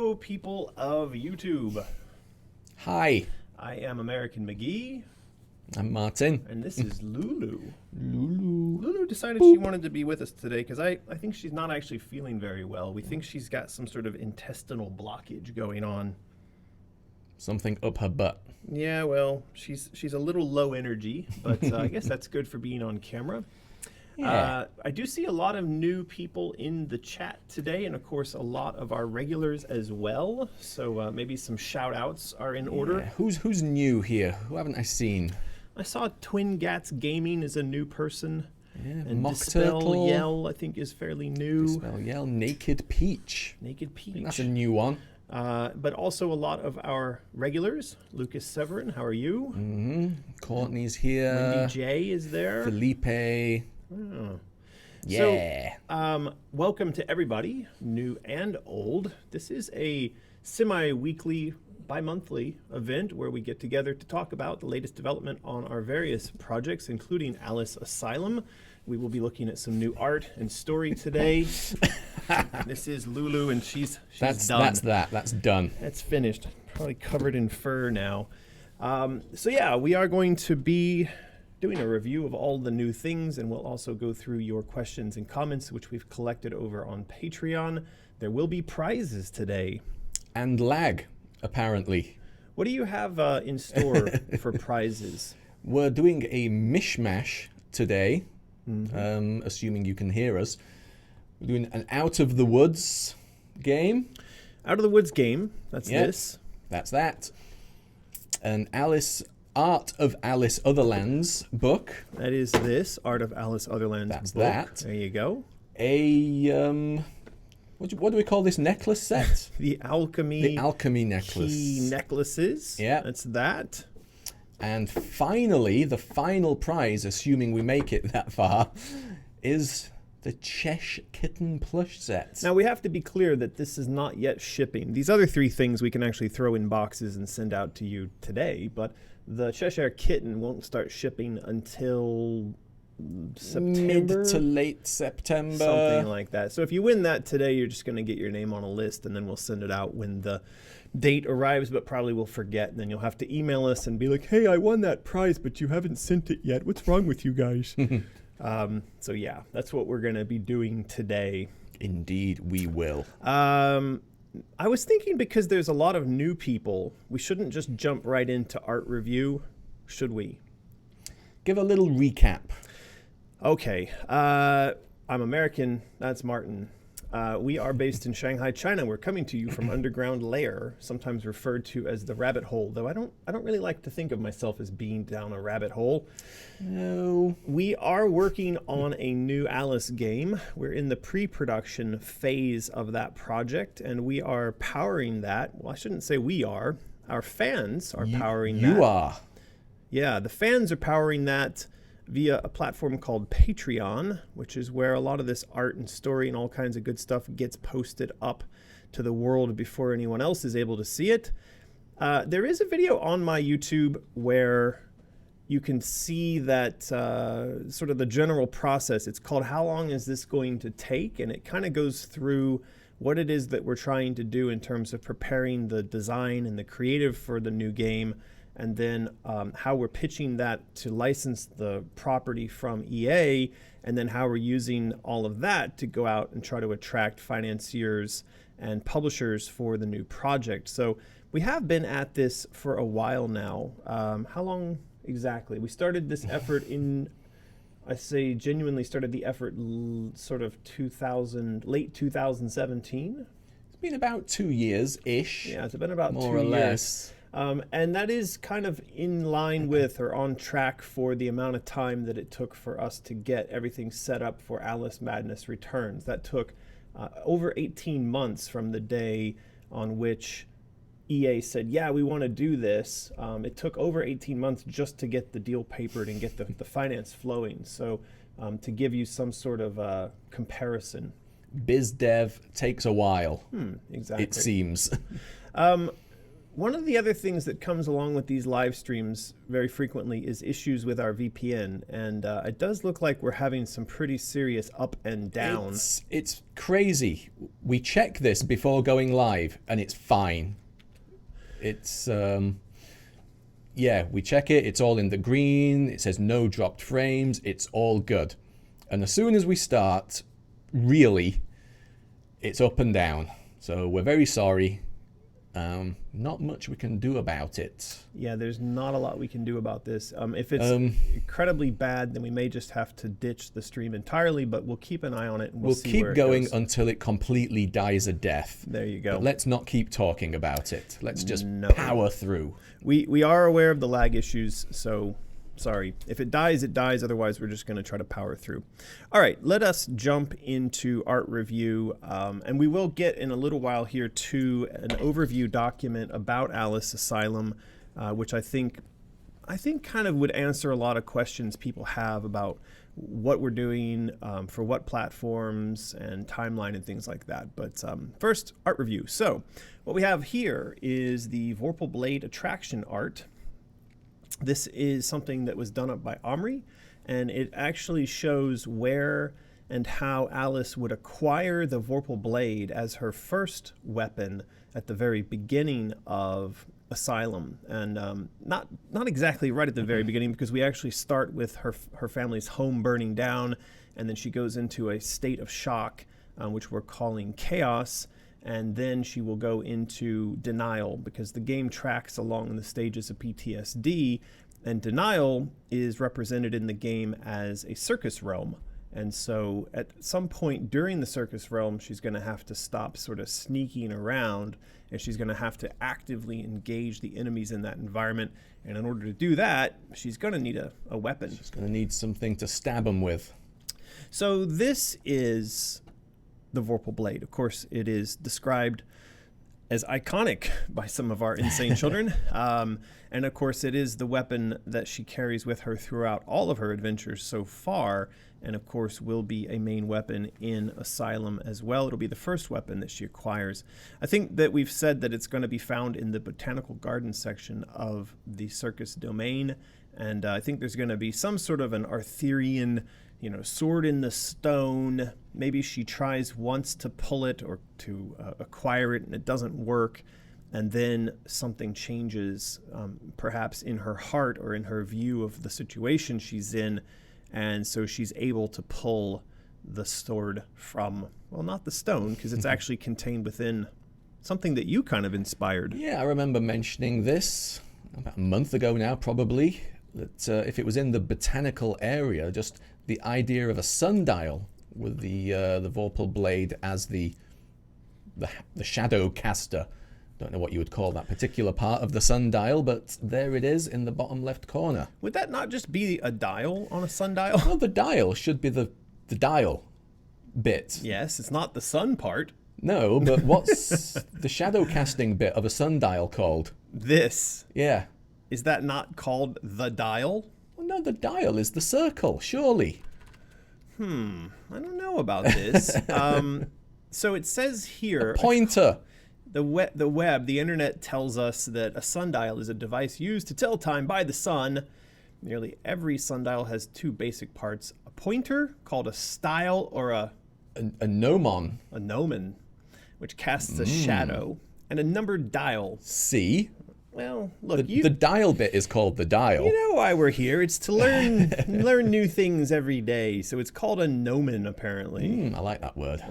Hello, people of YouTube. Hi, I am American McGee, I'm Martin. and this is Lulu. Lulu. Lulu decided she wanted to be with us today because I think she's not actually feeling very well. We think she's got some sort of intestinal blockage going on. Something up her butt. Yeah, well, she's a little low energy, but I guess that's good for being on camera. Yeah. I do see a lot of new people in the chat today, and of course a lot of our regulars as well. So maybe some shout outs are in order. Yeah. Who's new here? Who haven't I seen? I saw Twin Gats Gaming is a new person. Yeah, And Mock Dispel Turtle. Yell, I think, is fairly new. Dispel Yell. Naked Peach. Naked I Peach. think that's a new one. But also a lot of our regulars. Lucas Severin, how are you? Mm-hmm. Courtney's here. Wendy J is there. Felipe. Oh. Yeah. So, welcome to everybody, new and old. This is a semi-weekly, bi-monthly event where we get together to talk about the latest development on our various projects, including Alice Asylum. We will be looking at some new art and story today. This is Lulu, and she's that's done. That's done. That's finished. Probably covered in fur now. So yeah, we are going to be doing a review of all the new things, and we'll also go through your questions and comments, which we've collected over on Patreon. There will be prizes today. And lag, apparently. What do you have in store for prizes? We're doing a mishmash today, assuming you can hear us. We're doing an Out of the Woods game. Out of the Woods game. That's Yep. this. That's that. An Art of Alice Otherlands book. That is this Art of Alice Otherlands That's book. that. There you go. A what do we call this necklace set? The alchemy. The alchemy necklace. Key necklaces. Yeah. That's that. And finally, the final prize, assuming we make it that far, is the Cheshire Kitten plush set. Now, we have to be clear that this is not yet shipping. These other three things we can actually throw in boxes and send out to you today, but the Cheshire Kitten won't start shipping until September. Mid to late September. Something like that. So if you win that today, you're just going to get your name on a list, and then we'll send it out when the date arrives, but probably we'll forget, and then you'll have to email us and be like, hey, I won that prize, but you haven't sent it yet. What's wrong with you guys? So yeah, that's what we're going to be doing today. Indeed, we will. I was thinking, because there's a lot of new people, we shouldn't just jump right into art review, should we? Give a little recap. Okay, I'm American, that's Martin. We are based in Shanghai, China. We're coming to you from Underground Lair, sometimes referred to as the rabbit hole, though I don't really like to think of myself as being down a rabbit hole. No. We are working on a new Alice game. We're in the pre-production phase of that project, and we are powering that. Well, I shouldn't say we are. Our fans are powering that. You are. Yeah, the fans are powering that via a platform called Patreon, which is where a lot of this art and story and all kinds of good stuff gets posted up to the world before anyone else is able to see it. There is a video on my YouTube where you can see that sort of the general process. It's called How Long Is This Going to Take? And it kind of goes through what it is that we're trying to do in terms of preparing the design and the creative for the new game, and then how we're pitching that to license the property from EA, and then how we're using all of that to go out and try to attract financiers and publishers for the new project. So we have been at this for a while now. How long exactly? We started this effort in, I say genuinely started the effort sort of late 2017. It's been about 2 years-ish. Yeah, it's been about more 2 or years. less. And that is kind of in line with or on track for the amount of time that it took for us to get everything set up for Alice Madness Returns. That took over 18 months from the day on which EA said, yeah, we want to do this. It took over 18 months just to get the deal papered and get the finance flowing. So to give you some sort of comparison. Biz dev takes a while, Exactly. it seems. One of the other things that comes along with these live streams very frequently is issues with our VPN, and it does look like we're having some pretty serious up and down. It's crazy. We check this before going live, and it's fine. It's yeah, we check it. It's all in the green. It says no dropped frames. It's all good. And as soon as we start, really, it's up and down. So we're very sorry. Not much we can do about it. Yeah, there's not a lot we can do about this. If it's incredibly bad, then we may just have to ditch the stream entirely, but we'll keep an eye on it and we'll see keep where it going goes. Until it completely dies a death. There you go. But let's not keep talking about it. Let's just power through. We are aware of the lag issues, so sorry. If it dies, it dies. Otherwise, we're just going to try to power through. All right, let us jump into art review. And we will get in a little while here to an overview document about Alice Asylum, which I think kind of would answer a lot of questions people have about what we're doing, for what platforms and timeline and things like that. But first, art review. So what we have here is the Vorpal Blade attraction art. This is something that was done up by Omri, and it actually shows where and how Alice would acquire the Vorpal Blade as her first weapon at the very beginning of Asylum. And not exactly right at the very beginning, because we actually start with her family's home burning down, and then she goes into a state of shock, which we're calling chaos. And then she will go into denial, because the game tracks along the stages of PTSD, and denial is represented in the game as a circus realm. And so at some point during the circus realm, she's going to have to stop sort of sneaking around, and she's going to have to actively engage the enemies in that environment. And in order to do that, she's going to need a weapon. She's going to need something to stab them with. So this is the Vorpal Blade. Of course, it is described as iconic by some of our insane children. And of course, it is the weapon that she carries with her throughout all of her adventures so far. And of course, will be a main weapon in Asylum as well. It'll be the first weapon that she acquires. I think that we've said that it's going to be found in the botanical garden section of the circus domain. And I think there's going to be some sort of an Arthurian, sword in the stone. Maybe she tries once to pull it or to acquire it, and it doesn't work. And then something changes, perhaps in her heart or in her view of the situation she's in. And so she's able to pull the sword from, well, not the stone, because it's actually contained within something that you kind of inspired. Yeah, I remember mentioning this about a month ago now, probably, that if it was in the botanical area, just the idea of a sundial with the Vorpal Blade as the shadow caster. Don't know what you would call that particular part of the sundial, but there it is in the bottom left corner. Would that not just be a dial on a sundial? Well, the dial should be the dial bit. Yes, it's not the sun part. No, but what's the shadow casting bit of a sundial called? This. Yeah. Is that not called the dial? Well, no, the dial is the circle, surely. I don't know about this. So it says here... A pointer. The web, the internet tells us that a sundial is a device used to tell time by the sun. Nearly every sundial has two basic parts. A pointer, called a style, or a gnomon. A gnomon, which casts a shadow. And a numbered dial. See? Well, look, the dial bit is called the dial. You know why we're here. It's to learn new things every day. So it's called a gnomon, apparently. I like that word.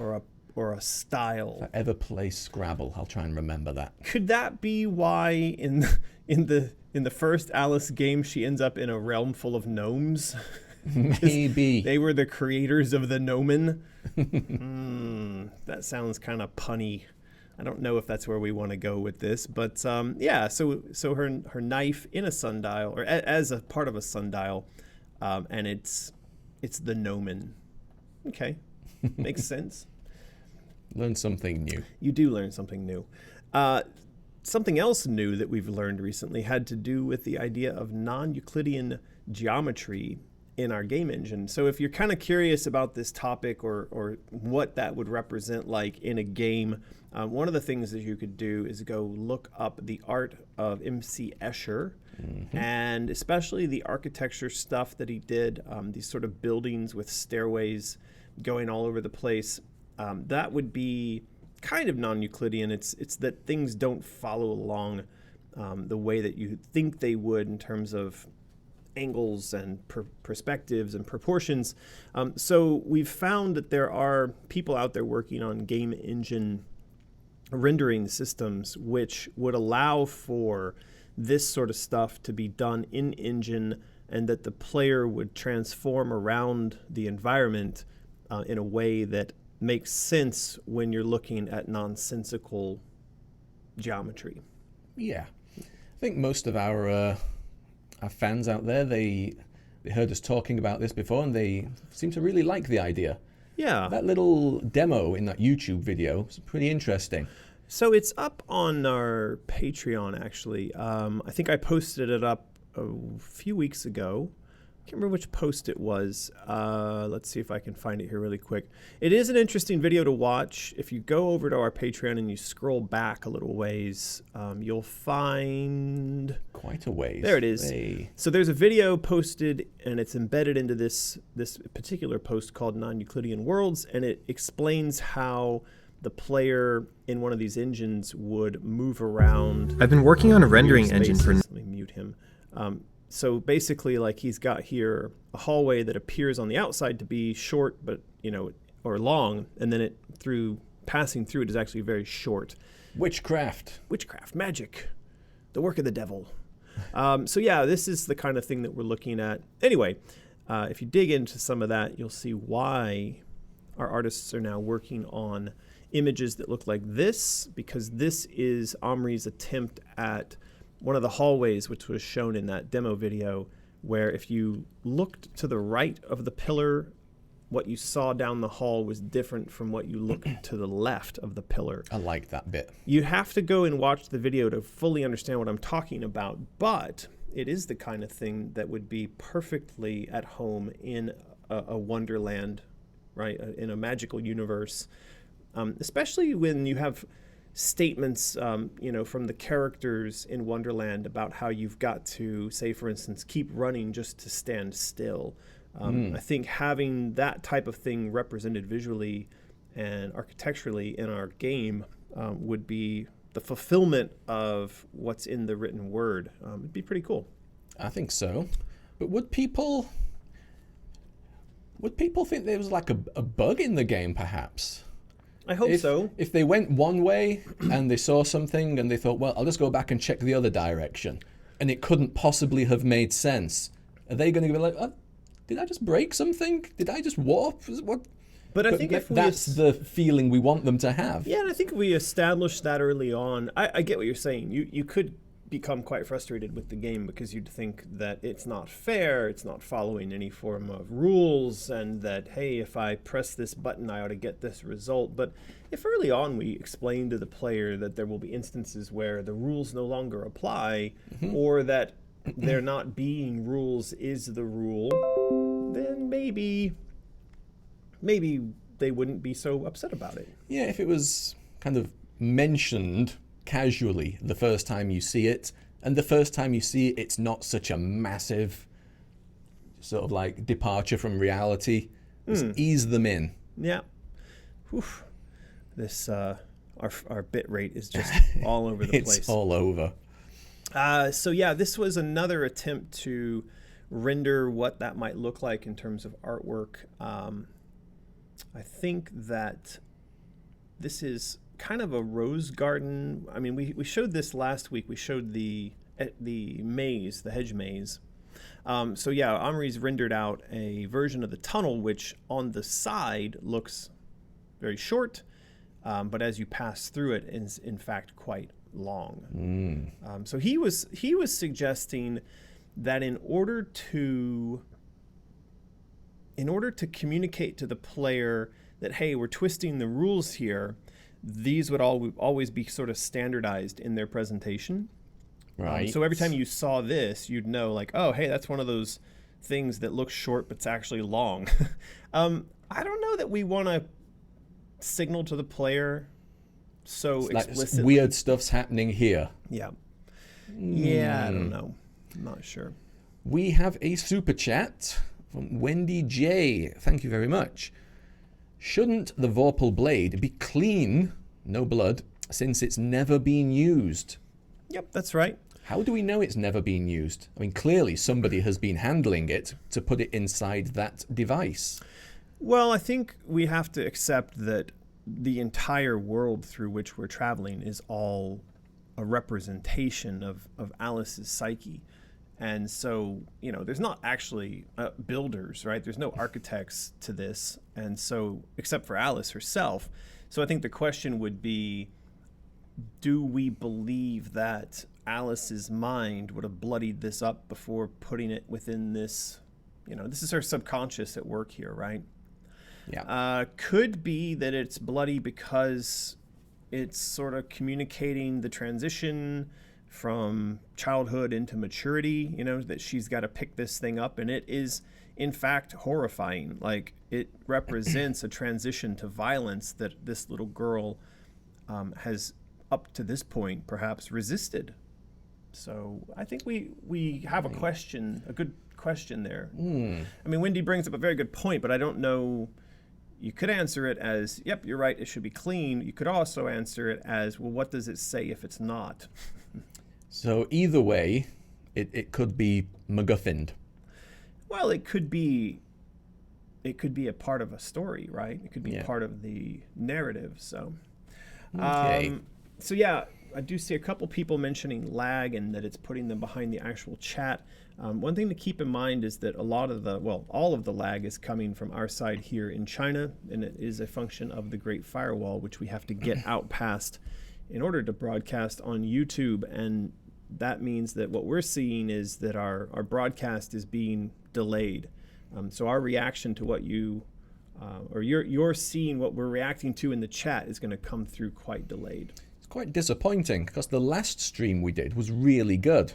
Or a style. If I ever play Scrabble, I'll try and remember that. Could that be why in the first Alice game she ends up in a realm full of gnomes? Maybe. They were the creators of the gnomon. That sounds kind of punny. I don't know if that's where we want to go with this, but yeah. So her knife in a sundial, or as a part of a sundial, and it's the gnomon. Okay, makes sense. Learn something new. You do learn something new. Something else new that we've learned recently had to do with the idea of non-Euclidean geometry. in our game engine. So if you're kind of curious about this topic or what that would represent like in a game, one of the things that you could do is go look up the art of MC Escher, and especially the architecture stuff that he did, these sort of buildings with stairways going all over the place. That would be kind of non-Euclidean. It's that things don't follow along the way that you think they would in terms of angles and perspectives and proportions. So we've found that there are people out there working on game engine rendering systems which would allow for this sort of stuff to be done in engine, and that the player would transform around the environment in a way that makes sense when you're looking at nonsensical geometry. Yeah. I think most of our fans out there, they heard us talking about this before, and they seem to really like the idea. Yeah. That little demo in that YouTube video is pretty interesting. So it's up on our Patreon, actually. I think I posted it up a few weeks ago. I can't remember which post it was. Let's see if I can find it here really quick. It is an interesting video to watch. If you go over to our Patreon and you scroll back a little ways, you'll find... Quite a ways. There it is. Hey. So there's a video posted, and it's embedded into this particular post called Non-Euclidean Worlds, and it explains how the player in one of these engines would move around. I've been working on a rendering engine for... Let me mute him. So basically, like, he's got here a hallway that appears on the outside to be short, but, or long, and then passing through it is actually very short. Witchcraft, magic, the work of the devil. So yeah, this is the kind of thing that we're looking at. Anyway, if you dig into some of that, you'll see why our artists are now working on images that look like this, because this is Omri's attempt at one of the hallways, which was shown in that demo video, where if you looked to the right of the pillar, what you saw down the hall was different from what you looked to the left of the pillar. I like that bit. You have to go and watch the video to fully understand what I'm talking about, but it is the kind of thing that would be perfectly at home in a wonderland, right? In a magical universe, especially when you have statements, from the characters in Wonderland about how you've got to, say, for instance, keep running just to stand still. I think having that type of thing represented visually and architecturally in our game would be the fulfillment of what's in the written word. It'd be pretty cool. I think so. But would people think there was like a bug in the game, perhaps? I hope so. If they went one way and they saw something and they thought, well, I'll just go back and check the other direction, and it couldn't possibly have made sense, are they going to be like, oh, did I just break something? Did I just warp? What? But I think if that's the feeling we want them to have. Yeah, and I think if we established that early on, I get what you're saying. You could become quite frustrated with the game because you'd think that it's not fair, it's not following any form of rules, and that, hey, if I press this button, I ought to get this result. But if early on we explain to the player that there will be instances where the rules no longer apply, or that there not being rules is the rule, then maybe they wouldn't be so upset about it. Yeah, if it was kind of mentioned casually the first time you see it, and the first time you see it, it's not such a massive sort of like departure from reality. Just ease them in. Yeah. Whew. This our bit rate is just all over the place. It's all over. So yeah, this was another attempt to render what that might look like in terms of artwork. I think that this is kind of a rose garden. I mean, we showed this last week. We showed the maze, the hedge maze. So yeah, Omri's rendered out a version of the tunnel, which on the side looks very short, but as you pass through it, is in fact quite long. So he was suggesting that in order to communicate to the player that, hey, we're twisting the rules here, these would always be sort of standardized in their presentation. Right. So every time you saw this, you'd know, like, oh, hey, that's one of those things that look short but's actually long. I don't know that we want to signal to the player so explicitly. Like weird stuff's happening here. Yeah. Yeah, I don't know. I'm not sure. We have a super chat from Wendy J. Thank you very much. Shouldn't the Vorpal blade be clean, no blood, since it's never been used? Yep, that's right. How do we know it's never been used? I mean, clearly somebody has been handling it to put it inside that device. Well, I think we have to accept that the entire world through which we're traveling is all a representation of Alice's psyche. And so, you know, there's not actually builders, right? There's no architects to this. And so, except for Alice herself. So I think the question would be, do we believe that Alice's mind would have bloodied this up before putting it within this, you know, this is her subconscious at work here, right? Yeah. Could be that it's bloody because it's sort of communicating the transition from childhood into maturity, you know, that she's got to pick this thing up, and it is in fact horrifying. Like, it represents a transition to violence that this little girl has up to this point perhaps resisted. So I think we have a question, a good question there. I mean, Wendy brings up a very good point, but I don't know. You could answer it as, yep, you're right, it should be clean. You could also answer it as, well, what does it say if it's not? So either way, it could be MacGuffined. Well, it could be a part of a story, right? It could be part of the narrative. So, Okay. So yeah, I do see a couple people mentioning lag and that it's putting them behind the actual chat. One thing to keep in mind is that all of the lag is coming from our side here in China, and it is a function of the Great Firewall, which we have to get out past in order to broadcast on YouTube. And that means that what we're seeing is that our broadcast is being delayed. So our reaction to what you, or you're seeing what we're reacting to in the chat is going to come through quite delayed. It's quite disappointing because the last stream we did was really good.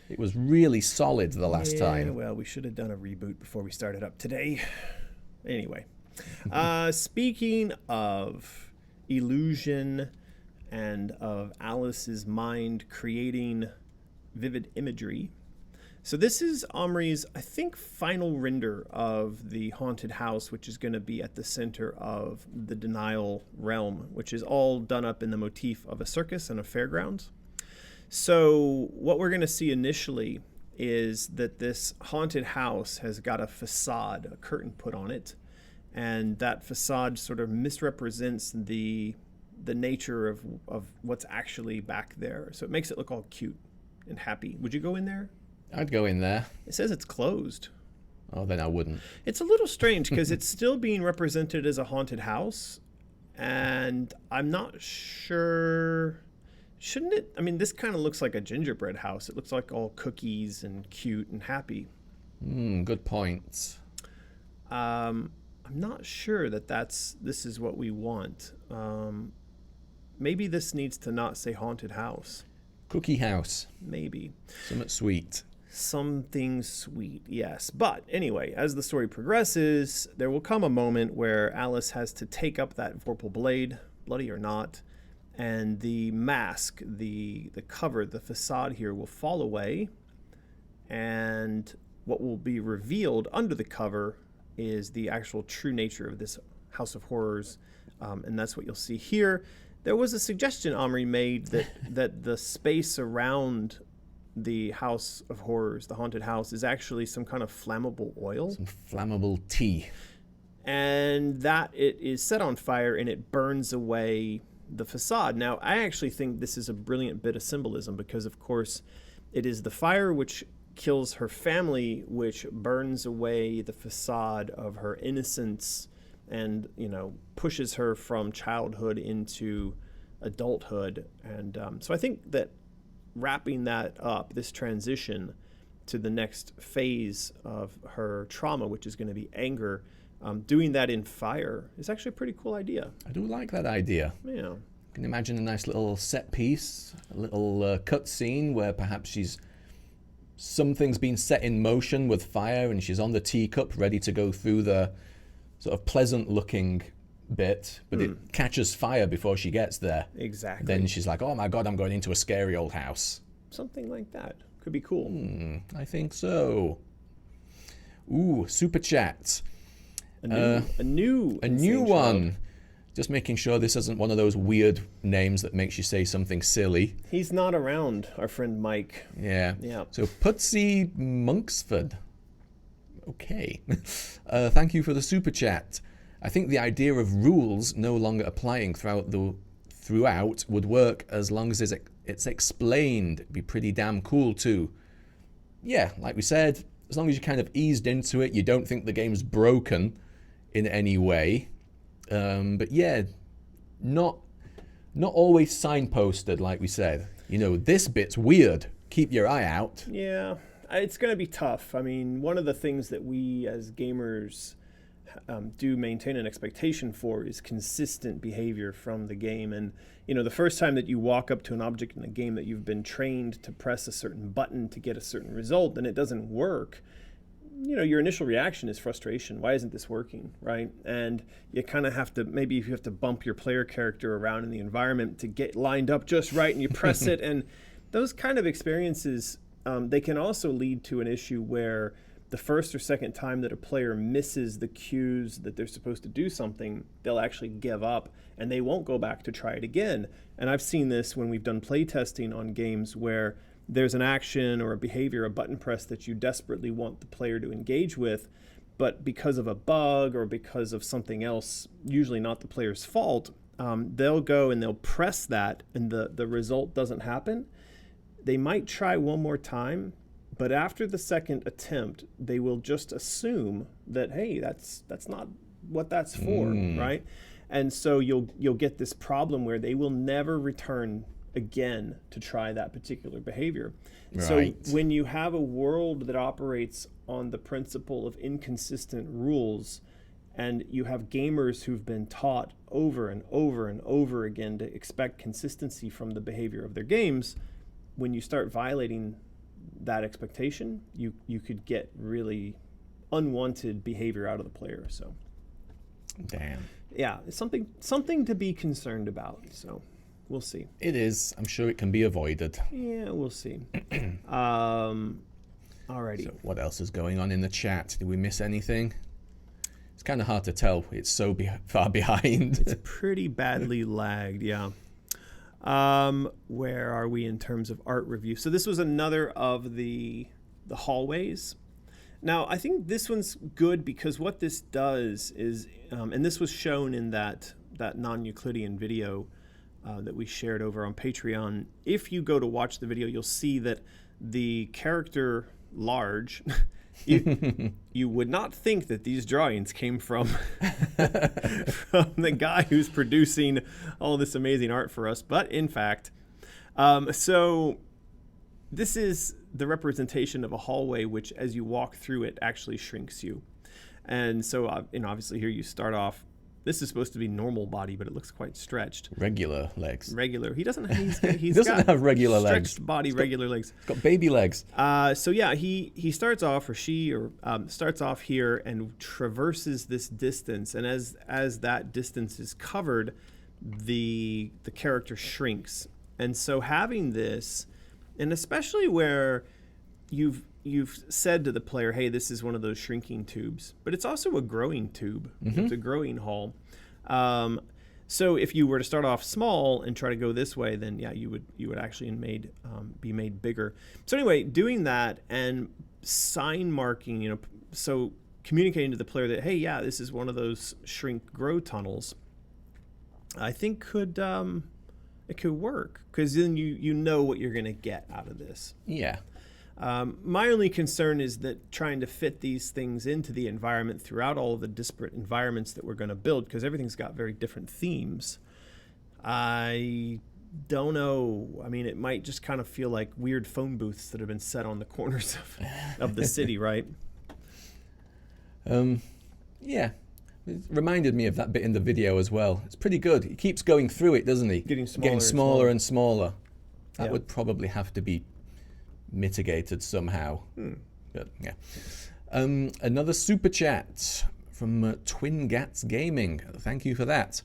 It was really solid the last time. Well, we should have done a reboot before we started up today. Anyway, speaking of illusion and of Alice's mind creating vivid imagery, so this is Omri's, I think, final render of the haunted house, which is going to be at the center of the Denial realm, which is all done up in the motif of a circus and a fairgrounds. So what we're going to see initially is that this haunted house has got a facade, a curtain put on it, and that facade sort of misrepresents the nature of what's actually back there. So it makes it look all cute and happy. Would you go in there? I'd go in there. It says it's closed. Oh, then I wouldn't. It's a little strange because it's still being represented as a haunted house, and I'm not sure. Shouldn't it? I mean, this kind of looks like a gingerbread house. It looks like all cookies and cute and happy. Good point. I'm not sure that this is what we want. Maybe this needs to not say haunted house. Cookie house. Maybe. Something sweet. Something sweet, yes. But anyway, as the story progresses, there will come a moment where Alice has to take up that Vorpal blade, bloody or not, and the mask, the cover, the facade here will fall away, and what will be revealed under the cover is the actual true nature of this House of Horrors, and that's what you'll see here. There was a suggestion Omri made that the space around the House of Horrors, the haunted house, is actually some kind of flammable oil. Some flammable tea. And that it is set on fire and it burns away the facade. Now, I actually think this is a brilliant bit of symbolism because, of course, it is the fire which kills her family, which burns away the facade of her innocence and, you know, pushes her from childhood into adulthood. And so I think that wrapping that up, this transition to the next phase of her trauma, which is going to be anger, doing that in fire is actually a pretty cool idea. I do like that idea. Yeah. You can imagine a nice little set piece, a little cut scene where perhaps she's something's been set in motion with fire and she's on the teacup ready to go through the sort of pleasant looking bit, but it catches fire before she gets there. Exactly. Then she's like, oh my god, I'm going into a scary old house. Something like that. Could be cool. I think so. Ooh, super chat. A new one. Just making sure this isn't one of those weird names that makes you say something silly. He's not around, our friend Mike. Yeah. Yeah. So Putsy Monksford. Okay. Thank you for the super chat. I think the idea of rules no longer applying throughout would work as long as it's explained. It'd be pretty damn cool too. Yeah, like we said, as long as you kind of eased into it, you don't think the game's broken in any way. But yeah, not always signposted, like we said. You know, this bit's weird. Keep your eye out. Yeah, it's going to be tough. I mean, one of the things that we as gamers do maintain an expectation for is consistent behavior from the game. And, you know, the first time that you walk up to an object in a game that you've been trained to press a certain button to get a certain result and it doesn't work, you know, your initial reaction is frustration. Why isn't this working, right? And you kind of have to, maybe if you have to bump your player character around in the environment to get lined up just right and you press it. And those kind of experiences, they can also lead to an issue where the first or second time that a player misses the cues that they're supposed to do something, they'll actually give up and they won't go back to try it again. And I've seen this when we've done play testing on games where there's an action or a behavior, a button press that you desperately want the player to engage with, but because of a bug or because of something else, usually not the player's fault, they'll go and they'll press that and the result doesn't happen. They might try one more time, but after the second attempt, they will just assume that, hey, that's not what that's for, right? And so you'll get this problem where they will never return again to try that particular behavior. Right. So when you have a world that operates on the principle of inconsistent rules, and you have gamers who've been taught over and over and over again to expect consistency from the behavior of their games, when you start violating that expectation, you could get really unwanted behavior out of the player. So damn. Yeah, it's something to be concerned about. So we'll see. It is. I'm sure it can be avoided. Yeah, we'll see. Alrighty. So what else is going on in the chat? Did we miss anything? It's kind of hard to tell. It's so far behind. It's pretty badly lagged, yeah. Where are we in terms of art review? So this was another of the hallways. Now, I think this one's good because what this does is, and this was shown in that non-Euclidean video that we shared over on Patreon. If you go to watch the video, you'll see that the character Large, you would not think that these drawings came from the guy who's producing all this amazing art for us, but in fact, so this is the representation of a hallway which, as you walk through it, actually shrinks you. And so, obviously here you start off. This is supposed to be normal body, but it looks quite stretched. Regular legs. Regular. He doesn't. He's he doesn't got have regular legs. Stretched body, regular legs. He's got baby legs. So yeah, he starts off, or she, or starts off here and traverses this distance, and as that distance is covered, the character shrinks. And so having this, and especially where you've said to the player, hey, this is one of those shrinking tubes, but it's also a growing tube. Mm-hmm. It's a growing hall. So if you were to start off small and try to go this way, then yeah, you would actually be made bigger. So anyway, doing that and sign marking, so communicating to the player that, hey, yeah, this is one of those shrink grow tunnels, I think it could work, because then you know what you're going to get out of this. Yeah. My only concern is that trying to fit these things into the environment throughout all of the disparate environments that we're going to build, because everything's got very different themes. I don't know. I mean, it might just kind of feel like weird phone booths that have been set on the corners of the city, right? Yeah. It reminded me of that bit in the video as well. It's pretty good. He keeps going through it, doesn't he? Getting smaller and smaller. That Yeah. would probably have to be mitigated somehow. But, yeah. Another super chat from Twin Gats Gaming. Thank you for that.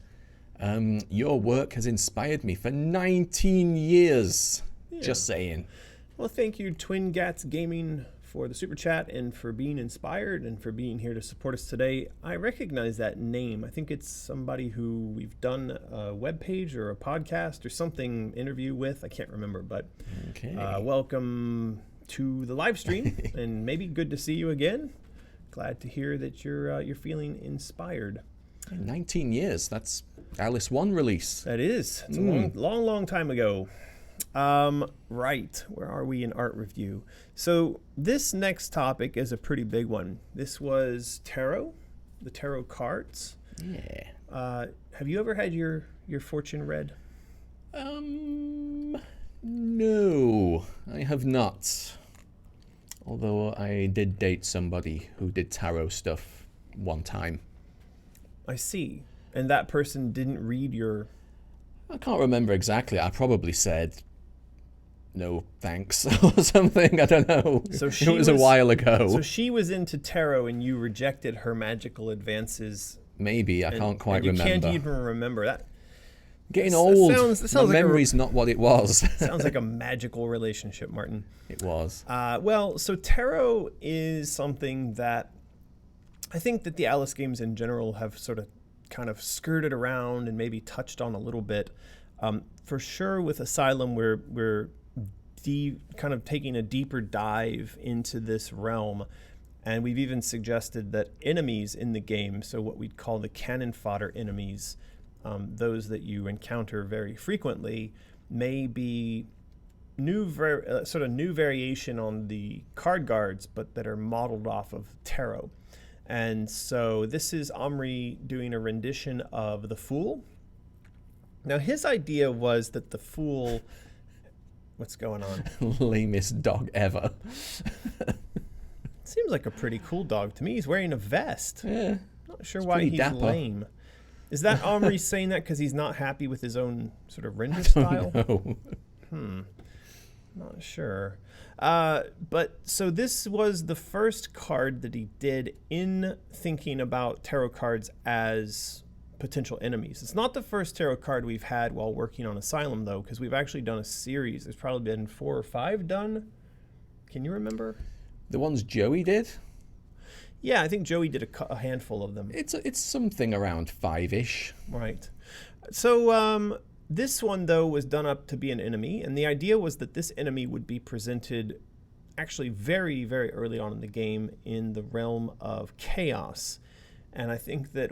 Your work has inspired me for 19 years. Yeah. Just saying. Well, thank you, Twin Gats Gaming, for the super chat and for being inspired and for being here to support us today. I recognize that name. I think it's somebody who we've done a webpage or a podcast or something interview with. I can't remember, but Okay. welcome to the live stream and maybe good to see you again. Glad to hear that you're feeling inspired. 19 years. That's Alice 1 release. That is. It's a long time ago. Right. Where are we in art review? So this next topic is a pretty big one. This was tarot, the tarot cards. Yeah. Have you ever had your fortune read? No, I have not. Although I did date somebody who did tarot stuff one time. I see. And that person didn't read your... I can't remember exactly. I probably said no thanks or something. I don't know. So it was a while ago. So she was into tarot and you rejected her magical advances. Maybe. I can't quite you remember. You can't even remember that. Getting old. Sounds My like memory's not what it was. Sounds like a magical relationship, Martin. It was. Well, so tarot is something that I think that the Alice games in general have sort of kind of skirted around and maybe touched on a little bit. For sure with Asylum, we're kind of taking a deeper dive into this realm. And we've even suggested that enemies in the game, so what we'd call the cannon fodder enemies, those that you encounter very frequently, may be sort of new variation on the card guards, but that are modeled off of tarot. And so this is Omri doing a rendition of the Fool. Now his idea was that the Fool... What's going on? Lamest dog ever. Seems like a pretty cool dog to me. He's wearing a vest. Yeah. Not sure why he's dapper. lame. Is that Omri saying that because he's not happy with his own sort of render style? No. Not sure. But so this was the first card that he did in thinking about tarot cards as potential enemies. It's not the first tarot card we've had while working on Asylum, though, because we've actually done a series. There's probably been 4 or 5 done. Can you remember? The ones Joey did? Yeah, I think Joey did a handful of them. It's something around 5-ish. Right. So this one, though, was done up to be an enemy, and the idea was that this enemy would be presented actually very, very early on in the game in the realm of chaos. And I think that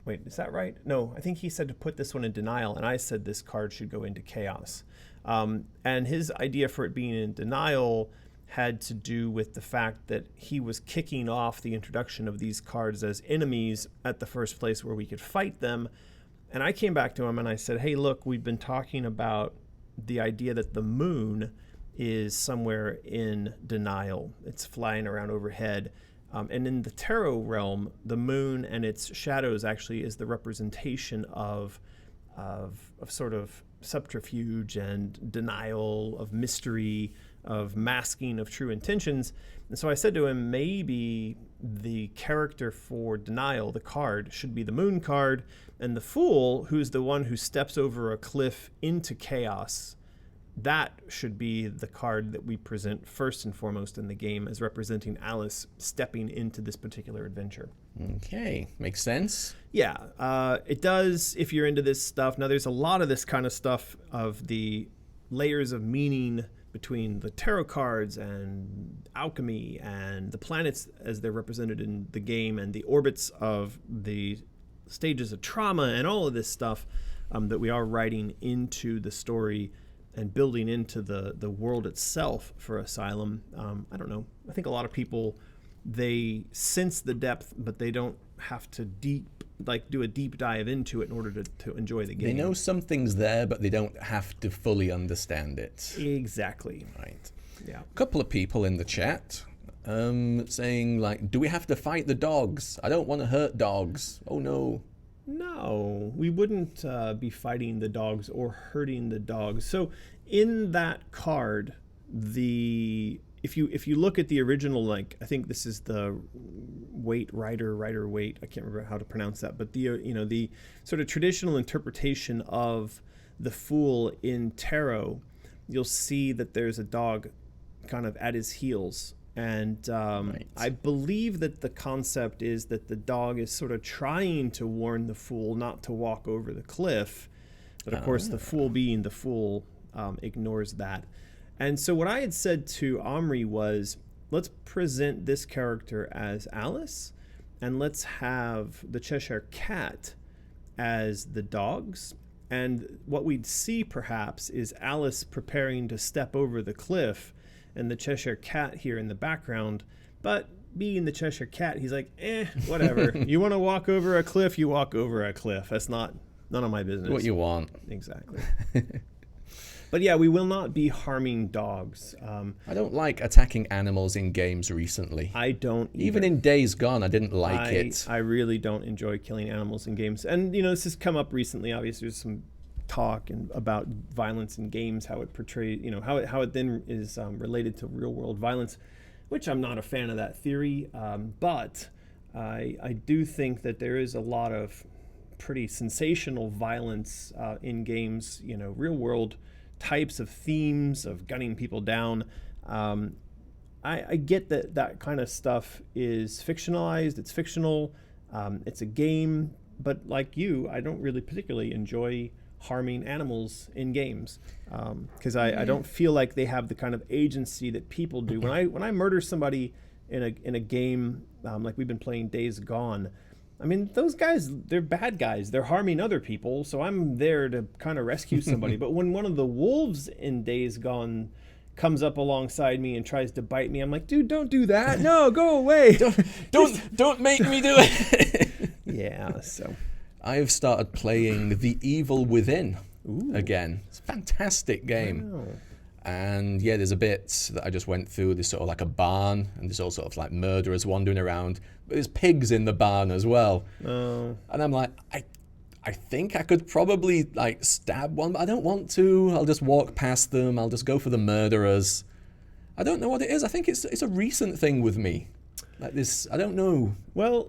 Wait, is that right? No, I think he said to put this one in denial, and I said this card should go into chaos. And his idea for it being in denial had to do with the fact that he was kicking off the introduction of these cards as enemies at the first place where we could fight them. And I came back to him and I said, hey, look, we've been talking about the idea that the moon is somewhere in denial. It's flying around overhead. And in the tarot realm, the moon and its shadows actually is the representation of sort of subterfuge and denial, of mystery, of masking of true intentions. And so I said to him, maybe the character for denial, the card, should be the moon card, and the Fool, who's the one who steps over a cliff into chaos, that should be the card that we present first and foremost in the game as representing Alice stepping into this particular adventure. Okay, makes sense. Yeah, it does if you're into this stuff. Now, there's a lot of this kind of stuff of the layers of meaning between the tarot cards and alchemy and the planets as they're represented in the game and the orbits of the stages of trauma and all of this stuff that we are writing into the story and building into the world itself for Asylum. I don't know. I think a lot of people, they sense the depth, but they don't have to do a deep dive into it in order to enjoy the game. They know something's there, but they don't have to fully understand it. Exactly. Right. Yeah. A couple of people in the chat saying, like, do we have to fight the dogs? I don't want to hurt dogs. Oh, no. No, we wouldn't be fighting the dogs or hurting the dogs. So in that card, if you look at the original, like I think this is the Rider Waite, I can't remember how to pronounce that, but the sort of traditional interpretation of the Fool in tarot, you'll see that there's a dog kind of at his heels. And Right. I believe that the concept is that the dog is sort of trying to warn the Fool not to walk over the cliff. But of course, the Fool being the Fool ignores that. And so what I had said to Omri was, let's present this character as Alice, and let's have the Cheshire Cat as the dogs. And what we'd see perhaps is Alice preparing to step over the cliff, and the Cheshire Cat here in the background. But being the Cheshire Cat, he's like, whatever. You want to walk over a cliff, you walk over a cliff. That's none of my business. What you want. Exactly. But yeah, we will not be harming dogs. I don't like attacking animals in games recently. I don't either. Even in Days Gone, I didn't like it. I really don't enjoy killing animals in games. And, this has come up recently. Obviously, there's some talk about violence in games, how it portrays, how it then is related to real world violence, which I'm not a fan of that theory. But I do think that there is a lot of pretty sensational violence in games, real world types of themes of gunning people down. I get that kind of stuff is fictionalized, it's fictional, it's a game, but like you, I don't really particularly enjoy harming animals in games because I don't feel like they have the kind of agency that people do. When I murder somebody in a game like we've been playing Days Gone, I mean, those guys, they're bad guys. They're harming other people, so I'm there to kind of rescue somebody. But when one of the wolves in Days Gone comes up alongside me and tries to bite me, I'm like, dude, don't do that. No, go away. Don't make me do it. Yeah, so. I've started playing The Evil Within again. It's a fantastic game. Wow. And yeah, there's a bit that I just went through. There's sort of like a barn, and there's all sort of like murderers wandering around. But there's pigs in the barn as well. Oh. And I'm like, I think I could probably like stab one, but I don't want to. I'll just walk past them. I'll just go for the murderers. I don't know what it is. I think it's a recent thing with me. Like this, I don't know. Well,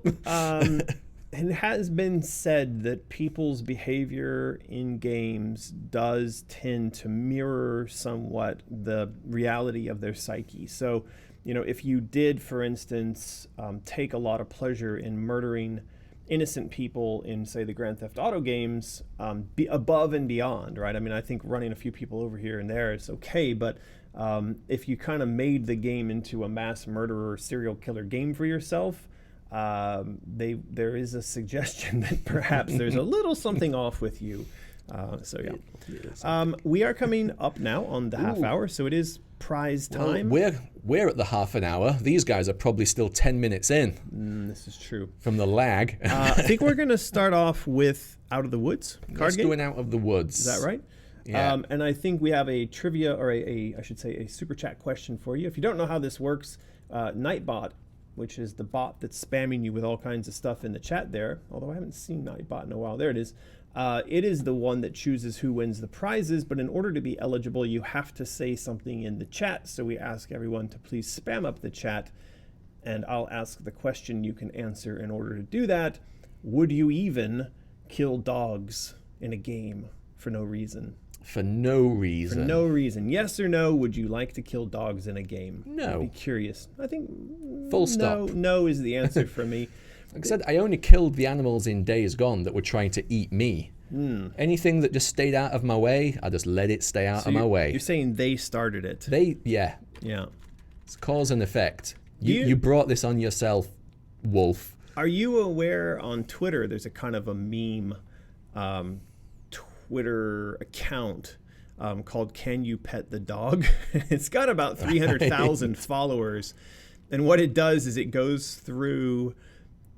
it has been said that people's behavior in games does tend to mirror somewhat the reality of their psyche. So, if you did, for instance, take a lot of pleasure in murdering innocent people in, say, the Grand Theft Auto games, be above and beyond, right? I mean, I think running a few people over here and there is okay, but if you kind of made the game into a mass murderer, serial killer game for yourself, there is a suggestion that perhaps there's a little something off with you. So yeah, we are coming up now on the half hour, so it is prize time. Well, we're at the half an hour. These guys are probably still 10 minutes in. This is true. From the lag. I think we're going to start off with Out of the Woods card Let's game. do an Out of the Woods. Is that right? Yeah. And I think we have a trivia, or I should say a super chat question for you. If you don't know how this works, Nightbot, which is the bot that's spamming you with all kinds of stuff in the chat there, although I haven't seen Nightbot in a while. There it is. It is the one that chooses who wins the prizes, but in order to be eligible, you have to say something in the chat. So we ask everyone to please spam up the chat, and I'll ask the question you can answer in order to do that. Would you even kill dogs in a game for no reason? For no reason. For no reason. Yes or no, would you like to kill dogs in a game? No. I'd be curious. I think Full stop. No is the answer for me. Like I said, I only killed the animals in Days Gone that were trying to eat me. Anything that just stayed out of my way, I just let it stay out of my way. You're saying they started it. Yeah. Yeah. It's cause and effect. You brought this on yourself, wolf. Are you aware on Twitter there's a kind of a meme Twitter account called Can You Pet the Dog? It's got about 300,000 followers. And what it does is it goes through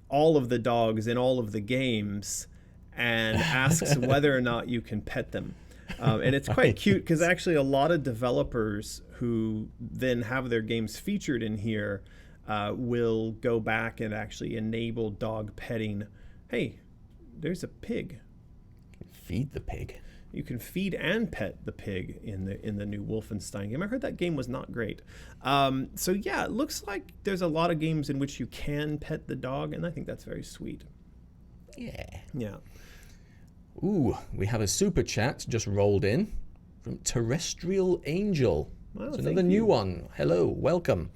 all of the dogs in all of the games and asks whether or not you can pet them. And it's quite cute because actually a lot of developers who then have their games featured in here will go back and actually enable dog petting. Hey, there's a pig. Feed the pig. You can feed and pet the pig in the new Wolfenstein game. I heard that game was not great. So yeah, it looks like there's a lot of games in which you can pet the dog, and I think that's very sweet. Yeah. Yeah. Ooh, we have a super chat just rolled in from Terrestrial Angel. Wow, it's thank another new you. one. Hello, welcome.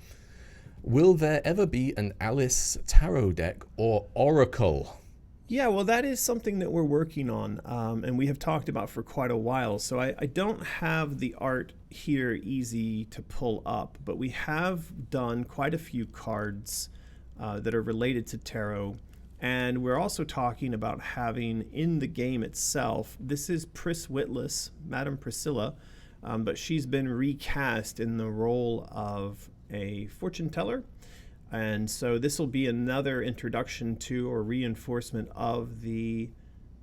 Will there ever be an Alice tarot deck or oracle? Yeah, well, that is something that we're working on, and we have talked about for quite a while. So I don't have the art here easy to pull up, but we have done quite a few cards that are related to tarot. And we're also talking about having in the game itself, this is Pris Witless, Madame Priscilla, but she's been recast in the role of a fortune teller. And so this will be another introduction to or reinforcement of the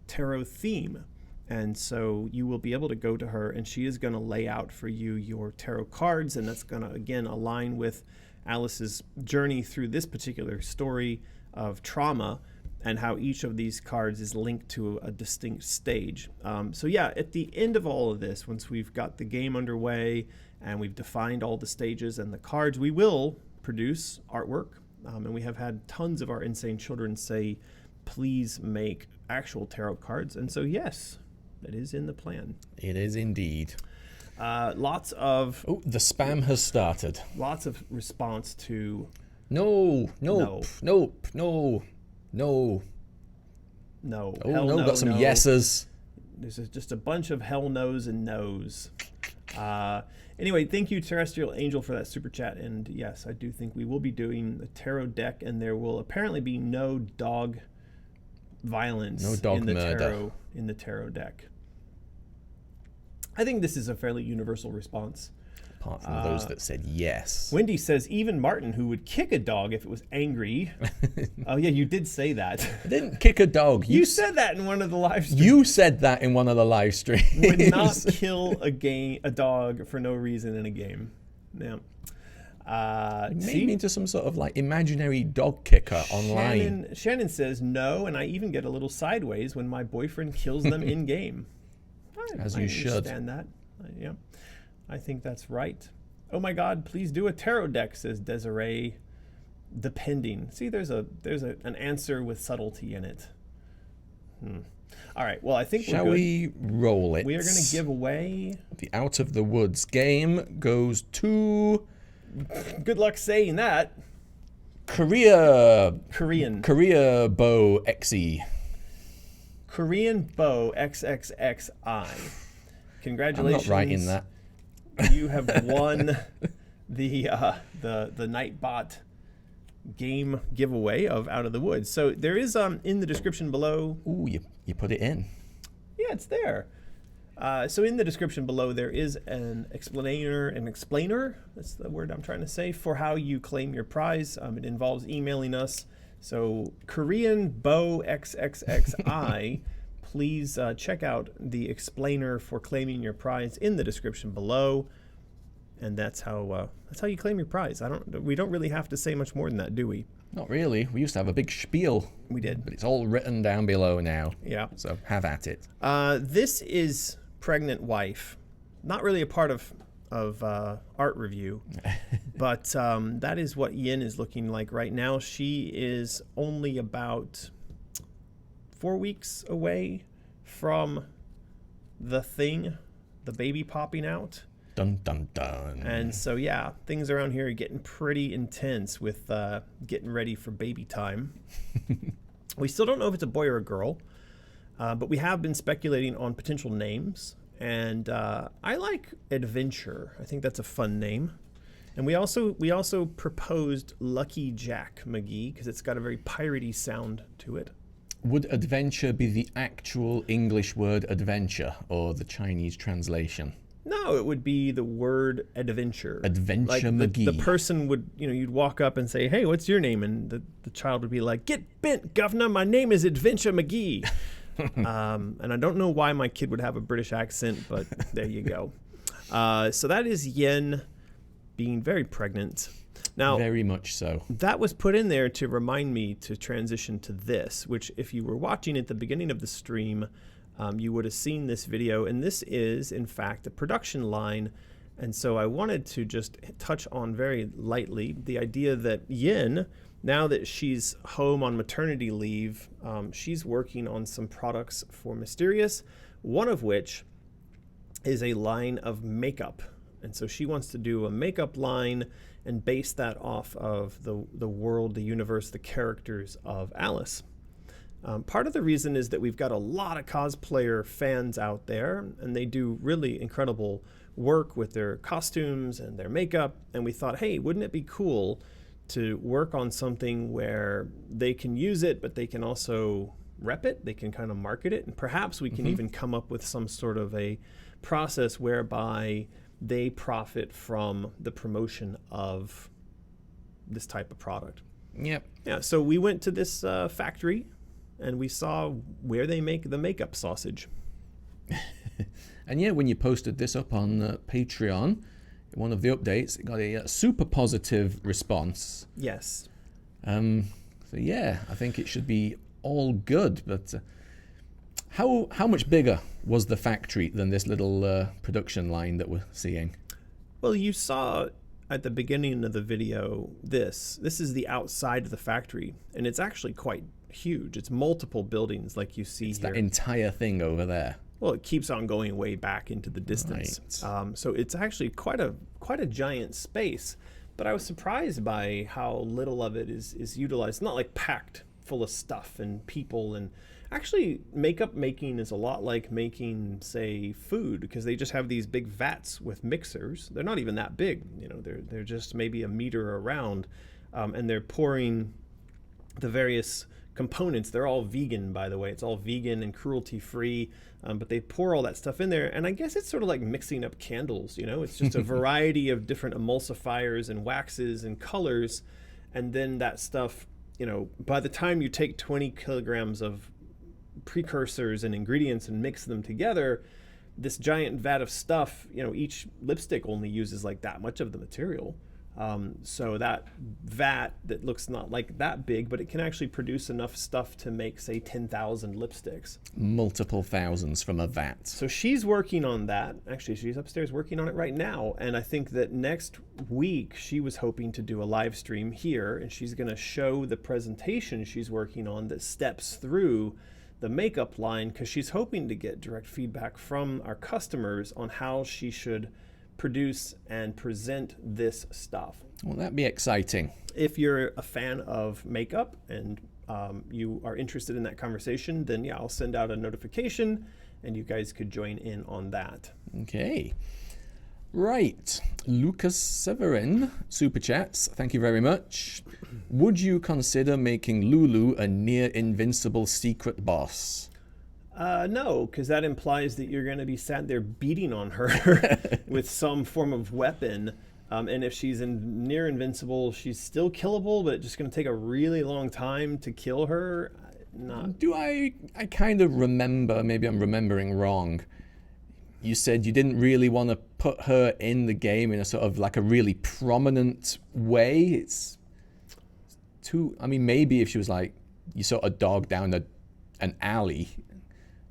tarot theme. And so you will be able to go to her, and she is going to lay out for you your tarot cards, and that's going to, again, align with Alice's journey through this particular story of trauma and how each of these cards is linked to a distinct stage. So yeah, at the end of all of this, once we've got the game underway and we've defined all the stages and the cards, we will produce artwork, and we have had tons of our insane children say, please make actual tarot cards. And so yes, that is in the plan. It is indeed. Lots of the spam has started. Lots of response to no. Oh Hell no, got some yeses. There's just a bunch of hell no's and no's. Anyway, thank you, Terrestrial Angel, for that super chat. And yes, I do think we will be doing the tarot deck, and there will apparently be no dog violence in the tarot deck. I think this is a fairly universal response. Apart from those that said yes. Wendy says, even Martin, who would kick a dog if it was angry. Oh, yeah, you did say that. I didn't kick a dog. You said that in one of the live streams. You said that in one of the live streams. Would not kill a dog for no reason in a game. Yeah. Made me into some sort of like imaginary dog kicker online. Shannon says no, and I even get a little sideways when my boyfriend kills them in game. As you should. I understand that. Yeah. I think that's right. Oh my God, please do a tarot deck, says Desiree. Depending. See, there's an answer with subtlety in it. All right, well, I think Shall we roll it? We are going to give away... The Out of the Woods game goes to... Good luck saying that. Korean Bow XE. Korean Bow XXXI. Congratulations. I'm not writing that. You have won the Nightbot game giveaway of Out of the Woods. So there is in the description below. Ooh, you put it in. Yeah, it's there. So in the description below there is an explainer. That's the word I'm trying to say, for how you claim your prize. It involves emailing us. So Korean Bow XXXI. Please check out the explainer for claiming your prize in the description below, and that's how you claim your prize. We don't really have to say much more than that, do we? Not really. We used to have a big spiel. We did, but it's all written down below now. Yeah. So have at it. This is Pregnant Wife, not really a part of art review, but that is what Yin is looking like right now. She is only about 4 weeks away from the baby popping out. Dun, dun, dun. And so, yeah, things around here are getting pretty intense with getting ready for baby time. We still don't know if it's a boy or a girl, but we have been speculating on potential names. And I like Adventure. I think that's a fun name. And we also proposed Lucky Jack McGee because it's got a very piratey sound to it. Would adventure be the actual English word adventure or the Chinese translation? No, it would be the word adventure. Adventure like McGee. The person would, you'd walk up and say, hey, what's your name? And the child would be like, get bent, governor, my name is Adventure McGee. And I don't know why my kid would have a British accent, but there you go. So that is Yen being very pregnant. Now, very much so. That was put in there to remind me to transition to this, which if you were watching at the beginning of the stream, you would have seen this video, and this is in fact a production line. And so I wanted to just touch on very lightly the idea that Yin, now that she's home on maternity leave, she's working on some products for Mysterious, one of which is a line of makeup. And so she wants to do a makeup line and base that off of the world, the universe, the characters of Alice. Part of the reason is that we've got a lot of cosplayer fans out there, and they do really incredible work with their costumes and their makeup. And we thought, hey, wouldn't it be cool to work on something where they can use it, but they can also rep it, they can kind of market it, and perhaps we can even come up with some sort of a process whereby they profit from the promotion of this type of product. Yep. Yeah, so we went to this factory and we saw where they make the makeup sausage. And yeah, when you posted this up on Patreon, one of the updates, it got a super positive response. Yes. So yeah, I think it should be all good. But how much bigger was the factory than this little production line that we're seeing? Well, you saw at the beginning of the video this is the outside of the factory, and it's actually quite huge. It's multiple buildings like you see It's here. that entire thing over there. Well, it keeps on going way back into the distance. Right. So it's actually quite a giant space, but I was surprised by how little of it is utilized. It's not like packed full of stuff and people. And actually makeup making is a lot like making, say, food, because they just have these big vats with mixers. They're not even that big, you know, they're just maybe a meter around, and they're pouring the various components. They're all vegan, by the way. It's all vegan and cruelty free, but they pour all that stuff in there. And I guess it's sort of like mixing up candles, you know, it's just a variety of different emulsifiers and waxes and colors. And then that stuff, you know, by the time you take 20 kilograms of precursors and ingredients and mix them together, this giant vat of stuff, you know, each lipstick only uses like that much of the material. So that vat that looks not like that big, but it can actually produce enough stuff to make, say, 10,000 lipsticks. Multiple thousands from a vat. So she's working on that. Actually, she's upstairs working on it right now. And I think that next week she was hoping to do a live stream here, and she's going to show the presentation she's working on that steps through the makeup line, because she's hoping to get direct feedback from our customers on how she should produce and present this stuff. Well, that'd be exciting. If you're a fan of makeup and you are interested in that conversation, then yeah, I'll send out a notification and you guys could join in on that. Okay. Right. Lucas Severin, Super Chats, thank you very much. Would you consider making Lulu a near invincible secret boss? No, because that implies that you're going to be sat there beating on her with some form of weapon. And if she's near invincible, she's still killable, but it's just going to take a really long time to kill her. Do I kind of remember, maybe I'm remembering wrong, you said you didn't really want to put her in the game in a sort of like a really prominent way. It's too, I mean, maybe if she was like, you sort of dog down an alley,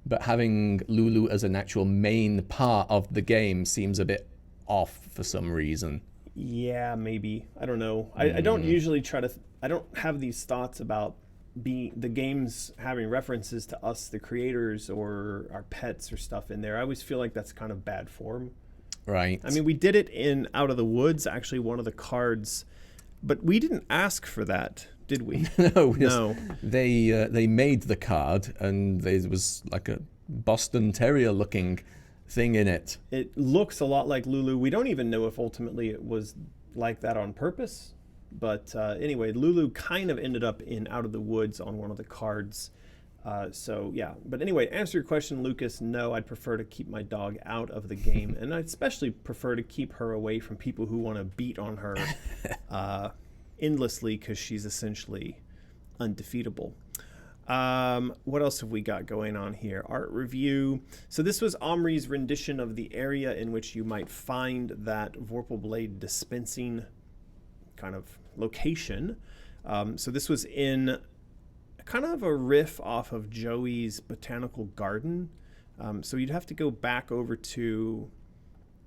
but having Lulu as an actual main part of the game seems a bit off for some reason. Yeah, maybe. I don't know. I don't usually try to... I don't have these thoughts about the games having references to us, the creators, or our pets or stuff in there. I always feel like that's kind of bad form. Right. I mean, we did it in Out of the Woods, actually, one of the cards, but we didn't ask for that, did we? No. They made the card, and there was like a Boston Terrier looking thing in it. It looks a lot like Lulu. We don't even know if ultimately it was like that on purpose. But anyway, Lulu kind of ended up in Out of the Woods on one of the cards. So yeah, but anyway, answer your question, Lucas, no, I'd prefer to keep my dog out of the game. And I'd especially prefer to keep her away from people who want to beat on her endlessly, because she's essentially undefeatable. What else have we got going on here? Art review. So this was Omri's rendition of the area in which you might find that Vorpal blade dispensing kind of location. So this was in kind of a riff off of Joey's botanical garden. So you'd have to go back over to,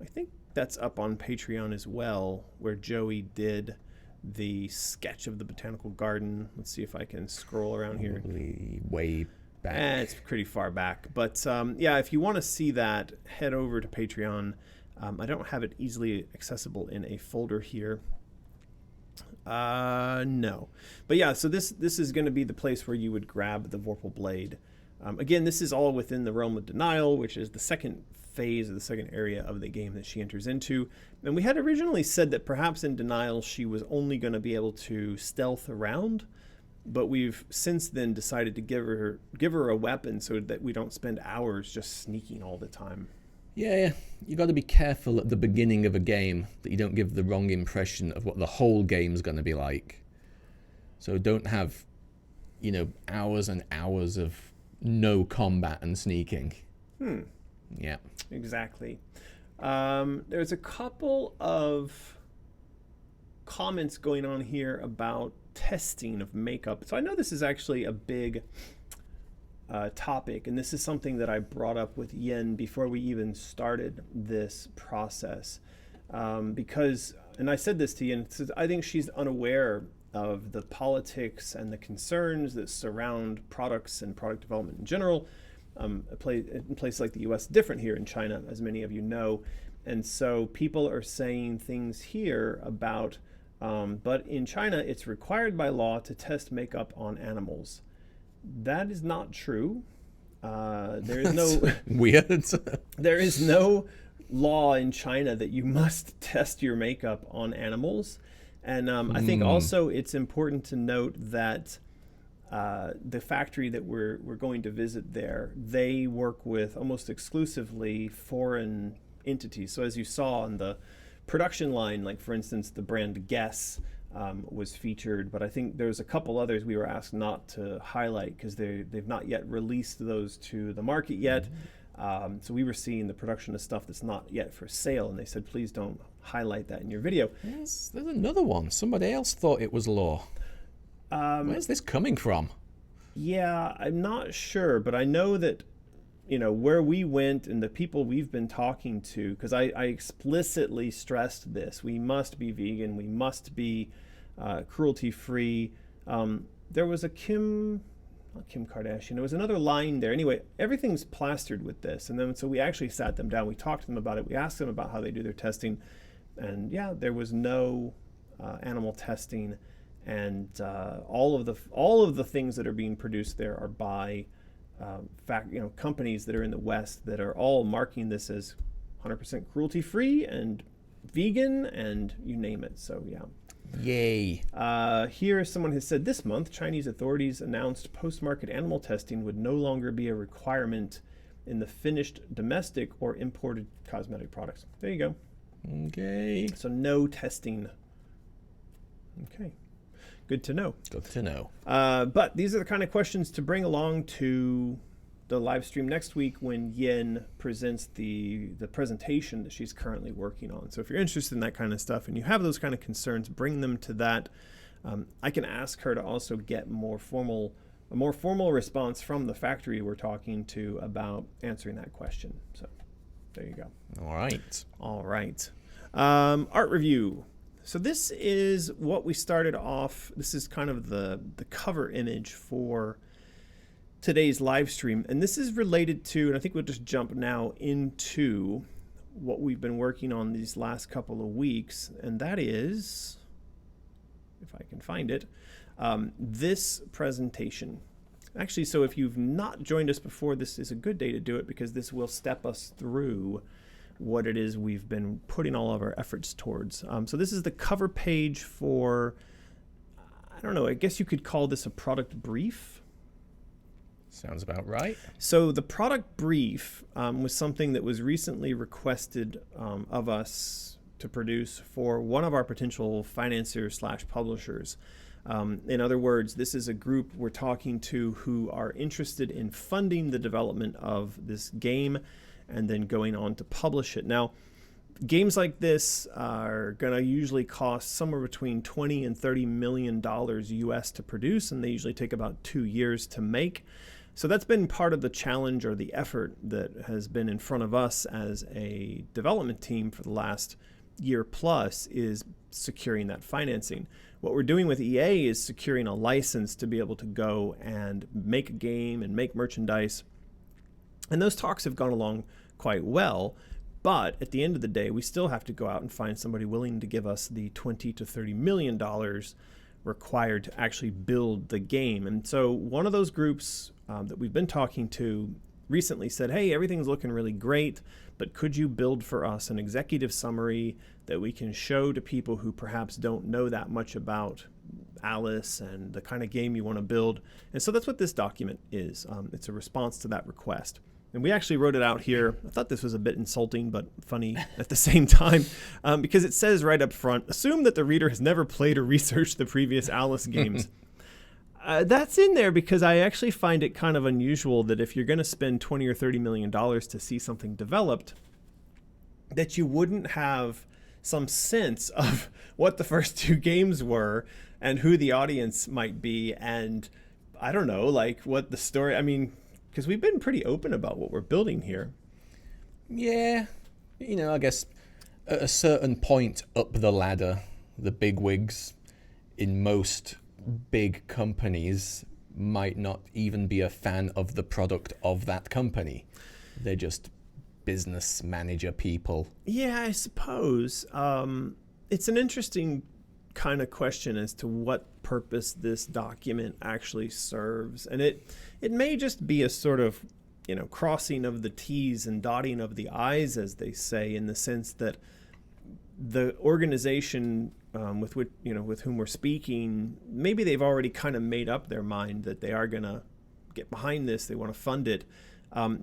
I think that's up on Patreon as well, where Joey did the sketch of the botanical garden. Let's see if I can scroll around here. Probably way back. It's pretty far back. But yeah, if you want to see that, head over to Patreon. I don't have it easily accessible in a folder here. No. But yeah, so this is going to be the place where you would grab the Vorpal blade. Again, this is all within the realm of denial, which is the second phase of the second area of the game that she enters into. And we had originally said that perhaps in denial she was only going to be able to stealth around, but we've since then decided to give her a weapon so that we don't spend hours just sneaking all the time. Yeah, you got to be careful at the beginning of a game that you don't give the wrong impression of what the whole game's going to be like. So don't have, hours and hours of no combat and sneaking. Yeah. Exactly. There's a couple of comments going on here about testing of makeup. So I know this is actually a big topic, and this is something that I brought up with Yen before we even started this process. Because, and I said this to Yen, I think she's unaware of the politics and the concerns that surround products and product development in general. In places like the US, different here in China, as many of you know. And so people are saying things here about, but in China, it's required by law to test makeup on animals. That is not true. There is no weird. There is no law in China that you must test your makeup on animals. And I think also it's important to note that the factory that we're going to visit there, they work with almost exclusively foreign entities. So as you saw on the production line, like for instance, the brand Guess was featured, but I think there's a couple others we were asked not to highlight because they've not yet released those to the market yet. So we were seeing the production of stuff that's not yet for sale, and they said, please don't highlight that in your video. Yes, there's another one. Somebody else thought it was law. Where's this coming from? Yeah, I'm not sure, but I know that, where we went and the people we've been talking to, because I explicitly stressed this, we must be vegan, we must be cruelty-free. There was a not Kim Kardashian, there was another line there. Anyway, everything's plastered with this. And then so we actually sat them down, we talked to them about it, we asked them about how they do their testing. And yeah, there was no animal testing. And all of the things that are being produced there are by companies that are in the West that are all marking this as 100% cruelty-free and vegan and you name it. So yeah. Yay. Here someone has said, this month Chinese authorities announced post-market animal testing would no longer be a requirement in the finished domestic or imported cosmetic products. There you go. Okay. So no testing. Okay. Good to know. Good to know. But these are the kind of questions to bring along to the live stream next week when Yen presents the presentation that she's currently working on. So if you're interested in that kind of stuff and you have those kind of concerns, bring them to that. I can ask her to also get a more formal response from the factory we're talking to about answering that question. So there you go. All right. Art review. So this is what we started off. This is kind of the cover image for today's live stream. And this is related to, and I think we'll just jump now into what we've been working on these last couple of weeks. And that is, if I can find it, this presentation. Actually, so if you've not joined us before, this is a good day to do it because this will step us through what it is we've been putting all of our efforts towards. So this is the cover page for, I don't know, I guess you could call this a product brief. Sounds about right. So the product brief was something that was recently requested of us to produce for one of our potential financiers / publishers. In other words, this is a group we're talking to who are interested in funding the development of this game and then going on to publish it. Now, games like this are going to usually cost somewhere between $20 and $30 million US to produce, and they usually take about 2 years to make. So that's been part of the challenge or the effort that has been in front of us as a development team for the last year plus, is securing that financing. What we're doing with EA is securing a license to be able to go and make a game and make merchandise. And those talks have gone along quite well. But at the end of the day, we still have to go out and find somebody willing to give us the $20 to $30 million required to actually build the game. And so one of those groups that we've been talking to recently said, hey, everything's looking really great, but could you build for us an executive summary that we can show to people who perhaps don't know that much about Alice and the kind of game you want to build? And so that's what this document is. It's a response to that request. And we actually wrote it out here. I thought this was a bit insulting, but funny at the same time, because it says right up front, assume that the reader has never played or researched the previous Alice games. That's in there because I actually find it kind of unusual that if you're going to spend $20 or $30 million to see something developed, that you wouldn't have some sense of what the first two games were and who the audience might be. And I don't know, like what the story, I mean, because we've been pretty open about what we're building here. Yeah, I guess at a certain point up the ladder, the bigwigs in most big companies might not even be a fan of the product of that company. They're just business manager people. Yeah, I suppose. It's an interesting kind of question as to what purpose this document actually serves. And it may just be a sort of, crossing of the T's and dotting of the I's, as they say, in the sense that the organization with whom we're speaking, maybe they've already kind of made up their mind that they are going to get behind this, they want to fund it,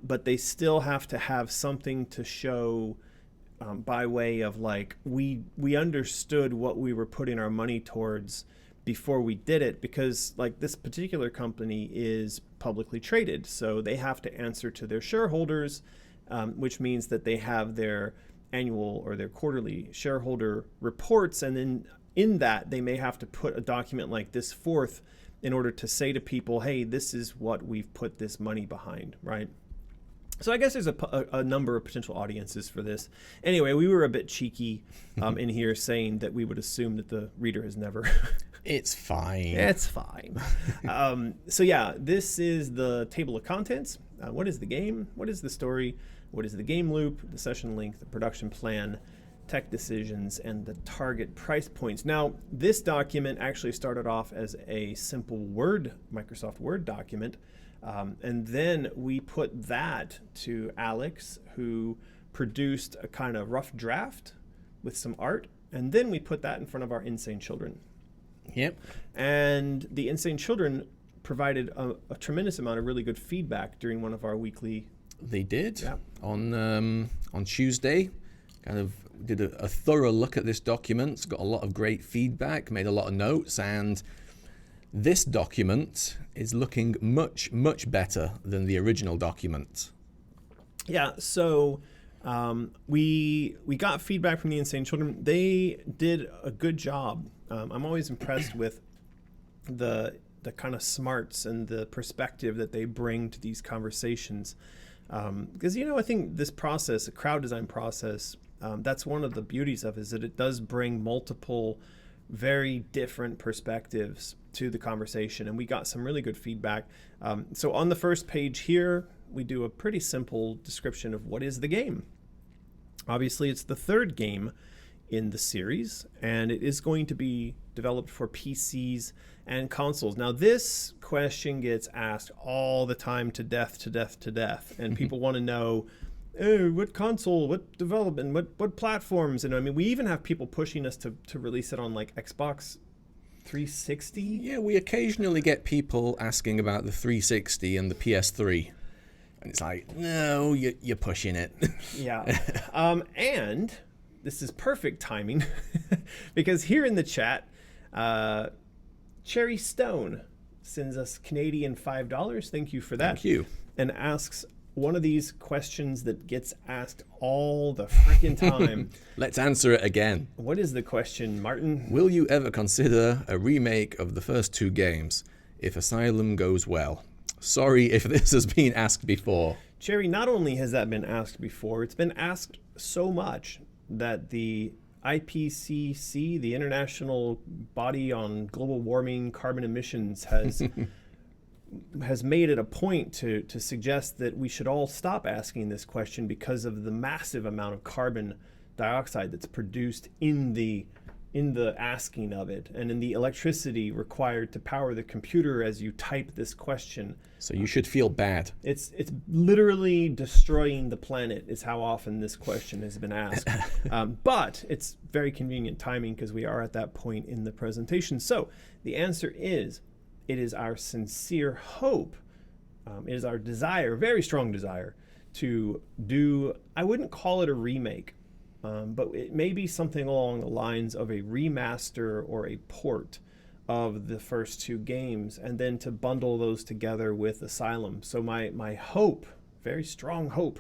but they still have to have something to show by way of like, we understood what we were putting our money towards before we did it, because like this particular company is publicly traded, so they have to answer to their shareholders, which means that they have their annual or their quarterly shareholder reports, and then in that they may have to put a document like this forth in order to say to people, hey, this is what we've put this money behind, right? So I guess there's a number of potential audiences for this. Anyway, we were a bit cheeky in here saying that we would assume that the reader has never... It's fine. It's fine. So yeah, this is the table of contents. What is the game? What is the story? What is the game loop? The session length, the production plan, tech decisions, and the target price points. Now, this document actually started off as a simple Microsoft Word document. And then we put that to Alex, who produced a kind of rough draft with some art. And then we put that in front of our Insane Children. Yep. And the Insane Children provided a tremendous amount of really good feedback during one of our weekly. They did. Yeah. On Tuesday, kind of did a thorough look at this document, got a lot of great feedback, made a lot of notes, and this document is looking much, much better than the original document. Yeah, so we got feedback from the Insane Children. They did a good job. I'm always impressed with the kind of smarts and the perspective that they bring to these conversations. Because, I think this process, a crowd design process, that's one of the beauties of it, is that it does bring multiple very different perspectives to the conversation, and we got some really good feedback. So on the first page here, we do a pretty simple description of what is the game. Obviously, it's the third game in the series, and it is going to be developed for PCs and consoles. Now, this question gets asked all the time, to death, and people want to know, oh, what console, what development, what platforms? And I mean, we even have people pushing us to release it on like Xbox 360. Yeah, we occasionally get people asking about the 360 and the PS3. And it's like, no, you're pushing it. Yeah. And this is perfect timing because here in the chat, Cherry Stone sends us Canadian $5. Thank you for that. Thank you. And asks one of these questions that gets asked all the freaking time. Let's answer it again. What is the question, Martin? Will you ever consider a remake of the first two games if Asylum goes well? Sorry if this has been asked before. Cherry, not only has that been asked before, it's been asked so much that the IPCC, the International Body on Global Warming Carbon Emissions, has made it a point to suggest that we should all stop asking this question because of the massive amount of carbon dioxide that's produced in the asking of it, and in the electricity required to power the computer as you type this question. So you should feel bad. It's literally destroying the planet is how often this question has been asked. But it's very convenient timing because we are at that point in the presentation. So the answer is, it is our sincere hope, it is our desire, very strong desire, to do, I wouldn't call it a remake, but it may be something along the lines of a remaster or a port of the first two games, and then to bundle those together with Asylum. So my hope, very strong hope,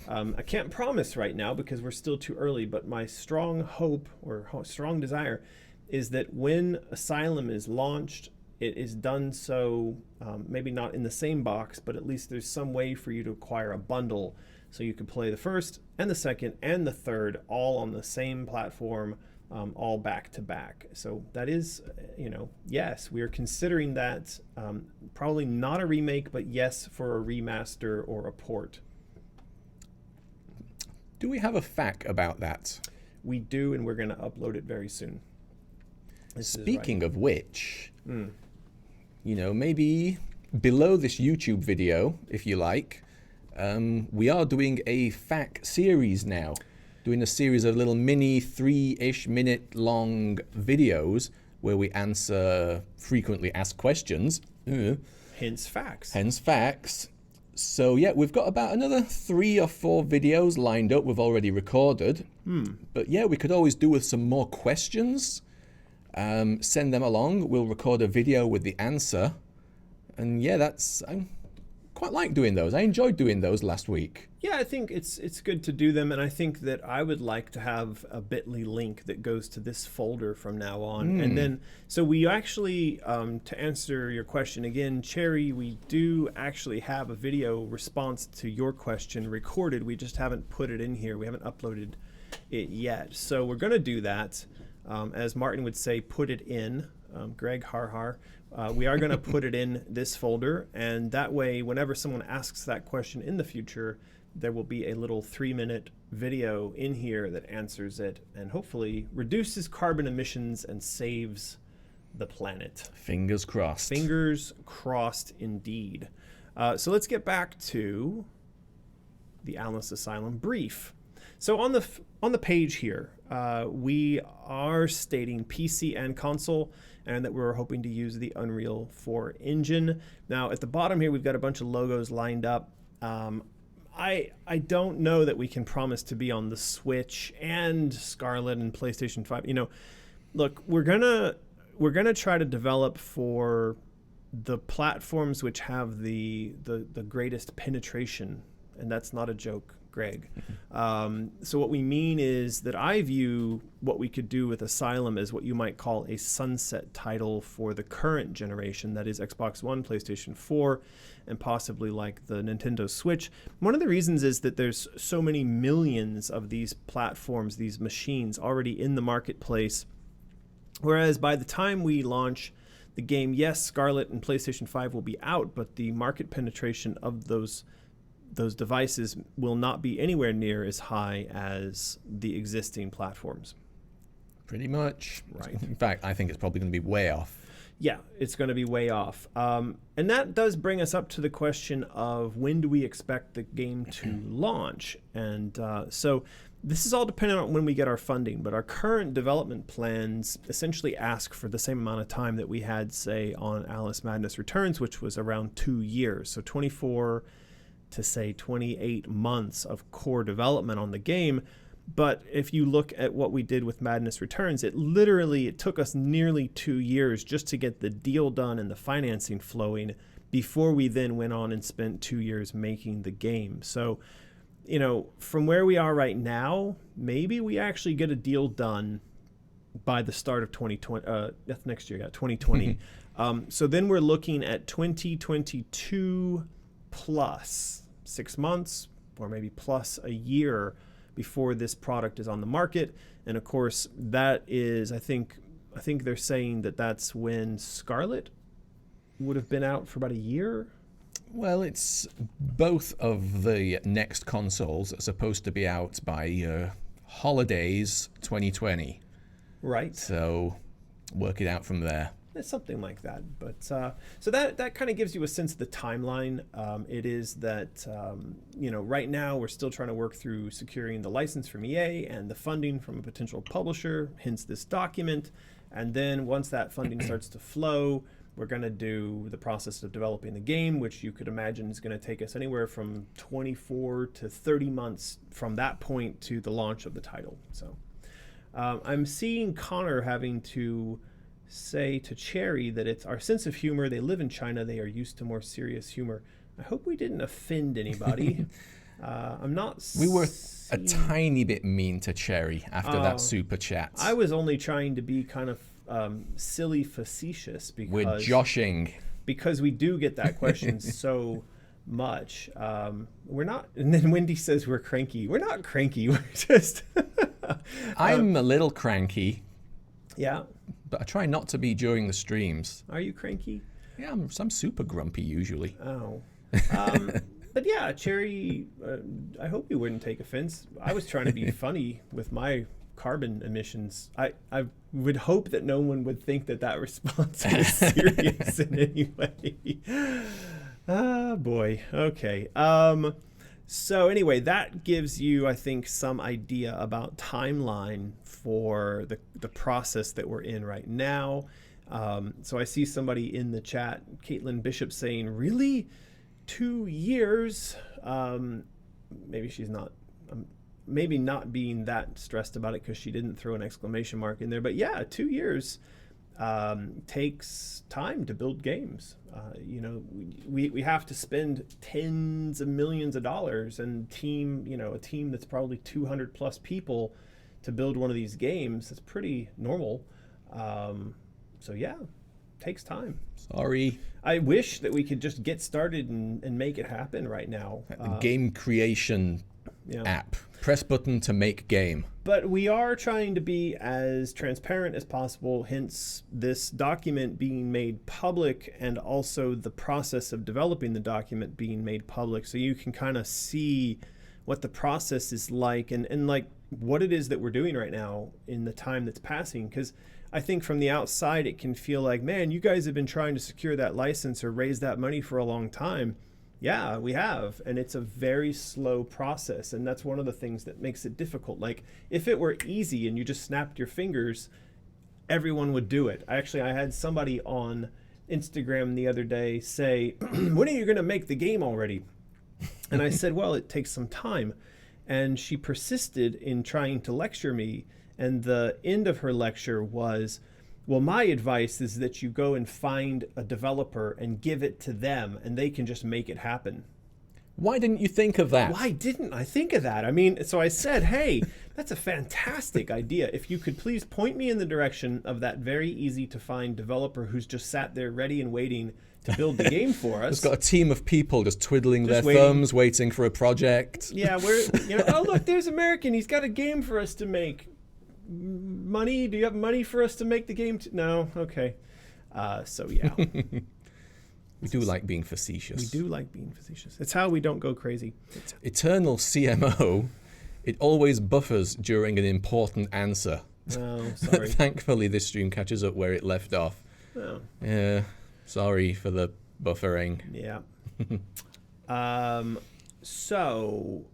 I can't promise right now because we're still too early, but my strong hope or strong desire is that when Asylum is launched, it is done so, maybe not in the same box, but at least there's some way for you to acquire a bundle so you could play the first and the second and the third all on the same platform, all back to back. So that is, yes, we are considering that, probably not a remake, but yes, for a remaster or a port. Do we have a FAQ about that? We do, and we're going to upload it very soon. Speaking of which, maybe below this YouTube video, if you like, we are doing a FAQ series now, doing a series of little mini 3-ish minute long videos where we answer frequently asked questions. Hence facts. Hence facts. So yeah, we've got about another 3 or 4 videos lined up we've already recorded. But yeah, we could always do with some more questions. Send them along. We'll record a video with the answer. And yeah, I quite like doing those. I enjoyed doing those last week. Yeah, I think it's good to do them, and I think that I would like to have a bit.ly link that goes to this folder from now on. And then, so we actually, to answer your question again, Cherry, we do actually have a video response to your question recorded. We just haven't put it in here. We haven't uploaded it yet. So we're going to do that. As Martin would say, put it in. Greg, har. We are going to put it in this folder, and that way, whenever someone asks that question in the future, there will be a little 3-minute video in here that answers it and hopefully reduces carbon emissions and saves the planet. Fingers crossed. Fingers crossed indeed. So let's get back to the Alice Asylum brief. So on the page here, we are stating PC and console, and that we're hoping to use the Unreal 4 engine. Now at the bottom here, we've got a bunch of logos lined up. I don't know that we can promise to be on the Switch and Scarlet and PlayStation 5. Look, we're gonna try to develop for the platforms which have the greatest penetration, and that's not a joke, Greg. So what we mean is that I view what we could do with Asylum as what you might call a sunset title for the current generation, that is Xbox One, PlayStation 4, and possibly like the Nintendo Switch. One of the reasons is that there's so many millions of these platforms, these machines already in the marketplace, whereas by the time we launch the game, yes, Scarlet and PlayStation 5 will be out, but the market penetration of those devices will not be anywhere near as high as the existing platforms. Pretty much. Right. In fact, I think it's probably going to be way off. Yeah, it's going to be way off. And that does bring us up to the question of when do we expect the game to launch? And so this is all dependent on when we get our funding, but our current development plans essentially ask for the same amount of time that we had, say, on Alice Madness Returns, which was around 2 years. So 24 to say 28 months of core development on the game. But if you look at what we did with Madness Returns, it took us nearly 2 years just to get the deal done and the financing flowing before we then went on and spent 2 years making the game. So, from where we are right now, maybe we actually get a deal done by the start of 2020. That's next year, yeah, 2020. So then we're looking at 2022 plus 6 months, or maybe plus a year before this product is on the market. And of course, that is, I think they're saying that that's when Scarlet would have been out for about a year. Well, it's both of the next consoles are supposed to be out by holidays 2020. Right. So work it out from there. It's something like that. But so that kind of gives you a sense of the timeline. It is that, right now we're still trying to work through securing the license from EA and the funding from a potential publisher, hence this document. And then once that funding starts to flow, we're going to do the process of developing the game, which you could imagine is going to take us anywhere from 24 to 30 months from that point to the launch of the title. So I'm seeing Connor having to say to Cherry that it's our sense of humor. They live in China. They are used to more serious humor. I hope we didn't offend anybody. I'm not. We were a tiny bit mean to Cherry after that super chat. I was only trying to be kind of silly facetious because we're joshing. Because we do get that question so much. We're not. And then Wendy says we're cranky. We're not cranky. We're just. I'm a little cranky. Yeah. But I try not to be during the streams. Are you cranky? Yeah, I'm super grumpy usually. Oh. But yeah, Cherry, I hope you wouldn't take offense. I was trying to be funny with my carbon emissions. I would hope that no one would think that response is serious in any way. Ah, boy. Okay. So anyway, that gives you, I think, some idea about timeline for the process that we're in right now. So I see somebody in the chat, Caitlin Bishop, saying, really? 2 years? Maybe she's not, maybe not being that stressed about it because she didn't throw an exclamation mark in there. But yeah, 2 years takes time to build games. We have to spend tens of millions of dollars and a team that's probably 200 plus people to build one of these games. That's pretty normal. So yeah, takes time. Sorry. I wish that we could just get started and make it happen right now. Game creation app. Press button to make game. But we are trying to be as transparent as possible, hence this document being made public and also the process of developing the document being made public, so you can kind of see what the process is like and like what it is that we're doing right now in the time that's passing. Because I think from the outside it can feel like, man, you guys have been trying to secure that license or raise that money for a long time. Yeah, we have. And it's a very slow process. And that's one of the things that makes it difficult. Like, if it were easy and you just snapped your fingers, everyone would do it. I had somebody on Instagram the other day say, when are you going to make the game already? And I said, well, it takes some time. And she persisted in trying to lecture me. And the end of her lecture was, well, my advice is that you go and find a developer and give it to them and they can just make it happen. Why didn't you think of that? Why didn't I think of that? I mean, so I said, hey, that's a fantastic idea. If you could please point me in the direction of that very easy to find developer who's just sat there ready and waiting to build the game for us. It's got a team of people just twiddling their thumbs, waiting for a project. Yeah, oh, look, there's American. He's got a game for us to make. Money? Do you have money for us to make the game? No? Okay. So, yeah. We do like being facetious. We do like being facetious. It's how we don't go crazy. Eternal CMO, it always buffers during an important answer. Oh, sorry. Thankfully, this stream catches up where it left off. Oh. Yeah. Sorry for the buffering. Yeah. So,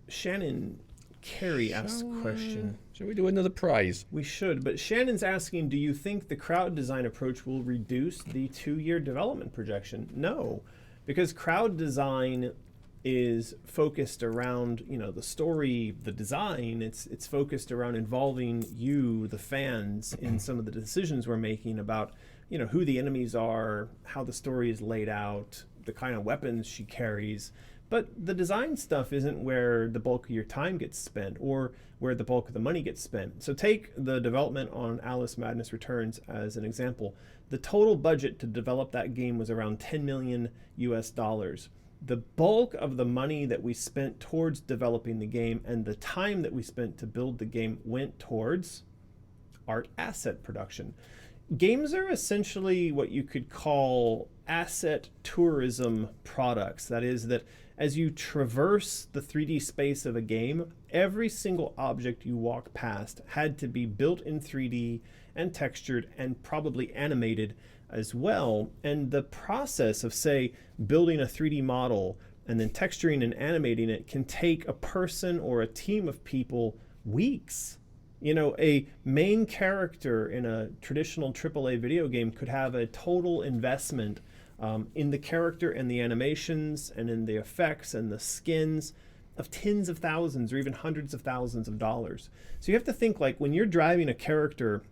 Shannon Carey asks a question. Shall we do another prize? We should, but Shannon's asking, do you think the crowd design approach will reduce the 2-year development projection? No, because crowd design is focused around, the story, the design. It's focused around involving you, the fans, in some of the decisions we're making about, who the enemies are, how the story is laid out, the kind of weapons she carries. But the design stuff isn't where the bulk of your time gets spent or where the bulk of the money gets spent. So take the development on Alice Madness Returns as an example. The total budget to develop that game was around 10 million US dollars. The bulk of the money that we spent towards developing the game and the time that we spent to build the game went towards art asset production. Games are essentially what you could call asset tourism products. That is, that as you traverse the 3D space of a game, every single object you walk past had to be built in 3D and textured and probably animated as well. And the process of, say, building a 3D model and then texturing and animating it can take a person or a team of people weeks. You know, a main character in a traditional AAA video game could have a total investment in the character and the animations and in the effects and the skins of tens of thousands or even hundreds of thousands of dollars. So you have to think, like, when you're driving a character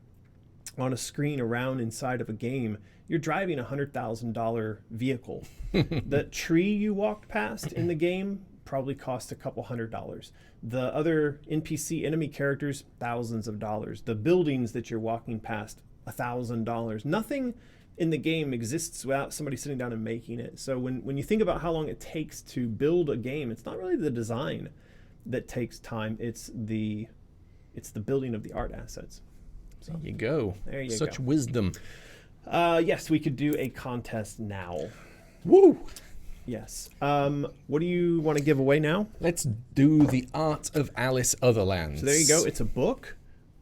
on a screen around inside of a game, you're driving a $100,000 vehicle. The tree you walked past in the game probably cost a couple $100. The other NPC enemy characters, thousands of dollars. The buildings that you're walking past, $1,000. Nothing in the game exists without somebody sitting down and making it. So when you think about how long it takes to build a game, it's not really the design that takes time. It's the building of the art assets. So, there you go. There you Such go. wisdom. Yes, we could do a contest now. Woo! Yes. What do you want to give away now? Let's do The Art of Alice Otherlands. So there you go. It's a book.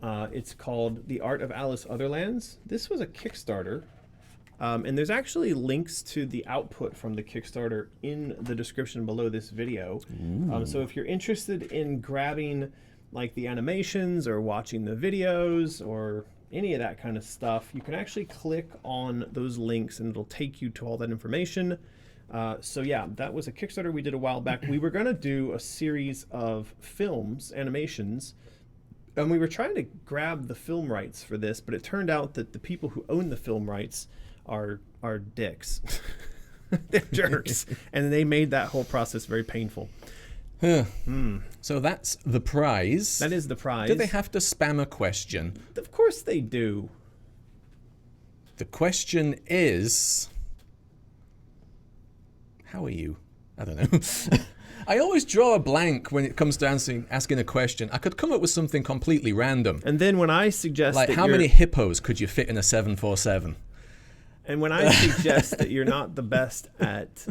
It's called The Art of Alice Otherlands. This was a Kickstarter. And there's actually links to the output from the Kickstarter in the description below this video. So if you're interested in grabbing like the animations or watching the videos or any of that kind of stuff, you can actually click on those links and it'll take you to all that information. So yeah, that was a Kickstarter we did a while back. We were going to do a series of films, animations, and we were trying to grab the film rights for this, but it turned out that the people who own the film rights are dicks. They're jerks. And they made that whole process very painful. So that's the prize. That is the prize. Do they have to spam a question? Of course they do. The question is, how are you? I don't know. I always draw a blank when it comes to asking a question. I could come up with something completely random. And then when I suggest like, that how many hippos could you fit in a 747? And when I suggest that you're not the best at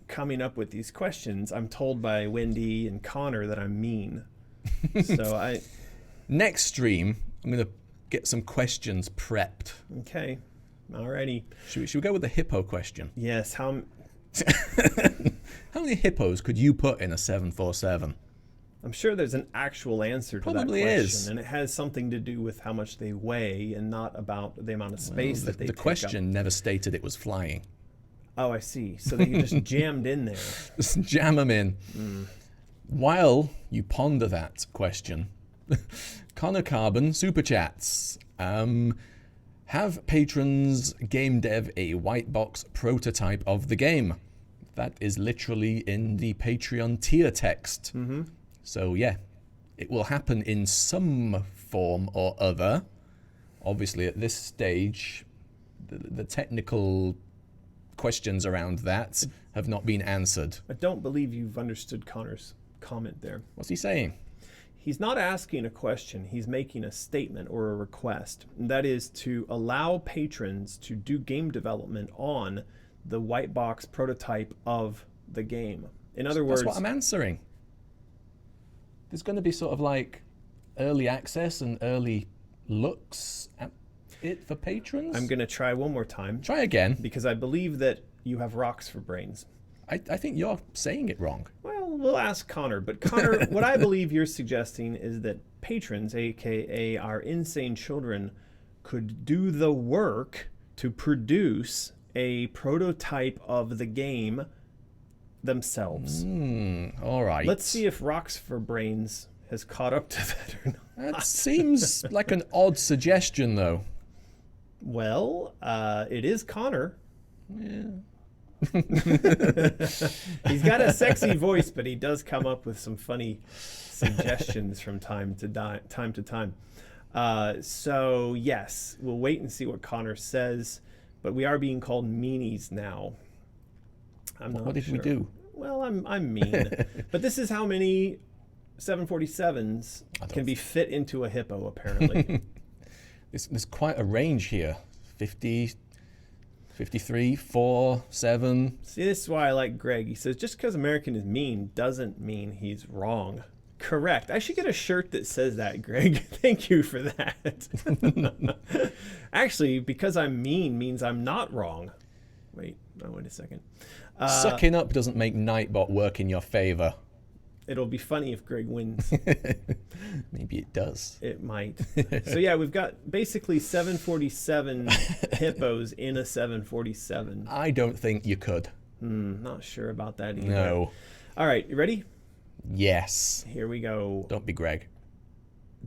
coming up with these questions, I'm told by Wendy and Connor that I'm mean. So Next stream, I'm going to get some questions prepped. Okay. Alrighty. Should we go with the hippo question? Yes. How many hippos could you put in a 747? I'm sure there's an actual answer to Probably that question. is. And it has something to do with how much they weigh and not about the amount of space that they The take question up. never stated it was flying. Oh, I see. So they just jammed in there. Just jam them in. While you ponder that question, Connor Carbon super chats. Have patrons game dev a white box prototype of the game? That is literally in the Patreon tier text. So yeah, it will happen in some form or other. Obviously at this stage, the technical questions around that have not been answered. I don't believe you've understood Connor's comment there. What's he saying? He's not asking a question, he's making a statement or a request. And that is to allow patrons to do game development on the white box prototype of the game. In other words, that's what I'm answering. There's going to be sort of like early access and early looks at it for patrons. I'm going to try one more time. Try again. Because I believe that you have rocks for brains. I think you're saying it wrong. Well, we'll ask Connor. But Connor, what I believe you're suggesting is that patrons, aka our insane children, could do the work to produce a prototype of the game themselves. All right. Let's see if Rocks for Brains has caught up to that or not. That seems like an odd suggestion, though. Well, it is Connor. Yeah. He's got a sexy voice, but he does come up with some funny suggestions from time to time. So yes, we'll wait and see what Connor says, but we are being called meanies now. What did we do? Well, I'm mean, but this is how many 747s can be fit into a hippo, apparently. There's quite a range here. 50, 53, 4, 7. See, this is why I like Greg. He says, just because American is mean doesn't mean he's wrong. Correct. I should get a shirt that says that, Greg. Thank you for that. Actually, because I'm mean means I'm not wrong. Wait a second. Sucking up doesn't make Nightbot work in your favor. It'll be funny if Greg wins. Maybe it does. It might. So yeah, we've got basically 747 hippos in a 747. I don't think you could. Not sure about that either. No. All right, you ready? Yes. Here we go. Don't be Greg.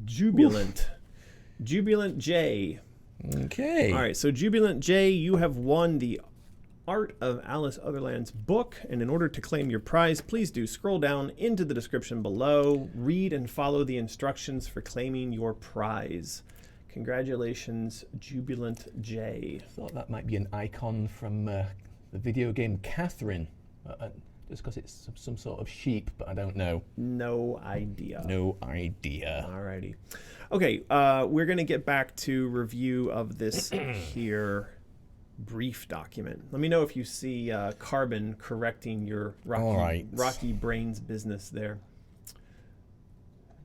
Jubilant. Oof. Jubilant J. Okay. All right, so Jubilant J, you have won the Art of Alice Otherlands book, and in order to claim your prize, please do scroll down into the description below, read and follow the instructions for claiming your prize. Congratulations, Jubilant J. I thought that might be an icon from the video game Catherine, just because it's some sort of sheep, but I don't know. No idea. No idea. Alrighty. Okay, we're going to get back to review of this here brief document. Let me know if you see Carbon correcting your rocky brains business there.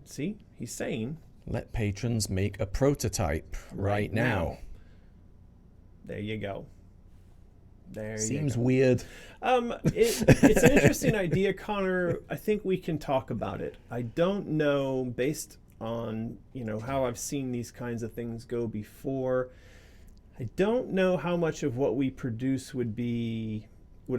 See, he's saying, let patrons make a prototype right now. There you go. There Seems you go. weird. It's an interesting idea, Connor. I think we can talk about it. I don't know, based on how I've seen these kinds of things go before, I don't know how much of what we produce would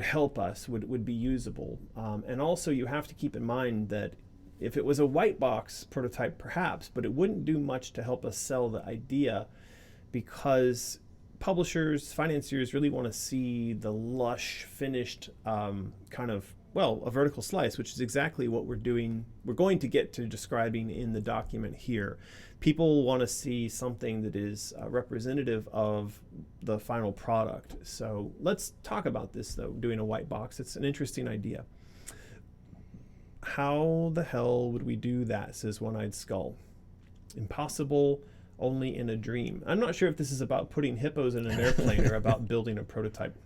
help us, would be usable. And also you have to keep in mind that if it was a white box prototype, perhaps, but it wouldn't do much to help us sell the idea, because publishers, financiers really want to see the lush, finished a vertical slice, which is exactly what we're going to get to describing in the document here. People want to see something that is representative of the final product. So let's talk about this, though, doing a white box. It's an interesting idea. How the hell would we do that, says One-Eyed Skull. Impossible, only in a dream. I'm not sure if this is about putting hippos in an airplane or about building a prototype.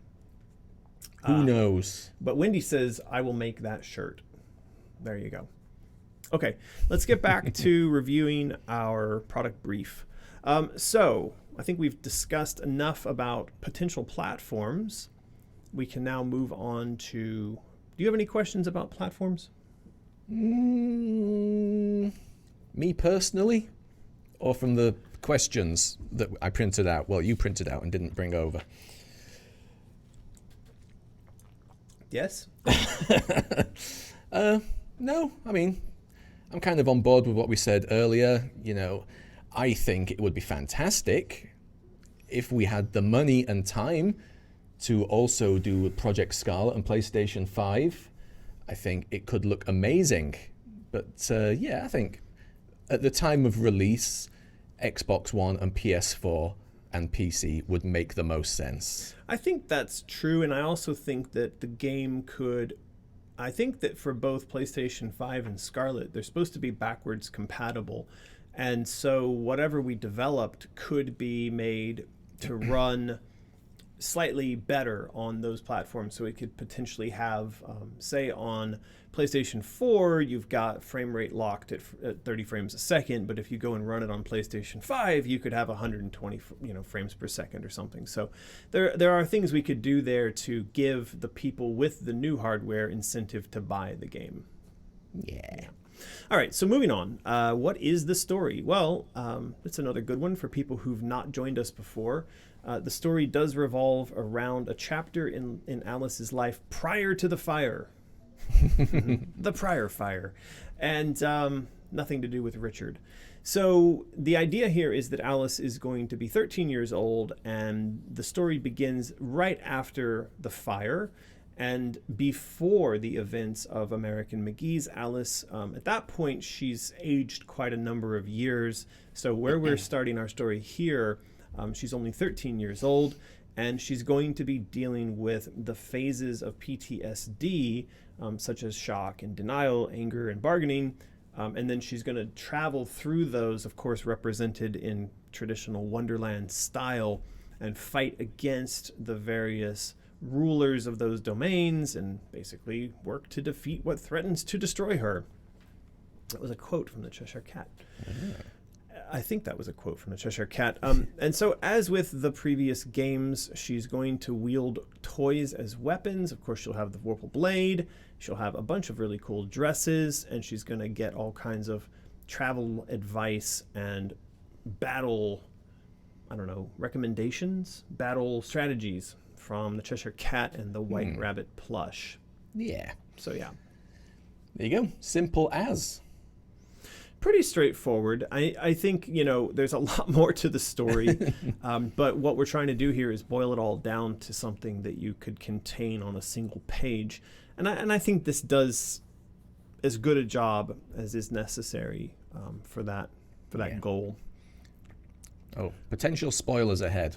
Who knows? But Wendy says, I will make that shirt. There you go. Okay, let's get back to reviewing our product brief. So I think we've discussed enough about potential platforms. We can now move on to, do you have any questions about platforms? Me personally? Or from the questions that I printed out? Well, you printed out and didn't bring over. Yes? No, I mean, I'm kind of on board with what we said earlier. I think it would be fantastic if we had the money and time to also do Project Scarlet and PlayStation 5. I think it could look amazing. But I think at the time of release, Xbox One and PS4 and PC would make the most sense. I think that's true, and I also think that the game could... I think that for both PlayStation 5 and Scarlet, they're supposed to be backwards compatible. And so whatever we developed could be made to run slightly better on those platforms. So it could potentially have, say on PlayStation 4, you've got frame rate locked at 30 frames a second. But if you go and run it on PlayStation 5, you could have 120 frames per second or something. So there are things we could do there to give the people with the new hardware incentive to buy the game. Yeah. All right, so moving on. What is the story? Well, it's another good one for people who've not joined us before. The story does revolve around a chapter in Alice's life prior to the fire. The prior fire. And nothing to do with Richard. So the idea here is that Alice is going to be 13 years old, and the story begins right after the fire and before the events of American McGee's Alice. At that point, she's aged quite a number of years. So where we're starting our story here, she's only 13 years old, and she's going to be dealing with the phases of PTSD, such as shock and denial, anger and bargaining. And then she's going to travel through those, of course, represented in traditional Wonderland style, and fight against the various rulers of those domains and basically work to defeat what threatens to destroy her. That was a quote from the Cheshire Cat. I think that was a quote from the Cheshire Cat. And so as with the previous games, she's going to wield toys as weapons. Of course, she'll have the Vorpal blade. She'll have a bunch of really cool dresses, and she's going to get all kinds of travel advice and battle, recommendations, battle strategies from the Cheshire Cat and the White Rabbit Plush. Yeah. So, yeah. There you go. Simple as. Pretty straightforward. I think, there's a lot more to the story, but what we're trying to do here is boil it all down to something that you could contain on a single page. And I think this does as good a job as is necessary for that goal. Oh, potential spoilers ahead.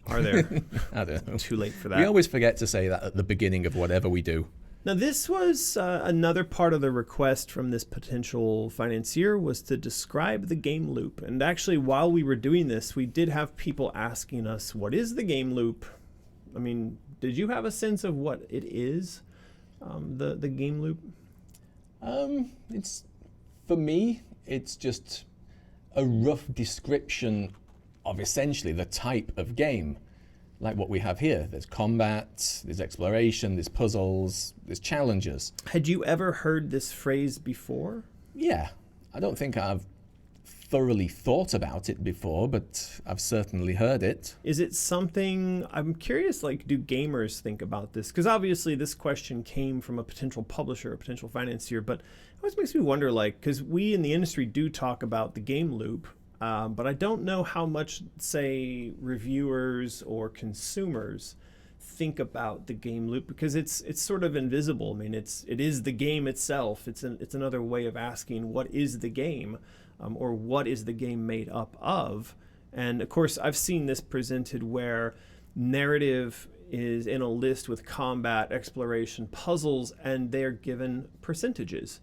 Are there? I don't know. Too late for that. We always forget to say that at the beginning of whatever we do. Now, this was another part of the request from this potential financier, was to describe the game loop. And actually, while we were doing this, we did have people asking us, what is the game loop? I mean, did you have a sense of what it is, the game loop? For me, it's just a rough description of essentially the type of game. Like what we have here. There's combat, there's exploration, there's puzzles, there's challenges. Had you ever heard this phrase before? Yeah. I don't think I've thoroughly thought about it before, but I've certainly heard it. Is it something, I'm curious, do gamers think about this? Because obviously this question came from a potential publisher, a potential financier, but it always makes me wonder, because we in the industry do talk about the game loop, but I don't know how much, say, reviewers or consumers think about the game loop, because it's sort of invisible. I mean, it is the game itself. It's another way of asking, what is the game, or what is the game made up of? And of course, I've seen this presented where narrative is in a list with combat, exploration, puzzles, and they're given percentages,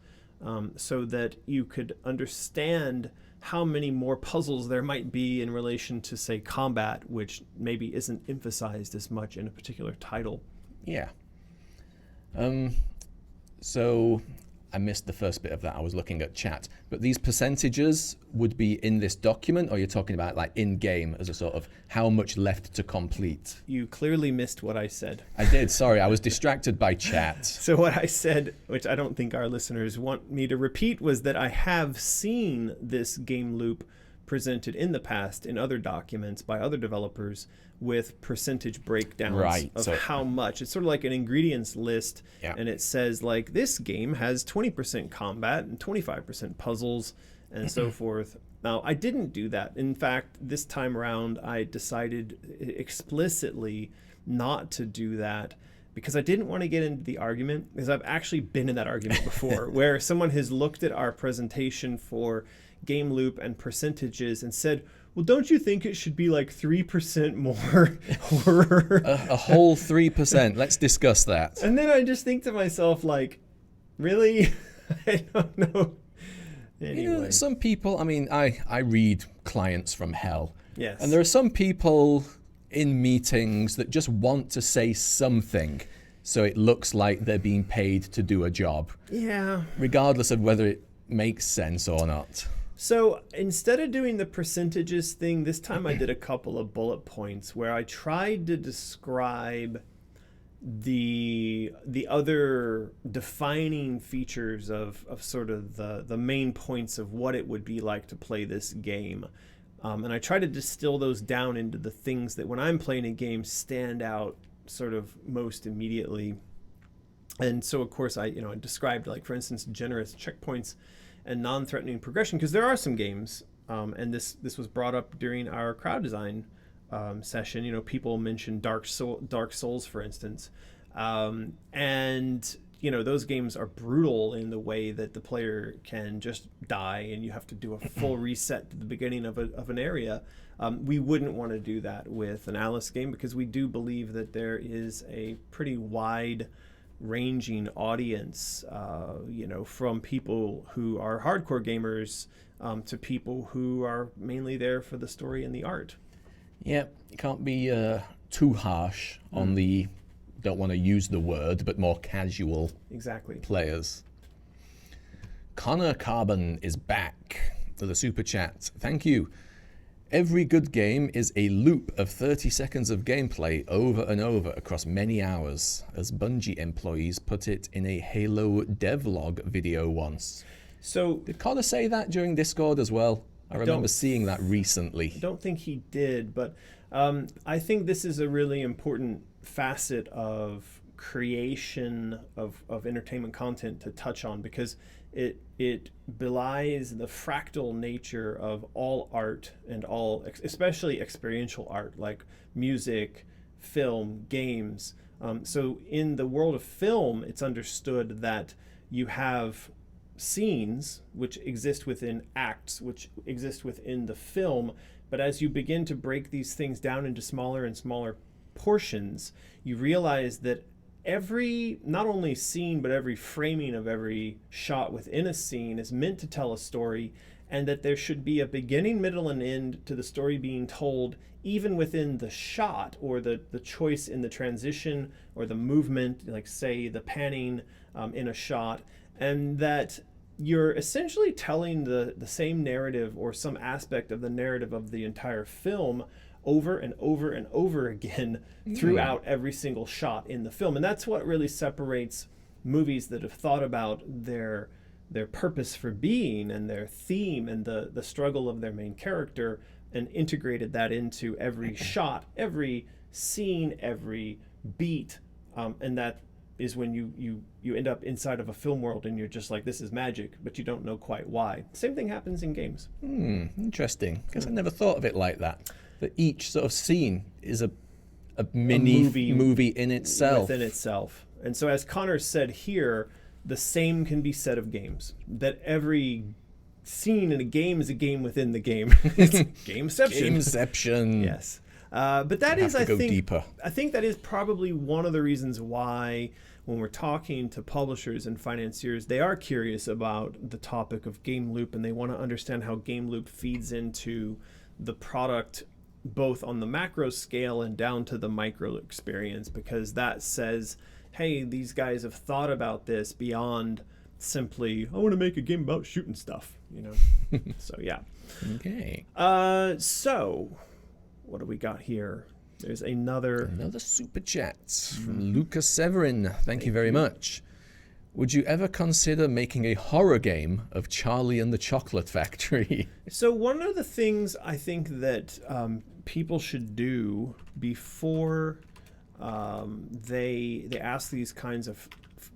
so that you could understand how many more puzzles there might be in relation to, say, combat, which maybe isn't emphasized as much in a particular title. Yeah. So I missed the first bit of that. I was looking at chat. But these percentages would be in this document, or you're talking about in-game as a sort of how much left to complete? You clearly missed what I said. I did. Sorry, I was distracted by chat. So what I said, which I don't think our listeners want me to repeat, was that I have seen this game loop presented in the past in other documents by other developers with percentage breakdowns of how much. It's sort of like an ingredients list, and it says this game has 20% combat and 25% puzzles and so forth. Now, I didn't do that. In fact, this time around, I decided explicitly not to do that because I didn't want to get into the argument, because I've actually been in that argument before, where someone has looked at our presentation for game loop and percentages and said, well, don't you think it should be 3% more horror? A whole 3%. Let's discuss that. And then I just think to myself, really? I don't know. Anyway. Some people, I read clients from hell. Yes. And there are some people in meetings that just want to say something so it looks like they're being paid to do a job. Yeah. Regardless of whether it makes sense or not. So instead of doing the percentages thing, this time I did a couple of bullet points where I tried to describe the other defining features of sort of the main points of what it would be like to play this game. And I try to distill those down into the things that when I'm playing a game stand out sort of most immediately. And so, of course, I described, for instance, generous checkpoints and non-threatening progression, because there are some games, and this was brought up during our crowd design session. You know, people mentioned Dark Souls, for instance, and you know, those games are brutal in the way that the player can just die and you have to do a full reset at the beginning of an area. We wouldn't want to do that with an Alice game, because we do believe that there is a pretty wide ranging audience, you know, from people who are hardcore gamers to people who are mainly there for the story and the art. Yeah, you can't be too harsh on the, don't want to use the word, but more casual players. Connor Carbon is back with a super chat. Thank you. Every good game is a loop of 30 seconds of gameplay over and over across many hours, as Bungie employees put it in a Halo devlog video once. So did Connor say that during Discord as well? I remember seeing that recently. I don't think he did, but I think this is a really important facet of creation of entertainment content to touch on, because it belies the fractal nature of all art, and all, especially experiential art like music, film, games. So in the world of film, it's understood that you have scenes which exist within acts, which exist within the film, but as you begin to break these things down into smaller and smaller portions, you realize that every, not only scene, but every framing of every shot within a scene is meant to tell a story, and that there should be a beginning, middle, and end to the story being told, even within the shot, or the choice in the transition or the movement, like say the panning in a shot, and that you're essentially telling the same narrative or some aspect of the narrative of the entire film over and over and over again throughout every single shot in the film. And that's what really separates movies that have thought about their purpose for being and their theme and the struggle of their main character, and integrated that into every shot, every scene, every beat. And that is when you end up inside of a film world and you're just like, this is magic, but you don't know quite why. Same thing happens in games. Interesting. Because I never thought of it like that. That each sort of scene is a mini movie in itself. Within itself. And so as Connor said here, the same can be said of games. That every scene in a game is a game within the game. It's gameception. Gameception. Yes. But that is, I think, deeper. I think that is probably one of the reasons why, when we're talking to publishers and financiers, they are curious about the topic of game loop, and they want to understand how game loop feeds into the product, both on the macro scale and down to the micro experience, because that says, hey, these guys have thought about this beyond simply, I want to make a game about shooting stuff, you know. So yeah. Okay. So what do we got here? There's another super chat from Lucas Severin. Thank you very much. Would you ever consider making a horror game of Charlie and the Chocolate Factory? So one of the things I think that people should do before they ask these kinds of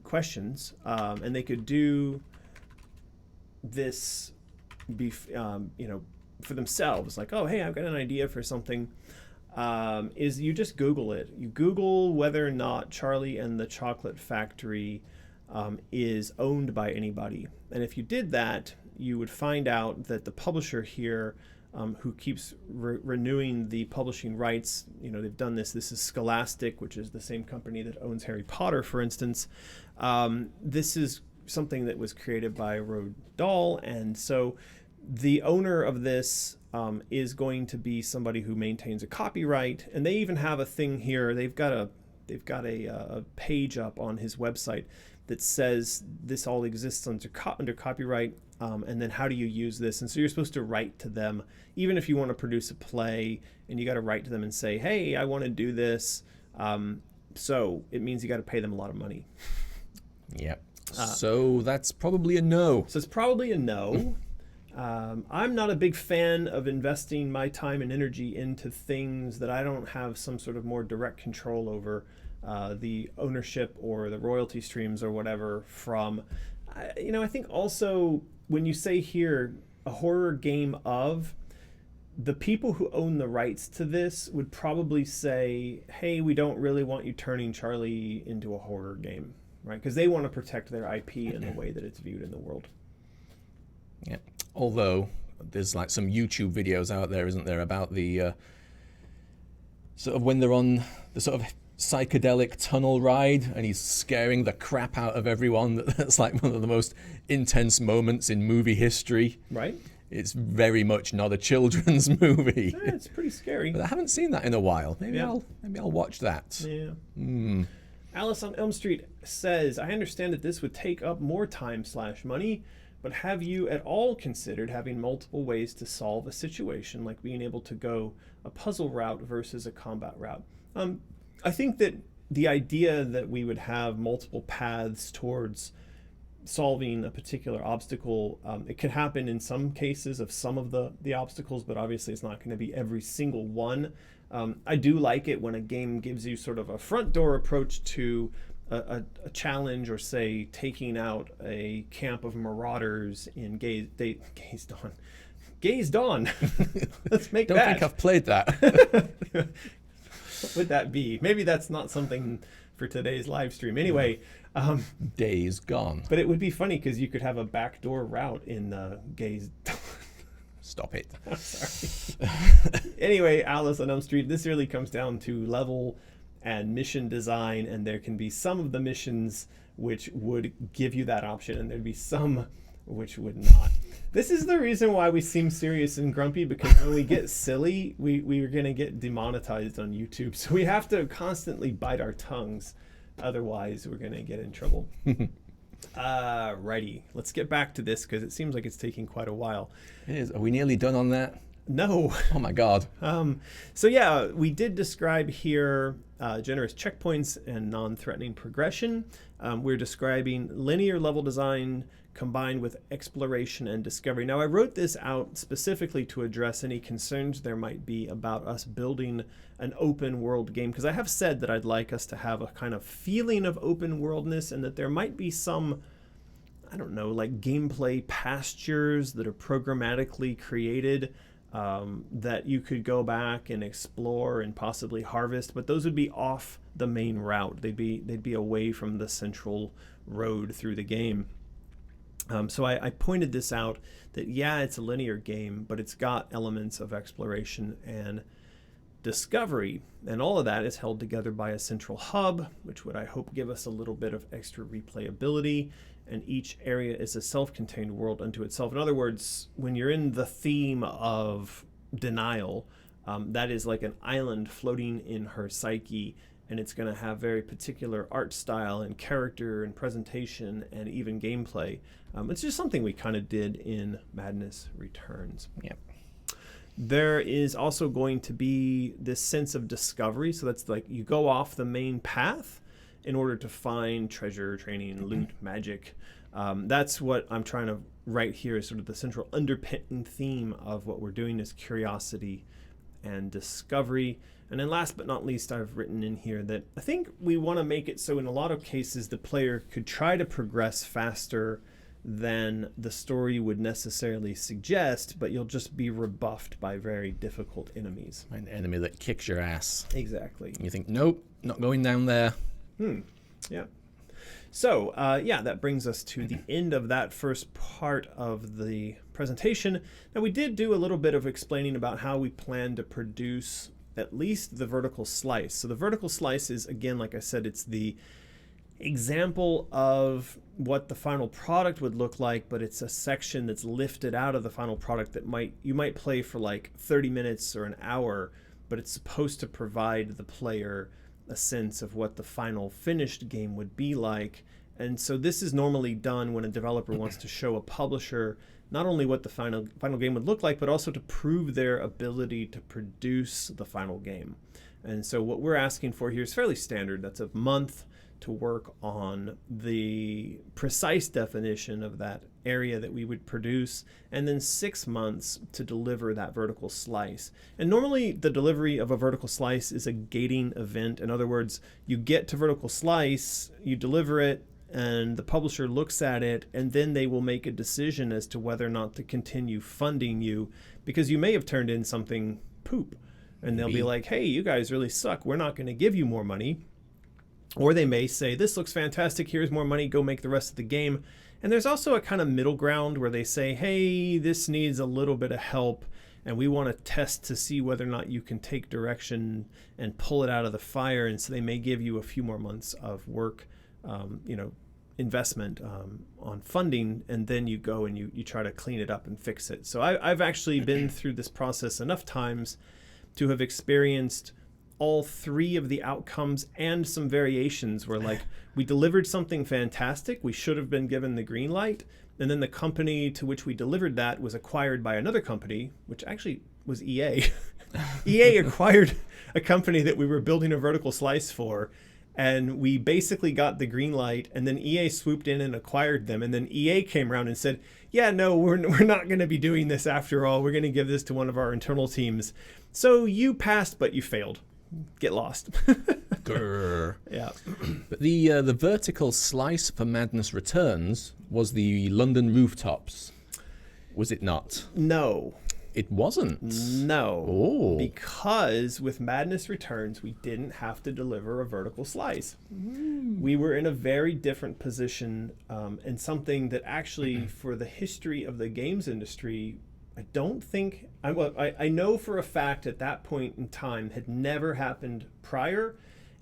questions, and they could do this, you know, for themselves, like, oh, hey, I've got an idea for something, is you just Google it. You Google whether or not Charlie and the Chocolate Factory is owned by anybody. And if you did that, you would find out that the publisher here, who keeps renewing the publishing rights, you know, they've done this. This is Scholastic, which is the same company that owns Harry Potter, for instance. This is something that was created by Roald Dahl, and so the owner of this is going to be somebody who maintains a copyright, and they even have a thing here. They've got a page up on his website that says this all exists under copyright, and then how do you use this? And so you're supposed to write to them, even if you want to produce a play, and you got to write to them and say, hey, I want to do this. So it means you got to pay them a lot of money. Yep. So that's probably a no. So it's probably a no. I'm not a big fan of investing my time and energy into things that I don't have some sort of more direct control over, the ownership or the royalty streams or whatever from. I think also when you say here a horror game of, the people who own the rights to this would probably say, hey, we don't really want you turning Charlie into a horror game, right? Because they want to protect their IP in the way that it's viewed in the world. Yeah. Although there's like some YouTube videos out there, isn't there, about the sort of when they're on the sort of psychedelic tunnel ride and he's scaring the crap out of everyone. That's like one of the most intense moments in movie history. Right. It's very much not a children's movie. Yeah, it's pretty scary. But I haven't seen that in a while. Maybe I'll watch that. Yeah. Alice on Elm Street says, I understand that this would take up more time/money, but have you at all considered having multiple ways to solve a situation, like being able to go a puzzle route versus a combat route? I think that the idea that we would have multiple paths towards solving a particular obstacle, it could happen in some cases of some of the obstacles, but obviously it's not going to be every single one. I do like it when a game gives you sort of a front door approach to a challenge, or say taking out a camp of marauders in Gaze Dawn. Let's make Don't that. think I've played that. What would that be? Maybe that's not something for today's live stream. Anyway, Days Gone. but it would be funny because you could have a backdoor route in Gaze. Stop it. I'm sorry. Anyway, Alice on Elm Street, this really comes down to level and mission design, and there can be some of the missions which would give you that option, and there'd be some which would not. This is the reason why we seem serious and grumpy, because when we get silly, we're going to get demonetized on YouTube. So we have to constantly bite our tongues. Otherwise, we're going to get in trouble. Righty. Let's get back to this, because it seems like it's taking quite a while. It is. Are we nearly done on that? No. Oh my God. So yeah, we did describe here generous checkpoints and non-threatening progression. We're describing linear level design combined with exploration and discovery. Now, I wrote this out specifically to address any concerns there might be about us building an open world game, because I have said that I'd like us to have a kind of feeling of open worldness, and that there might be some, I don't know, like gameplay pastures that are programmatically created that you could go back and explore and possibly harvest, but those would be off the main route. They'd be away from the central road through the game. So I pointed this out, that yeah, it's a linear game, but it's got elements of exploration and discovery, and all of that is held together by a central hub, which would, I hope, give us a little bit of extra replayability, and each area is a self-contained world unto itself. In other words, when you're in the theme of denial, that is like an island floating in her psyche, and it's going to have very particular art style and character and presentation and even gameplay. It's just something we kind of did in Madness Returns. Yep. There is also going to be this sense of discovery. So that's like you go off the main path in order to find treasure, training, loot, magic. That's what I'm trying to write here, is sort of the central underpinning theme of what we're doing is curiosity and discovery. And then last but not least, I've written in here that I think we want to make it so in a lot of cases the player could try to progress faster than the story would necessarily suggest, but you'll just be rebuffed by very difficult enemies. An enemy that kicks your ass. Exactly. You think, nope, not going down there. Yeah. So, yeah, that brings us to the end of that first part of the presentation. Now, we did do a little bit of explaining about how we plan to produce at least the vertical slice. So the vertical slice is, again, like I said, it's the example of what the final product would look like, but it's a section that's lifted out of the final product that you might play for like 30 minutes or an hour, but it's supposed to provide the player a sense of what the final finished game would be like. And so this is normally done when a developer wants to show a publisher not only what the final game would look like, but also to prove their ability to produce the final game. And so what we're asking for here is fairly standard. That's a month to work on the precise definition of that area that we would produce, and then 6 months to deliver that vertical slice. And normally the delivery of a vertical slice is a gating event. In other words, you get to vertical slice, you deliver it, and the publisher looks at it, and then they will make a decision as to whether or not to continue funding you, because you may have turned in something poop, and they'll be like, hey, you guys really suck, we're not going to give you more money. Or they may say, this looks fantastic, here's more money, go make the rest of the game. And there's also a kind of middle ground where they say, hey, this needs a little bit of help, and we want to test to see whether or not you can take direction and pull it out of the fire. And so they may give you a few more months of work, investment on funding, and then you go and you try to clean it up and fix it. So I've actually been through this process enough times to have experienced all three of the outcomes and some variations where, like, we delivered something fantastic, we should have been given the green light, and then the company to which we delivered that was acquired by another company, which actually was EA. EA acquired a company that we were building a vertical slice for, and we basically got the green light, and then EA swooped in and acquired them, and then EA came around and said, yeah, no, we're not going to be doing this after all, we're going to give this to one of our internal teams. So you passed, but you failed. Get lost. Grr. Yeah. But the vertical slice for Madness Returns was the London rooftops, was it not? No. It wasn't. No. Oh. Because with Madness Returns, we didn't have to deliver a vertical slice. We were in a very different position, and something that actually, for the history of the games industry, I don't think, I know for a fact at that point in time had never happened prior,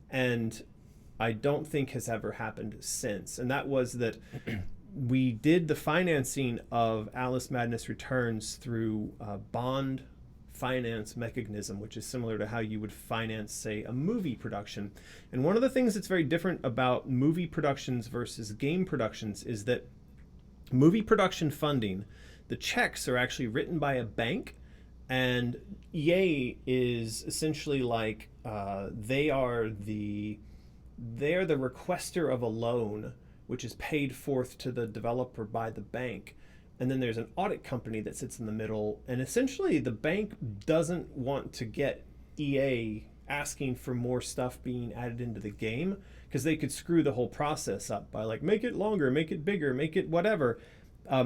and I don't think has ever happened since. And that was that we did the financing of Alice Madness Returns through a bond finance mechanism, which is similar to how you would finance, say, a movie production. And one of the things that's very different about movie productions versus game productions is that movie production funding, the checks are actually written by a bank, and EA is essentially like they are the requester of a loan, which is paid forth to the developer by the bank. And then there's an audit company that sits in the middle, and essentially the bank doesn't want to get EA asking for more stuff being added into the game, because they could screw the whole process up by, like, make it longer, make it bigger, make it whatever.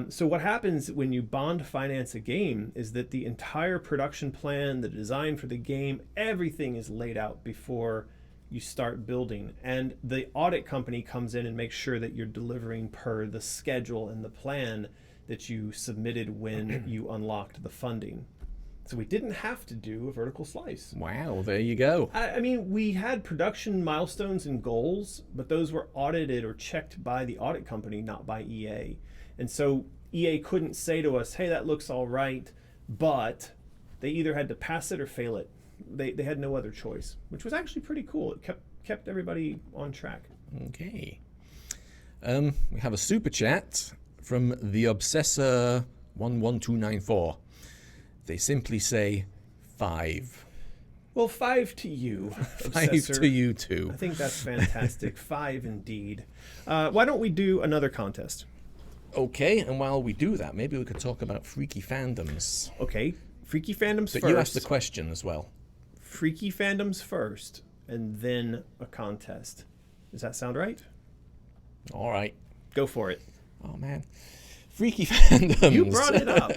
So what happens when you bond finance a game is that the entire production plan, the design for the game, everything is laid out before you start building. And the audit company comes in and makes sure that you're delivering per the schedule and the plan that you submitted when you unlocked the funding. So we didn't have to do a vertical slice. Wow, there you go. I mean, we had production milestones and goals, but those were audited or checked by the audit company, not by EA. And so EA couldn't say to us, hey, that looks all right, but they either had to pass it or fail it. They had no other choice, which was actually pretty cool. It kept everybody on track. Okay. We have a super chat from the Obsessor 11294. They simply say 5. Well, 5 to you, 5 Obsessor. to you too. I think that's fantastic. 5 indeed. Why don't we do another contest? Okay, and while we do that, maybe we could talk about freaky fandoms. Okay, freaky fandoms But first. you asked the question as well. Freaky fandoms first, and then a contest. Does that sound right? All right. Go for it. Oh, man. Freaky fandoms. You brought it up.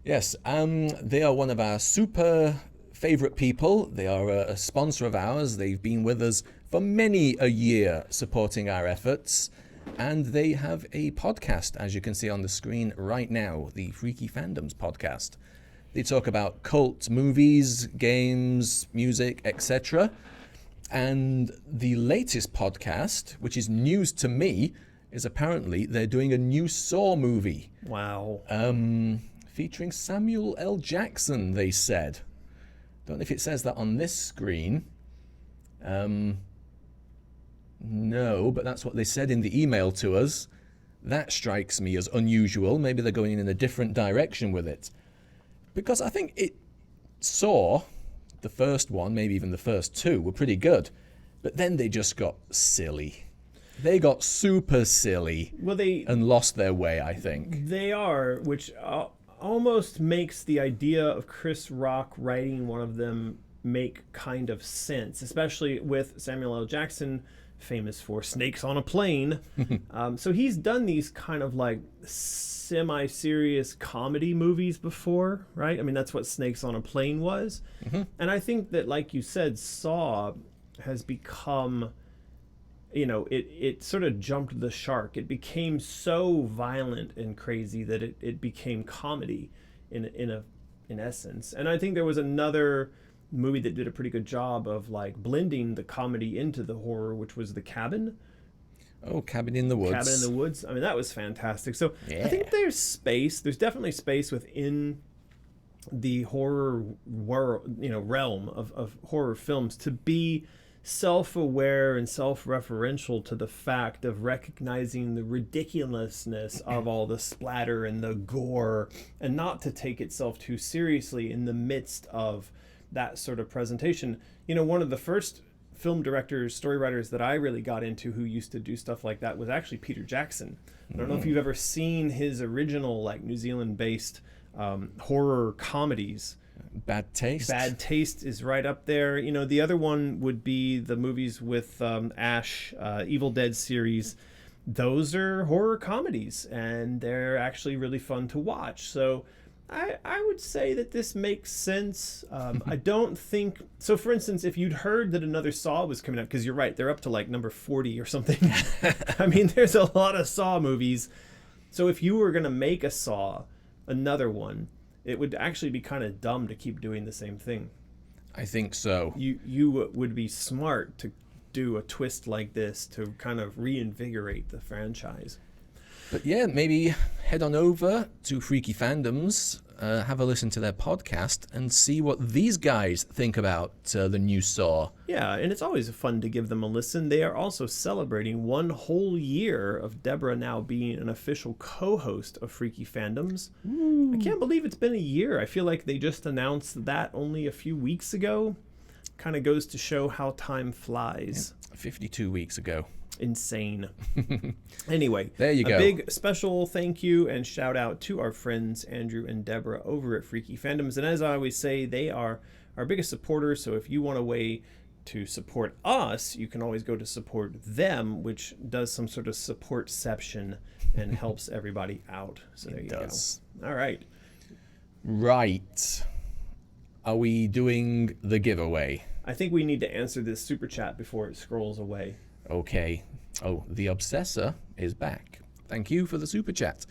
Yes, they are one of our super favorite people. They are a sponsor of ours. They've been with us for many a year supporting our efforts. And they have a podcast, as you can see on the screen right now, the Freaky Fandoms podcast. They talk about cult movies, games, music, etc. And the latest podcast, which is news to me, is apparently they're doing a new Saw movie. Wow. Featuring Samuel L. Jackson, they said. Don't know if it says that on this screen. No, but that's what they said in the email to us. That strikes me as unusual. Maybe they're going in a different direction with it. Because I think it Saw, the first one, maybe even the first 2, were pretty good. But then they just got silly. They got super silly and lost their way, I think. They are, which almost makes the idea of Chris Rock writing one of them make kind of sense, especially with Samuel L. Jackson famous for Snakes on a Plane. So he's done these kind of like semi-serious comedy movies before, right? I mean, that's what Snakes on a Plane was. And I think that, like you said, Saw has become, you know, it sort of jumped the shark. It became so violent and crazy that it became comedy in essence. And I think there was another movie that did a pretty good job of like blending the comedy into the horror, which was The Cabin. Oh, Cabin in the Woods. Cabin in the Woods. I mean, that was fantastic. So Yeah. I think there's definitely space within the horror world, you know, realm of horror films to be self-aware and self-referential to the fact of recognizing the ridiculousness of all the splatter and the gore, and not to take itself too seriously in the midst of that sort of presentation. You know, one of the first film directors, story writers that I really got into who used to do stuff like that was actually Peter Jackson. I don't know if you've ever seen his original like New Zealand-based horror comedies. Bad Taste. Bad Taste is right up there. You know, the other one would be the movies with Ash, Evil Dead series. Those are horror comedies, and they're actually really fun to watch. So I would say that this makes sense. I don't think... So, for instance, if you'd heard that another Saw was coming out, because you're right, they're up to like number 40 or something. I mean, there's a lot of Saw movies. So if you were going to make a Saw, another one, it would actually be kind of dumb to keep doing the same thing. I think so. You would be smart to do a twist like this to kind of reinvigorate the franchise. But yeah, maybe head on over to Freaky Fandoms, have a listen to their podcast, and see what these guys think about the new Saw. Yeah, and it's always fun to give them a listen. They are also celebrating 1 whole year of Deborah now being an official co-host of Freaky Fandoms. Ooh. I can't believe it's been a year. I feel like they just announced that only a few weeks ago. Kind of goes to show how time flies. Yeah, 52 weeks ago. Insane. Anyway, there you go. A big special thank you and shout out to our friends Andrew and Deborah over at Freaky Fandoms. And as I always say, they are our biggest supporters. So if you want a way to support us, you can always go to support them, which does some sort of supportception and helps everybody out. So there you go. All right. Right. Are we doing the giveaway? I think we need to answer this super chat before it scrolls away. Okay. Oh, the Obsessor is back. Thank you for the super chat.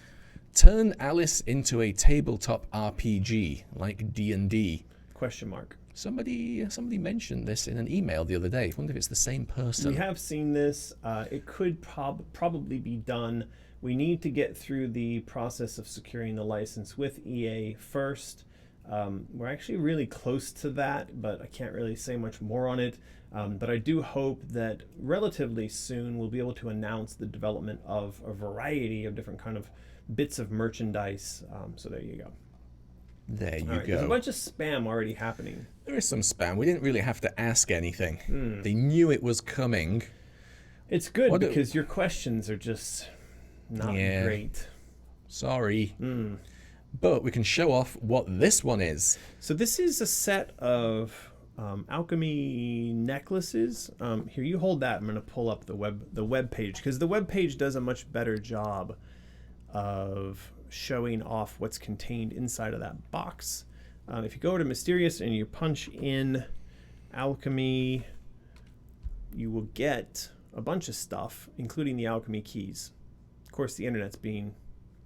Turn Alice into a tabletop RPG like D&D? Question mark. Somebody mentioned this in an email the other day. I wonder if it's the same person. We have seen this. It could probably be done. We need to get through the process of securing the license with EA first. We're actually really close to that, but I can't really say much more on it. But I do hope that relatively soon we'll be able to announce the development of a variety of different kind of bits of merchandise. So there you go. There you go. There's a bunch of spam already happening. There is some spam. We didn't really have to ask anything. They knew it was coming. It's good because your questions are just not great. Sorry. But we can show off what this one is. So this is a set of alchemy necklaces. Here, you hold that. I'm going to pull up the web page, because the web page does a much better job of showing off what's contained inside of that box. If you go to Mysterious and you punch in alchemy, you will get a bunch of stuff, including the alchemy keys. Of course, the internet's being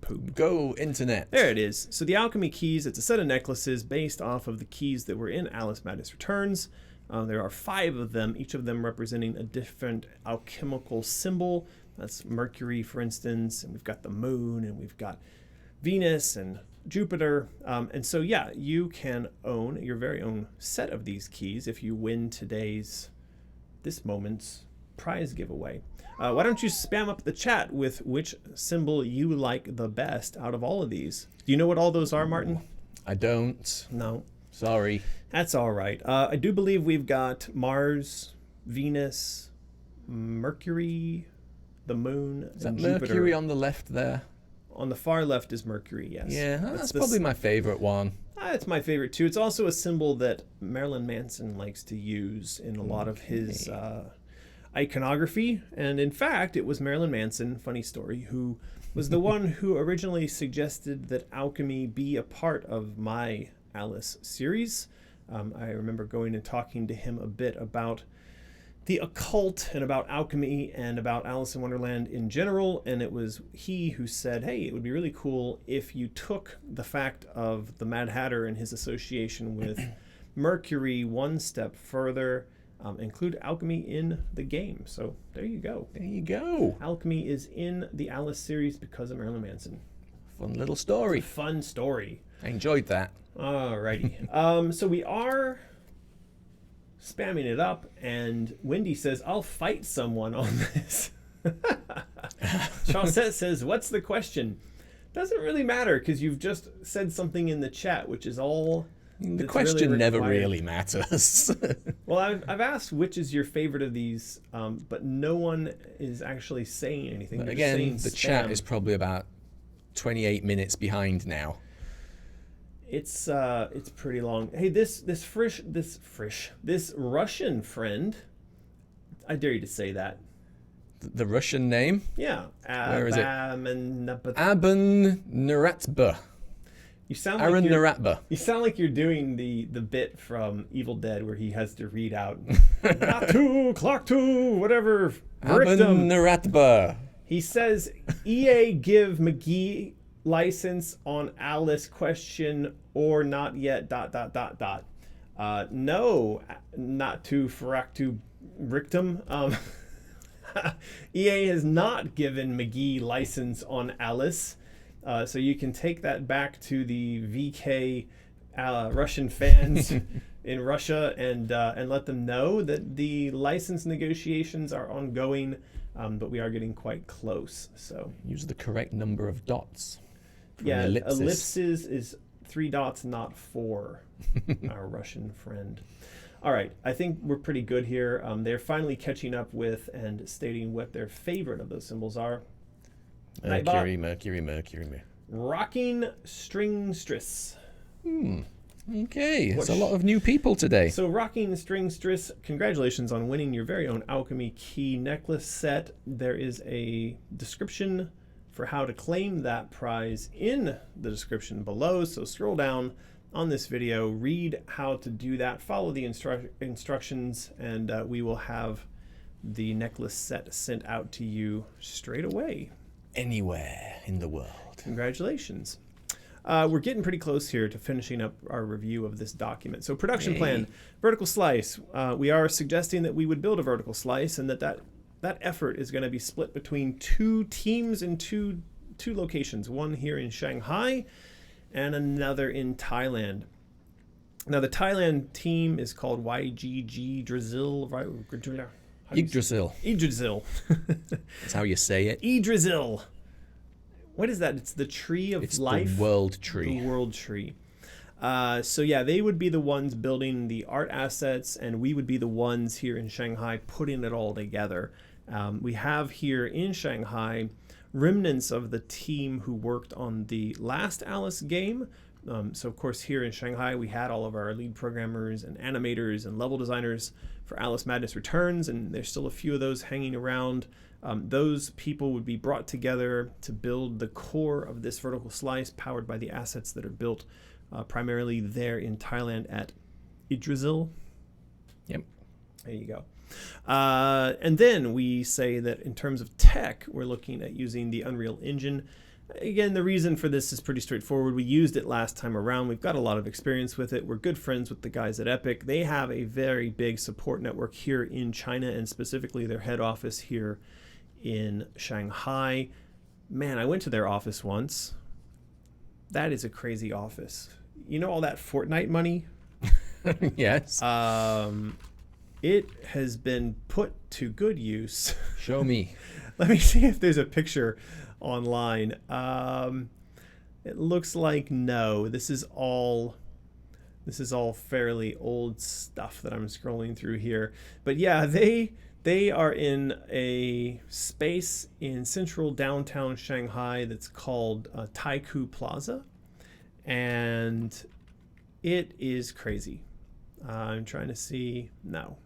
poop. Go internet. There it is. So the alchemy keys, it's a set of necklaces based off of the keys that were in Alice Madness Returns. There are 5 of them, each of them representing a different alchemical symbol. That's Mercury, for instance, and we've got the moon, and we've got Venus and Jupiter. And so, yeah, you can own your very own set of these keys if you win this moment's prize giveaway. Why don't you spam up the chat with which symbol you like the best out of all of these? Do you know what all those are, Martin? I don't. No. Sorry. That's all right. I do believe we've got Mars, Venus, Mercury, the moon, Is that and Jupiter. Mercury on the left there? On the far left is Mercury, yes. Yeah, that's probably my favorite one. It's my favorite too. It's also a symbol that Marilyn Manson likes to use in a lot of his... iconography. And in fact, it was Marilyn Manson, funny story, who was the one who originally suggested that alchemy be a part of my Alice series. I remember going and talking to him a bit about the occult and about alchemy and about Alice in Wonderland in general, and it was he who said, hey, it would be really cool if you took the fact of the Mad Hatter and his association with Mercury one step further, include alchemy in the game. So there you go. There you go. Alchemy is in the Alice series because of Marilyn Manson. Fun little story. Fun story. I enjoyed that. Alrighty. So we are spamming it up, and Wendy says, I'll fight someone on this. Chaussette says, what's the question? Doesn't really matter, because you've just said something in the chat, which is all the question really never required. really matters. Well, I've asked which is your favorite of these, but no one is actually saying anything. But They're again, saying the spam. chat is probably about 28 minutes behind now. It's pretty long. Hey, this Russian friend, I dare you to say that. The Russian name? Yeah. Where is it? Aben Naratba. You sound Aaron like Naratba. you sound like you're doing the bit from Evil Dead where he has to read out not two, clock two, whatever. Aaron Naratba. He says EA give McGee license on Alice question or not yet ... No, not to Faraktu Rictum. EA has not given McGee license on Alice, so you can take that back to the VK Russian fans in Russia and let them know that the license negotiations are ongoing, but we are getting quite close. So use the correct number of dots. yeah, ellipsis. ellipses is 3 dots, not 4. Our Russian friend. All right, I think we're pretty good here. They're finally catching up with and stating what their favorite of those symbols are. Mercury. Rocking stringstress. Okay, there's a lot of new people today. So Rocking Stringstress, congratulations on winning your very own alchemy key necklace set. There is a description for how to claim that prize in the description below. So scroll down on this video, read how to do that, follow the instructions, and we will have the necklace set sent out to you straight away. Anywhere in the world. Congratulations. We're getting pretty close here to finishing up our review of this document. So production plan, vertical slice. We are suggesting that we would build a vertical slice and that effort is going to be split between 2 teams in two locations, one here in Shanghai and another in Thailand. Now the Thailand team is called YGG Drizzle. Yggdrasil. That's how you say it. Yggdrasil. What is that? It's the tree of life. It's the world tree. The world tree. So yeah, they would be the ones building the art assets, and we would be the ones here in Shanghai putting it all together. We have here in Shanghai remnants of the team who worked on the last Alice game. So of course here in Shanghai we had all of our lead programmers and animators and level designers for Alice Madness Returns, and there's still a few of those hanging around. Those people would be brought together to build the core of this vertical slice powered by the assets that are built primarily there in Thailand at Yggdrasil. Yep. There you go. And then we say that in terms of tech, we're looking at using the Unreal Engine. Again, the reason for this is pretty straightforward. We used it last time around. We've got a lot of experience with it. We're good friends with the guys at Epic. They have a very big support network here in China, and specifically their head office here in Shanghai. Man, I went to their office once. That is a crazy office. You know all that Fortnite money? Yes. It has been put to good use. Show me. Let me see if there's a picture online. It looks like no. This is all fairly old stuff that I'm scrolling through here. But yeah, they are in a space in central downtown Shanghai that's called Taikoo Plaza, and it is crazy. I'm trying to see. No,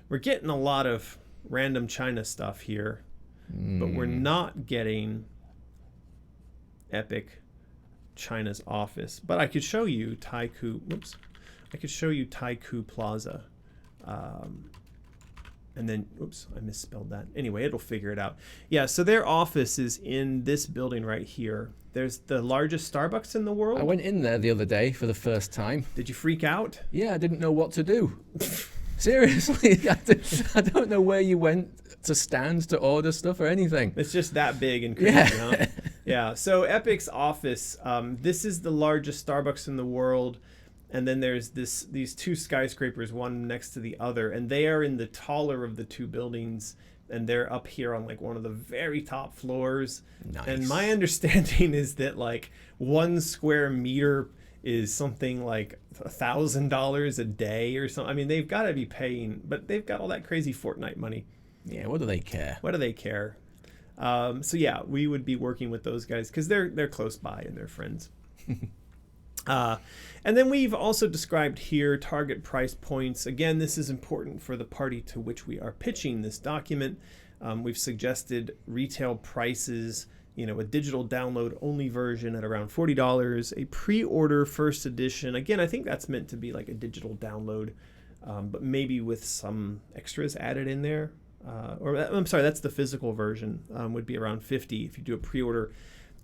we're getting a lot of random China stuff here, but we're not getting Epic China's office. But I could show you Taiku. Whoops. I could show you Taiku Plaza. And then, oops, I misspelled that. Anyway, it'll figure it out. Yeah, so their office is in this building right here. There's the largest Starbucks in the world. I went in there the other day for the first time. Did you freak out? Yeah, I didn't know what to do. Seriously, I don't know where you went to stand to order stuff or anything. It's just that big and crazy, huh? Yeah, so Epic's office, this is the largest Starbucks in the world. And then there's these two skyscrapers, one next to the other, and they are in the taller of the two buildings, and they're up here on like one of the very top floors. Nice. And my understanding is that like 1 square meter is something like $1,000 a day or something. I mean, they've got to be paying, but they've got all that crazy Fortnite money. Yeah, what do they care? What do they care? So yeah, we would be working with those guys because they're close by and they're friends. And then we've also described here target price points. Again, this is important for the party to which we are pitching this document. We've suggested retail prices, a digital download only version at around $40, a pre-order first edition. Again, I think that's meant to be like a digital download, but maybe with some extras added in there. Or I'm sorry, that's the physical version, would be around $50 if you do a pre-order.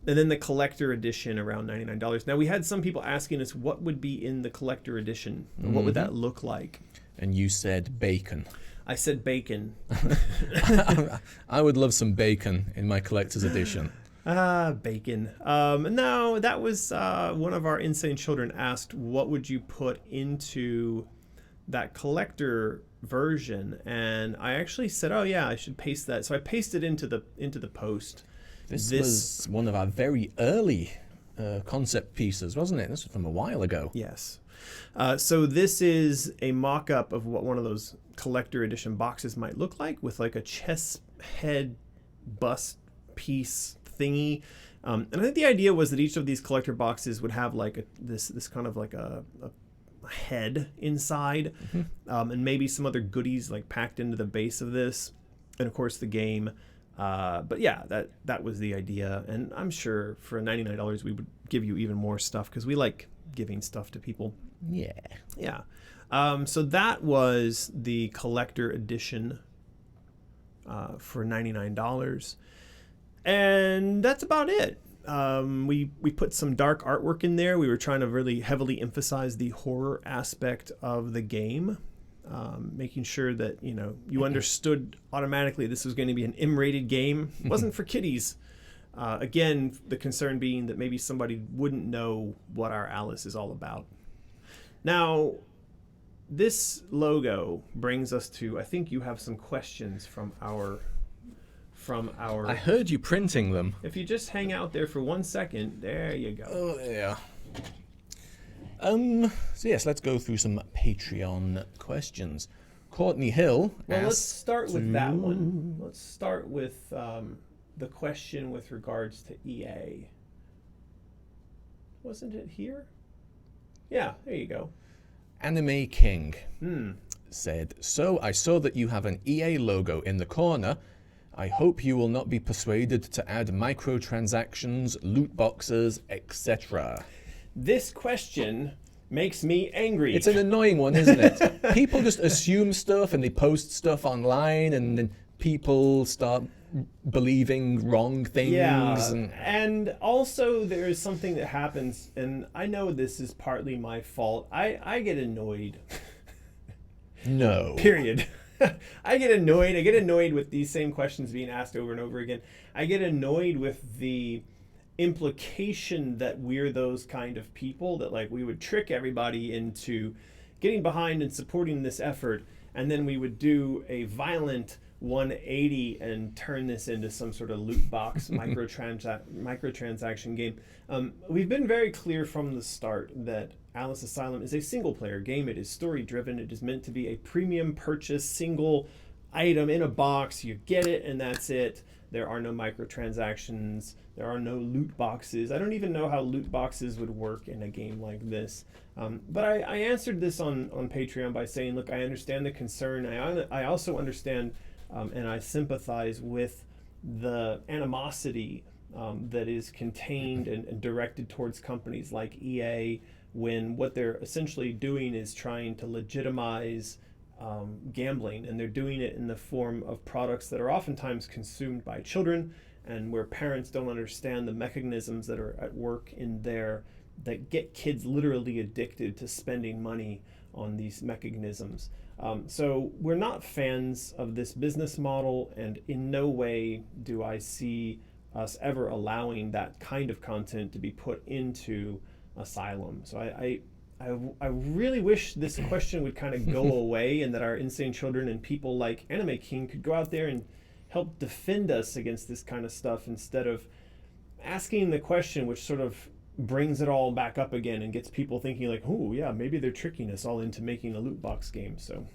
And then the collector edition around $99. Now, we had some people asking us what would be in the collector edition. What would that look like? And you said bacon. I said bacon. I would love some bacon in my collector's edition. Bacon. No, that was one of our insane children asked, what would you put into that collector version? And I actually said, oh yeah, I should paste that. So I pasted into the post. This was one of our very early concept pieces, wasn't it? This was from a while ago. Yes. So this is a mock-up of what one of those collector edition boxes might look like, with like a chess head bust piece thingy. And I think the idea was that each of these collector boxes would have like this kind of like a head inside, and maybe some other goodies like packed into the base of this, and of course the game. But yeah, that was the idea, and I'm sure for $99 we would give you even more stuff because we like giving stuff to people. Yeah. So that was the collector edition for $99, and that's about it. We put some dark artwork in there. We were trying to really heavily emphasize the horror aspect of the game. Making sure that you understood automatically this was going to be an M-rated game. It wasn't for kiddies. Again, the concern being that maybe somebody wouldn't know what our Alice is all about. Now, this logo brings us to, I think you have some questions from our. I heard you printing them. If you just hang out there for 1 second, there you go. Oh, there. So yes, let's go through some Patreon questions. Courtney Hill Well, let's asks start with that one. Let's start with the question with regards to EA. Wasn't it here? Yeah, there you go. Anime King said, so I saw that you have an EA logo in the corner. I hope you will not be persuaded to add microtransactions, loot boxes, etc. This question makes me angry. It's an annoying one, isn't it? People just assume stuff and they post stuff online, and then people start believing wrong things. Yeah, and also there is something that happens, and I know this is partly my fault. I get annoyed. No. Period. I get annoyed with these same questions being asked over and over again. I get annoyed with the implication that we're those kind of people, that like we would trick everybody into getting behind and supporting this effort, and then we would do a violent 180 and turn this into some sort of loot box microtransaction game. We've been very clear from the start that Alice Asylum is a single player game. It is story driven. It is meant to be a premium purchase, single item in a box. You get it and that's it. There are no microtransactions. There are no loot boxes. I don't even know how loot boxes would work in a game like this. But I answered this on Patreon by saying, look, I understand the concern. I also understand and I sympathize with the animosity that is contained and directed towards companies like EA, when what they're essentially doing is trying to legitimize gambling, and they're doing it in the form of products that are oftentimes consumed by children, and where parents don't understand the mechanisms that are at work in there that get kids literally addicted to spending money on these mechanisms. So we're not fans of this business model, and in no way do I see us ever allowing that kind of content to be put into Asylum. So I really wish this question would kind of go away, and that our insane children and people like Anime King could go out there and help defend us against this kind of stuff, instead of asking the question, which sort of brings it all back up again and gets people thinking like, oh yeah, maybe they're tricking us all into making a loot box game. So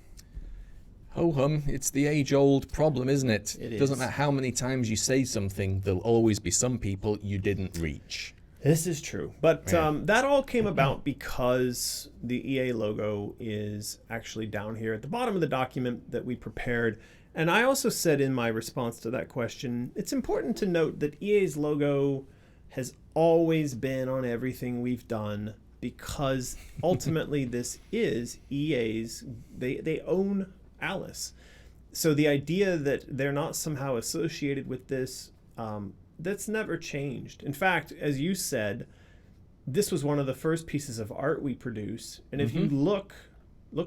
ho-hum, it's the age-old problem, isn't it? It doesn't is. matter how many times you say something, there'll always be some people you didn't reach. this is true. But Yeah. that all came about because the EA logo is actually down here at the bottom of the document that we prepared. And I also said in my response to that question, it's important to note that EA's logo has always been on everything we've done, because ultimately this is EA's, they own Alice. So the idea that they're not somehow associated with this, that's never changed. In fact, as you said, this was one of the first pieces of art we produced. And if you look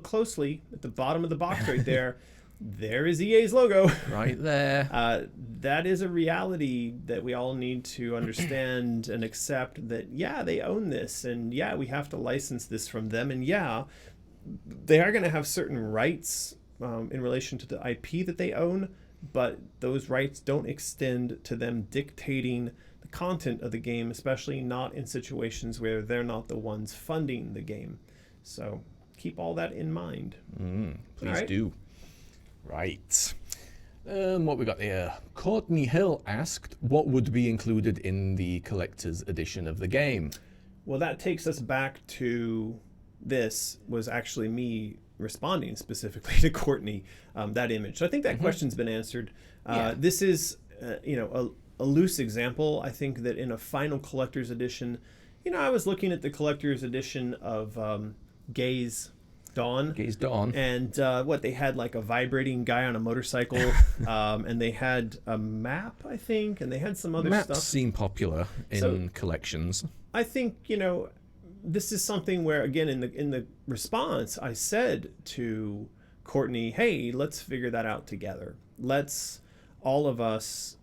closely at the bottom of the box right there, there is EA's logo. Right there. That is a reality that we all need to understand and accept, that, yeah, they own this, and yeah, we have to license this from them, and yeah, they are going to have certain rights in relation to the IP that they own, but those rights don't extend to them dictating the content of the game, especially not in situations where they're not the ones funding the game. So keep all that in mind. Please All right. do. Right. What we got here? Courtney Hill asked what would be included in the collector's edition of the game. Well, that takes us back to, this was actually me responding specifically to Courtney, that image. So I think that question's been answered. Yeah. This is, a loose example. I think that in a final collector's edition, I was looking at the collector's edition of Gaze Dawn. Gaze Dawn. And they had like a vibrating guy on a motorcycle, and they had a map, I think, and they had some other Maps stuff. seem popular in So- collections. I think, this is something where, again, in the response, I said to Courtney, hey, let's figure that out together. Let's all of us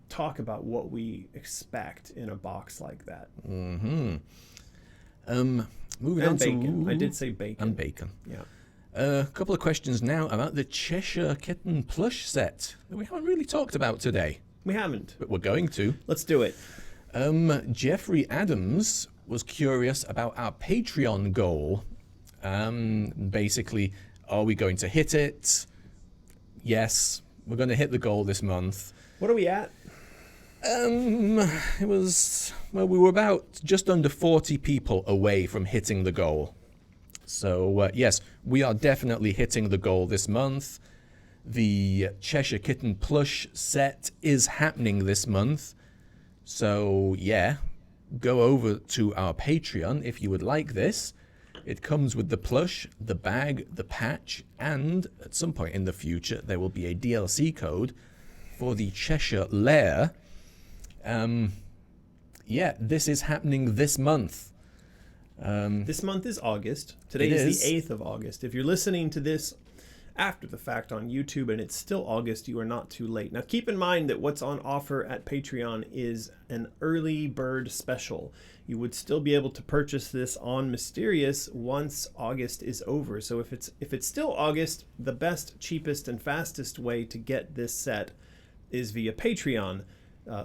talk about what we expect in a box like that. Moving on And bacon. to... I did say bacon. And bacon. Yeah. A couple of questions now about the Cheshire Kitten plush set that we haven't really talked about today, We haven't. but we're going to. Let's do it. Jeffrey Adams was curious about our Patreon goal. Basically, are we going to hit it? Yes, we're going to hit the goal this month. What are we at? It was, well, we were about just under 40 people away from hitting the goal. So, yes, we are definitely hitting the goal this month. The Cheshire Kitten plush set is happening this month. So, yeah, go over to our Patreon if you would like this. It comes with the plush, the bag, the patch, and at some point in the future, there will be a DLC code for the Cheshire Lair. Yeah, this is happening this month. This month is August. Today It is is. the 8th of August. If you're listening to this after the fact on YouTube and it's still August, you are not too late. Now keep in mind that what's on offer at Patreon is an early bird special. You would still be able to purchase this on Mysterious once August is over. So if it's still August, the best, cheapest, and fastest way to get this set is via Patreon.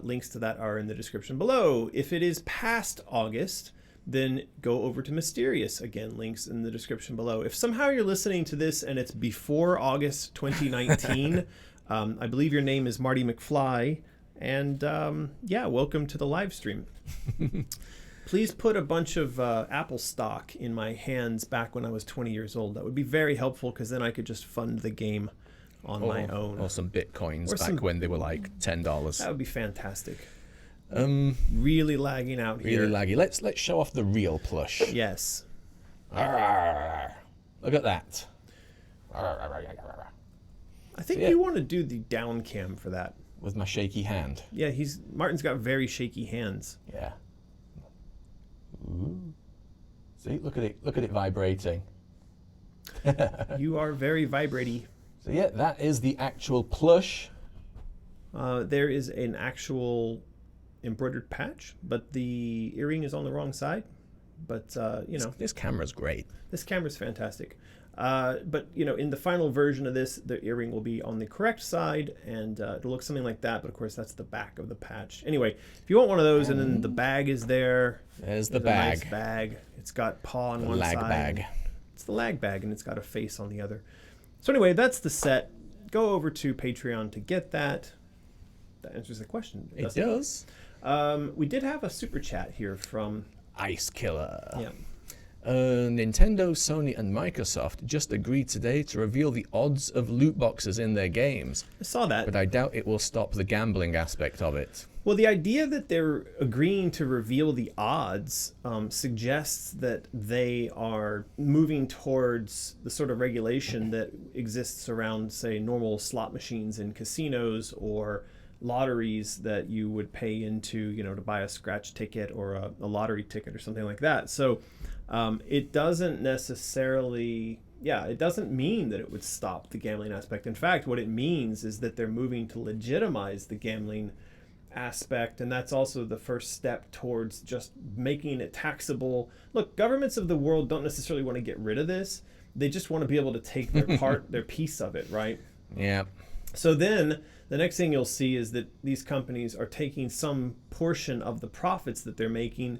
Links to that are in the description below. If it is past August, then go over to Mysterious. Again, links in the description below. If somehow you're listening to this and it's before August 2019, I believe your name is Marty McFly. And yeah, welcome to the live stream. Please put a bunch of Apple stock in my hands back when I was 20 years old. That would be very helpful, because then I could just fund the game on my own. Or some bitcoins Or back some- when they were like $10. That would be fantastic. Really lagging out here. Really laggy. Let's show off the real plush. Yes. Arrgh. Look at that. I think yeah. you want to do the down cam for that. With my shaky hand. Yeah, Martin's got very shaky hands. Yeah. Ooh. See, look at it vibrating. You are very vibraty. So yeah, that is the actual plush. There is an actual embroidered patch, but the earring is on the wrong side. But you know, This camera's great. this camera's fantastic. But you know, in the final version of this, the earring will be on the correct side, and it'll look something like that. But of course, that's the back of the patch. Anyway, if you want one of those, and then the bag is there. There's the There's a bag. nice bag. It's got paw on The one lag side. bag. It's the lag bag, and it's got a face on the other. So anyway, that's the set. Go over to Patreon to get that. That answers the question. It doesn't does. We did have a super chat here from. Ice Killer. Yeah. Nintendo, Sony, and Microsoft just agreed today to reveal the odds of loot boxes in their games, I saw that. but I doubt it will stop the gambling aspect of it. Well, the idea that they're agreeing to reveal the odds suggests that they are moving towards the sort of regulation that exists around, say, normal slot machines in casinos or lotteries that you would pay into, you know, to buy a scratch ticket or a lottery ticket or something like that. So it doesn't necessarily, it doesn't mean that it would stop the gambling aspect. In fact, what it means is that they're moving to legitimize the gambling aspect, and that's also the first step towards just making it taxable. Look, governments of the world don't necessarily want to get rid of this. They just want to be able to take their part, their piece of it, right? Yeah. So then the next thing you'll see is that these companies are taking some portion of the profits that they're making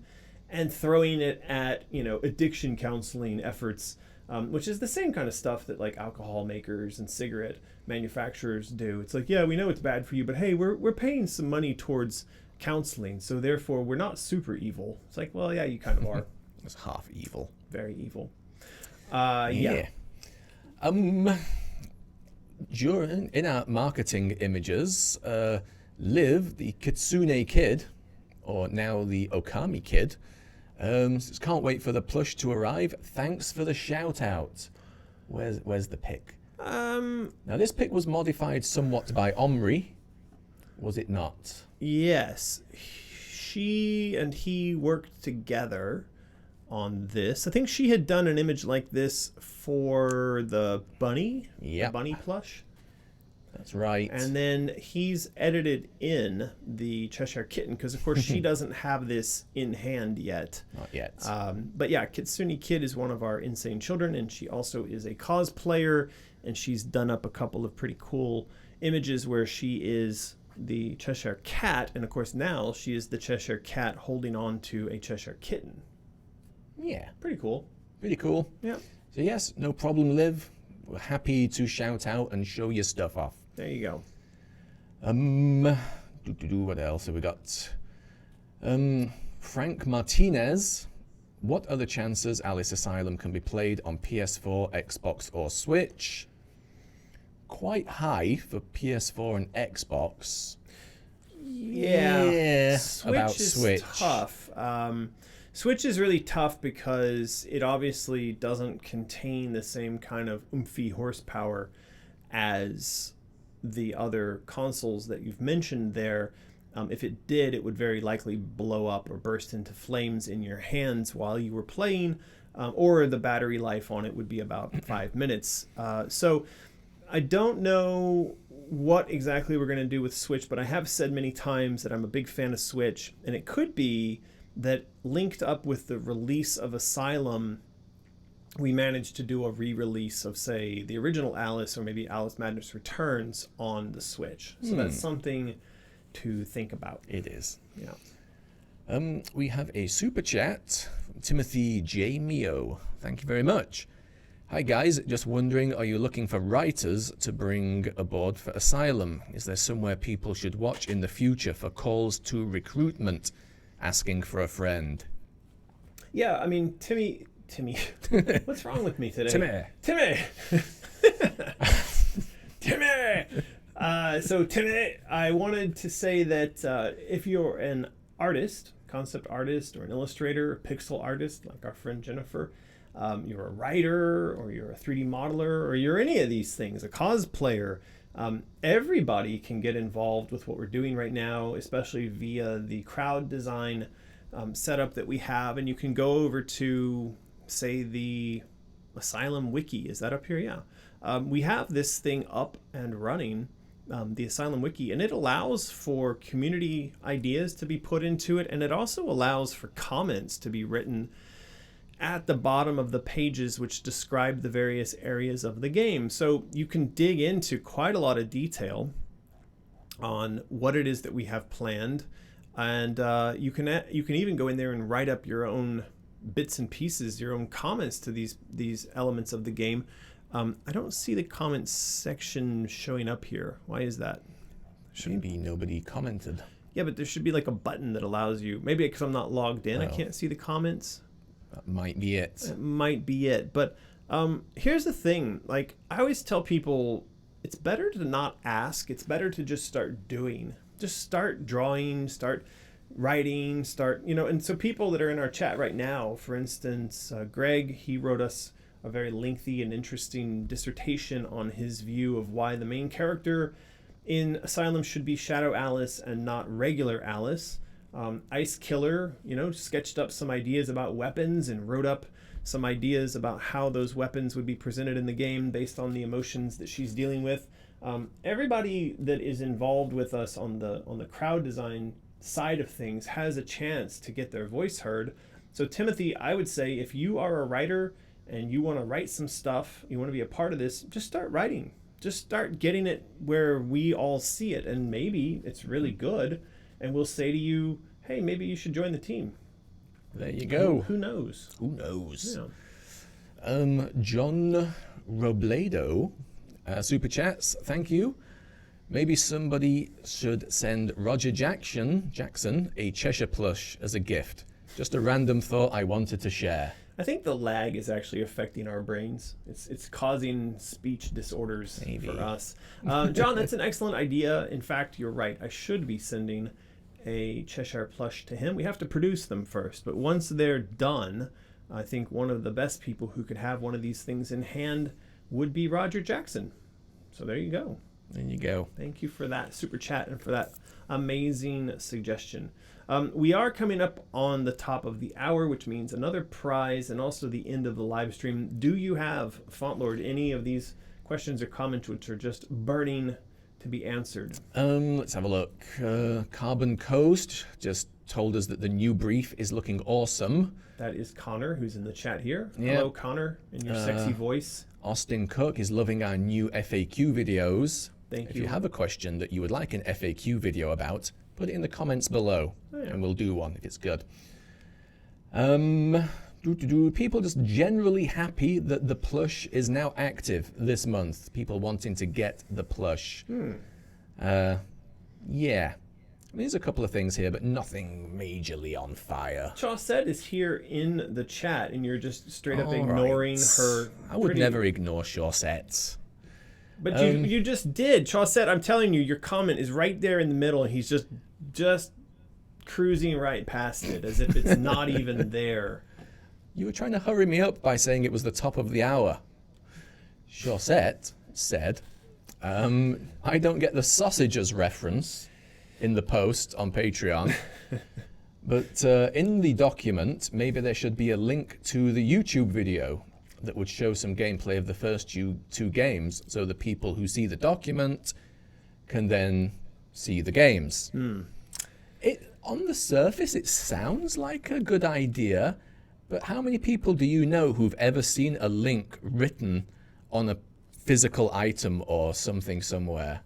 and throwing it at, you know, addiction counseling efforts, which is the same kind of stuff that like alcohol makers and cigarette manufacturers do. It's like, yeah, we know it's bad for you, but hey, we're paying some money towards counseling, so therefore we're not super evil. It's like, well, yeah, you kind of are. It's half evil. Very evil. During in our marketing images, Liv, the Kitsune Kid, or now the Okami Kid, says, can't wait for the plush to arrive. Thanks for the shout out. Where's the pic? Now this pic was modified somewhat by Omri, was it not? Yes, she and he worked together on this. I think she had done an image like this for the bunny, the bunny plush. That's right. And then he's edited in the Cheshire Kitten because, of course, she doesn't have this in hand yet. Not yet. But yeah, Kitsune Kid is one of our insane children, and she also is a cosplayer, and she's done up a couple of pretty cool images where she is the Cheshire Cat, and of course now she is the Cheshire Cat holding on to a Cheshire Kitten. Yeah. Pretty cool. Pretty cool. Yeah. So yes, no problem, Liv. We're happy to shout out and show your stuff off. There you go. What else have we got? Frank Martinez. What are the chances Alice Asylum can be played on PS4, Xbox, or Switch? Quite high for PS4 and Xbox. Yeah. About Switch is Switch. tough. Switch is really tough because it obviously doesn't contain the same kind of oomphy horsepower as the other consoles that you've mentioned there. If it did, it would very likely blow up or burst into flames in your hands while you were playing, or the battery life on it would be about 5 minutes. So I don't know what exactly we're going to do with Switch, but I have said many times that I'm a big fan of Switch, and it could be that linked up with the release of Asylum, we managed to do a re-release of, say, the original Alice or maybe Alice Madness Returns on the Switch. So that's something to think about. It is. Yeah. We have a super chat from Timothy J. Mio. Thank you very much. Hi guys, just wondering, are you looking for writers to bring aboard for Asylum? Is there somewhere people should watch in the future for calls to recruitment? Asking for a friend. Yeah, I mean, Timmy, what's wrong with me today? Timmy. Timmy! So Tim, I wanted to say that if you're an artist, concept artist, or an illustrator, or pixel artist, like our friend Jennifer, you're a writer, or you're a 3D modeler, or you're any of these things, a cosplayer, everybody can get involved with what we're doing right now, especially via the crowd design setup that we have. And you can go over to, say, the Asylum wiki. Is that up here? Yeah. We have this thing up and running, the Asylum wiki, and it allows for community ideas to be put into it, and it also allows for comments to be written at the bottom of the pages which describe the various areas of the game. So you can dig into quite a lot of detail on what it is that we have planned, and you can even go in there and write up your own bits and pieces, your own comments to these elements of the game. I don't see the comments section showing up here. Why is that? Maybe nobody commented. Yeah, but there should be like a button that allows you. Maybe because I'm not logged in, I can't see the comments. That might be it. It might be it. But here's the thing. Like, I always tell people, it's better to not ask. It's better to just start doing. Just start drawing, start writing, and so people that are in our chat right now, for instance, Greg, he wrote us a very lengthy and interesting dissertation on his view of why the main character in Asylum should be Shadow Alice and not regular Alice. Ice Killer, sketched up some ideas about weapons and wrote up some ideas about how those weapons would be presented in the game based on the emotions that she's dealing with. Everybody that is involved with us on the crowd design side of things has a chance to get their voice heard. So Timothy, I would say if you are a writer and you want to write some stuff, you want to be a part of this, just start writing. Just start getting it where we all see it, and maybe it's really good, and we'll say to you, hey, maybe you should join the team. There you go. Who knows? Who knows? Yeah. John Robledo, super chats, thank you. Maybe somebody should send Roger Jackson a Cheshire plush as a gift. Just a random thought I wanted to share. I think the lag is actually affecting our brains. It's causing speech disorders for us. John, that's an excellent idea. In fact, you're right. I should be sending a Cheshire plush to him. We have to produce them first, but once they're done, I think one of the best people who could have one of these things in hand would be Roger Jackson. So there you go. There you go. Thank you for that super chat and for that amazing suggestion. We are coming up on the top of the hour, which means another prize and also the end of the live stream. Do you have, Fontlord, any of these questions or comments which are just burning to be answered? Let's have a look. Carbon Coast just told us that the new brief is looking awesome. That is Connor, who's in the chat here. Yep. Hello, Connor, in your sexy voice. Austin Cook is loving our new FAQ videos. Thank you. If you have a question that you would like an FAQ video about, put it in the comments below, and we'll do one if it's good. People just generally happy that the plush is now active this month. People wanting to get the plush. Yeah. I mean, there's a couple of things here, but nothing majorly on fire. Chaucette is here in the chat, and you're just straight up ignoring her. I would never ignore Chaucette. But you just did. Chaucette, I'm telling you, your comment is right there in the middle, and he's just cruising right past it as if it's not even there. You were trying to hurry me up by saying it was the top of the hour. Chaucette said, I don't get the sausages reference in the post on Patreon, but in the document, maybe there should be a link to the YouTube video that would show some gameplay of the first two games, so the people who see the document can then see the games. On the surface, it sounds like a good idea, but how many people do you know who've ever seen a link written on a physical item or something somewhere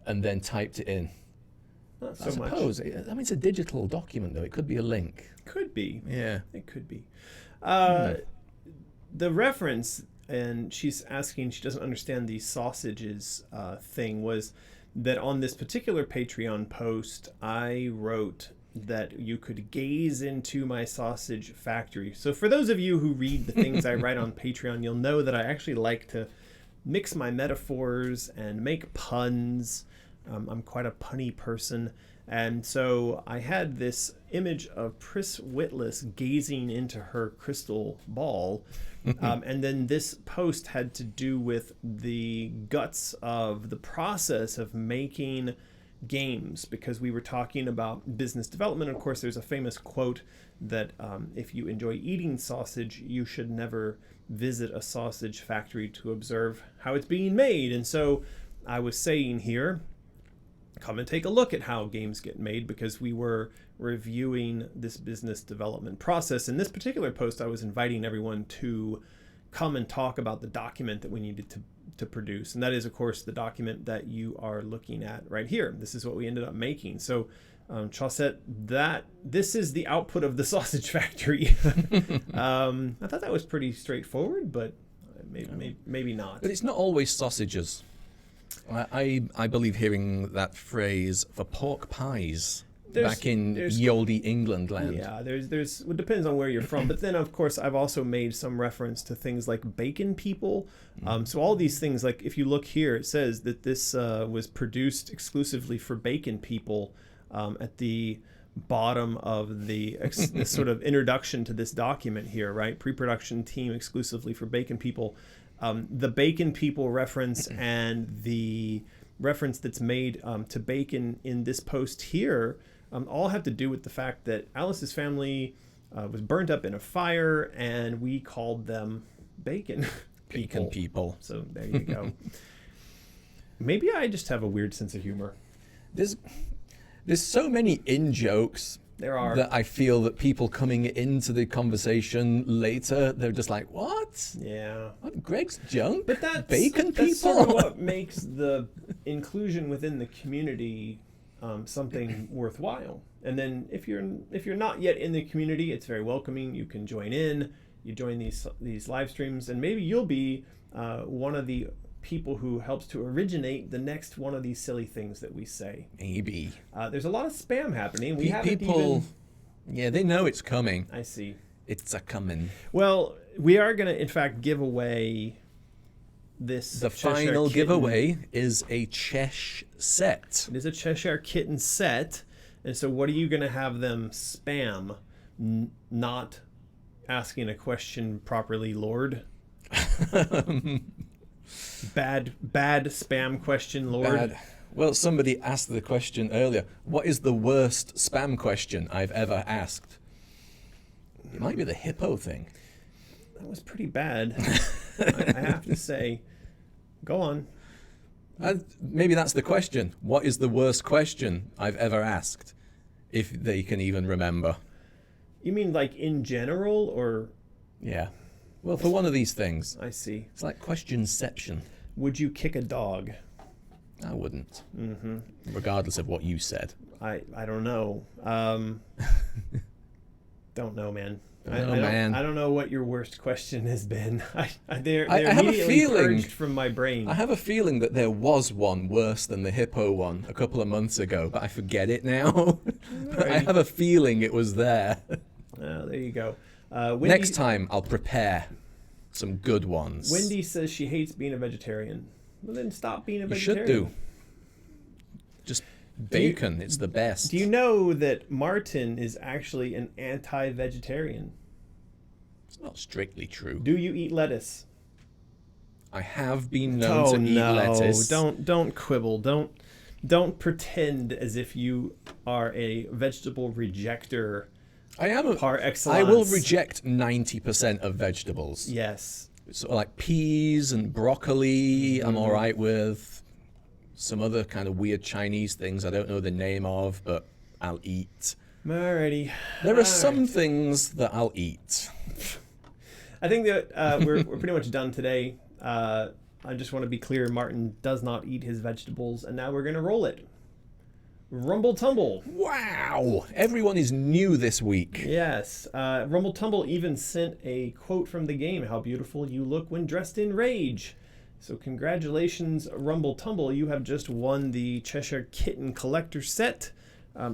and then typed it in? Not so I suppose. I mean, it's a digital document, though. It could be a link. Could be. Yeah. It could be. The reference, and she's asking, she doesn't understand the sausages thing, was that on this particular Patreon post, I wrote that you could gaze into my sausage factory. So for those of you who read the things I write on Patreon, you'll know that I actually like to mix my metaphors and make puns. I'm quite a punny person. And so I had this image of Pris Witless gazing into her crystal ball. And then this post had to do with the guts of the process of making games, because we were talking about business development. Of course, there's a famous quote that if you enjoy eating sausage, you should never visit a sausage factory to observe how it's being made. And so I was saying here, come and take a look at how games get made, because we were reviewing this business development process. In this particular post, I was inviting everyone to come and talk about the document that we needed to produce. And that is, of course, the document that you are looking at right here. This is what we ended up making. So, Chaussette, this is the output of the sausage factory. I thought that was pretty straightforward, but maybe not. But it's not always sausages. I believe hearing that phrase for pork pies back in ye olde England land. Yeah, there's it depends on where you're from. But then, of course, I've also made some reference to things like bacon people. So all these things, like if you look here, it says that this was produced exclusively for bacon people at the bottom of the sort of introduction to this document here, right? Pre-production team exclusively for bacon people. The bacon people reference and the reference that's made to bacon in this post here all have to do with the fact that Alice's family was burnt up in a fire, and we called them bacon people. Bacon people. So there you go. Maybe I just have a weird sense of humor. There's so many in-jokes. There are. That I feel that people coming into the conversation later, they're just like, what? Yeah. What, Greg's junk? But that's bacon people? That's sort of what makes the inclusion within the community something worthwhile. And then if you're not yet in the community, it's very welcoming. You can join in. You join these live streams, and maybe you'll be one of the people who helps to originate the next one of these silly things that we say. Maybe. There's a lot of spam happening. We people, yeah, they know it's coming. I see. It's a coming. Well, we are going to, in fact, give away this. The Cheshire final Kitten. giveaway is a Chesh set. It is a Cheshire Kitten set. And so what are you going to have them spam? Not asking a question properly, Lord. Bad spam question, Lord. Bad. Well, somebody asked the question earlier. What is the worst spam question I've ever asked? It might be the hippo thing. That was pretty bad. I have to say. Go on. Maybe that's the question. What is the worst question I've ever asked? If they can even remember. You mean like in general, or? Yeah. Well, for one of these things. I see. It's like questionception. Would you kick a dog? I wouldn't. Mm-hmm. Regardless of what you said. I don't know. Don't know, man. I don't know what your worst question has been. They're have a feeling purged from my brain. I have a feeling that there was one worse than the hippo one a couple of months ago, but I forget it now. But I have a feeling it was there. Oh, there you go. Next time, I'll prepare some good ones. Wendy says she hates being a vegetarian. Well, then stop being a You vegetarian. should do. Just bacon. It's the best. Do you know that Martin is actually an anti-vegetarian? It's not strictly true. Do you eat lettuce? I have been known to eat lettuce. Don't quibble. Don't pretend as if you are a vegetable rejecter. I am par excellence. I will reject 90% of vegetables. Yes. So like peas and broccoli, I'm all right with. Some other kind of weird Chinese things I don't know the name of, but I'll eat. Alrighty. There are some things that I'll eat. I think that we're pretty much done today. I just want to be clear, Martin does not eat his vegetables, and now we're going to roll it. Rumble Tumble. Wow! Everyone is new this week. Yes. Rumble Tumble even sent a quote from the game, "How beautiful you look when dressed in rage." So congratulations, Rumble Tumble. You have just won the Cheshire Kitten collector set.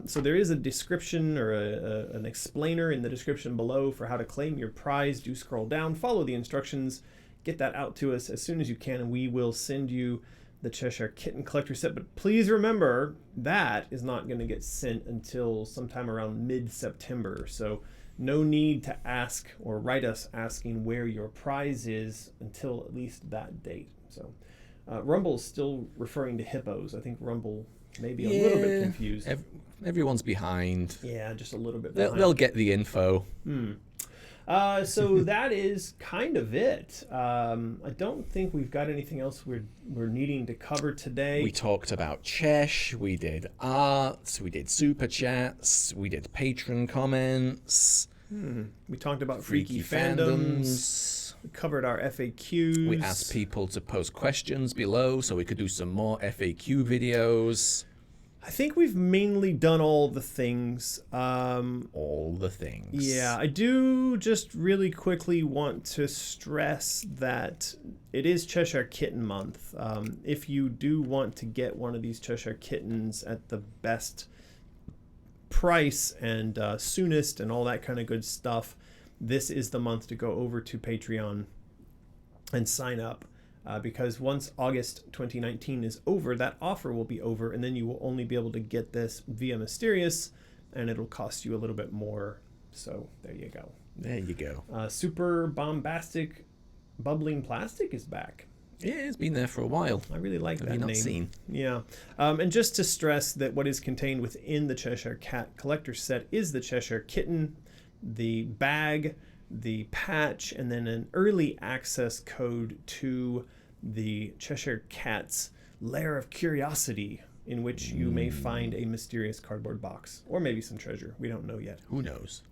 So there is a description or an explainer in the description below for how to claim your prize. Do scroll down, follow the instructions, get that out to us as soon as you can, and we will send you the Cheshire Kitten collector set. But please remember, that is not going to get sent until sometime around mid-September. So no need to ask or write us asking where your prize is until at least that date. So Rumble's still referring to hippos. I think Rumble may be a little bit confused. Everyone's behind. Yeah, just a little bit behind. They'll get the info. So that is kind of it. I don't think we've got anything else we're needing to cover today. We talked about Chesh, we did arts, we did super chats, we did Patron comments. We talked about freaky fandoms. We covered our FAQs. We asked people to post questions below so we could do some more FAQ videos. I think we've mainly done all the things. All the things. Yeah, I do just really quickly want to stress that it is Cheshire Kitten Month. If you do want to get one of these Cheshire Kittens at the best price and soonest and all that kind of good stuff, this is the month to go over to Patreon and sign up. Because once August 2019 is over, that offer will be over, and then you will only be able to get this via Mysterious, and it'll cost you a little bit more. So there you go. There you go. Super Bombastic Bubbling Plastic is back. Yeah, it's been there for a while. I really like that name. Have you not seen? Yeah. And just to stress that what is contained within the Cheshire Cat collector set is the Cheshire Kitten, the bag, the patch, and then an early access code to the Cheshire Cat's Lair of Curiosity, in which you may find a mysterious cardboard box, or maybe some treasure. We don't know yet. Who knows?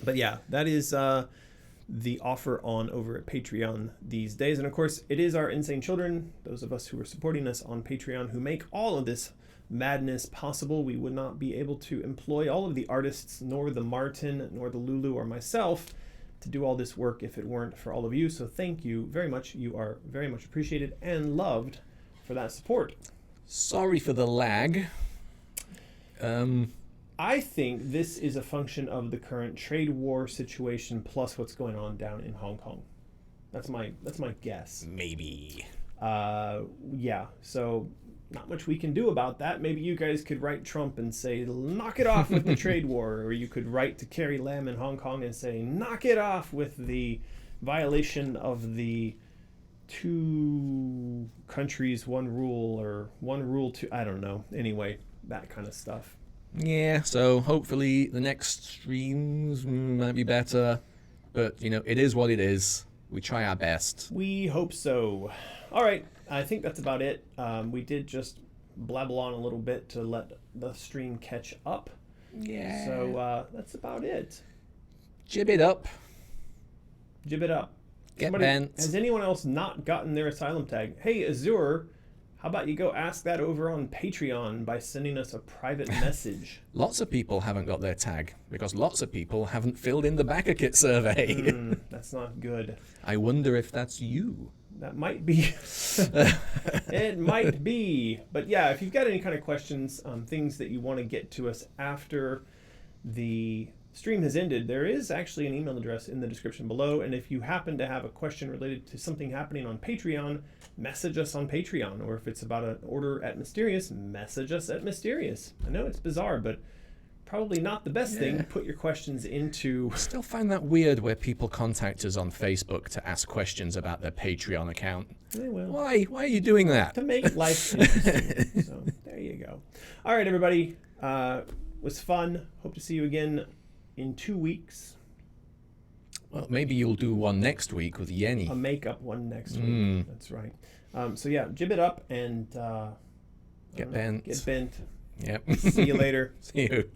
But yeah, that is the offer on over at Patreon these days. And of course, it is our insane children, those of us who are supporting us on Patreon, who make all of this madness possible. We would not be able to employ all of the artists, nor the Martin, nor the Lulu, or myself to do all this work if it weren't for all of you. So thank you very much. You are very much appreciated and loved for that support. Sorry for the lag. I think this is a function of the current trade war situation plus what's going on down in Hong Kong. That's my guess. Maybe. Yeah, so not much we can do about that. Maybe you guys could write Trump and say, knock it off with the trade war. Or you could write to Carrie Lam in Hong Kong and say, knock it off with the violation of the 2 countries, 1 rule, or 1 rule, 2, I don't know. Anyway, that kind of stuff. Yeah, so hopefully the next streams might be better. But, you know, it is what it is. We try our best. We hope so. All right. I think that's about it. We did just blabble on a little bit to let the stream catch up. Yeah. So that's about it. Jib it up. Jib it up. Get bent. Has anyone else not gotten their Asylum tag? Hey, Azure, how about you go ask that over on Patreon by sending us a private message? Lots of people haven't got their tag because lots of people haven't filled in the Backer Kit survey. That's not good. I wonder if that's you. That might be. It might be. But yeah, if you've got any kind of questions, things that you want to get to us after the stream has ended, there is actually an email address in the description below. And if you happen to have a question related to something happening on Patreon, message us on Patreon. Or if it's about an order at Mysterious, message us at Mysterious. I know it's bizarre, but probably not the best thing to put your questions into. I still find that weird where people contact us on Facebook to ask questions about their Patreon account. Well, Why are you doing that? to make life interesting. So there you go. All right, everybody. Was fun. Hope to see you again in 2 weeks. Well, maybe you'll do one next week with Yenny. A makeup one next week. That's right. So yeah, jib it up and Get bent. Get bent. Yep. See you later. See you.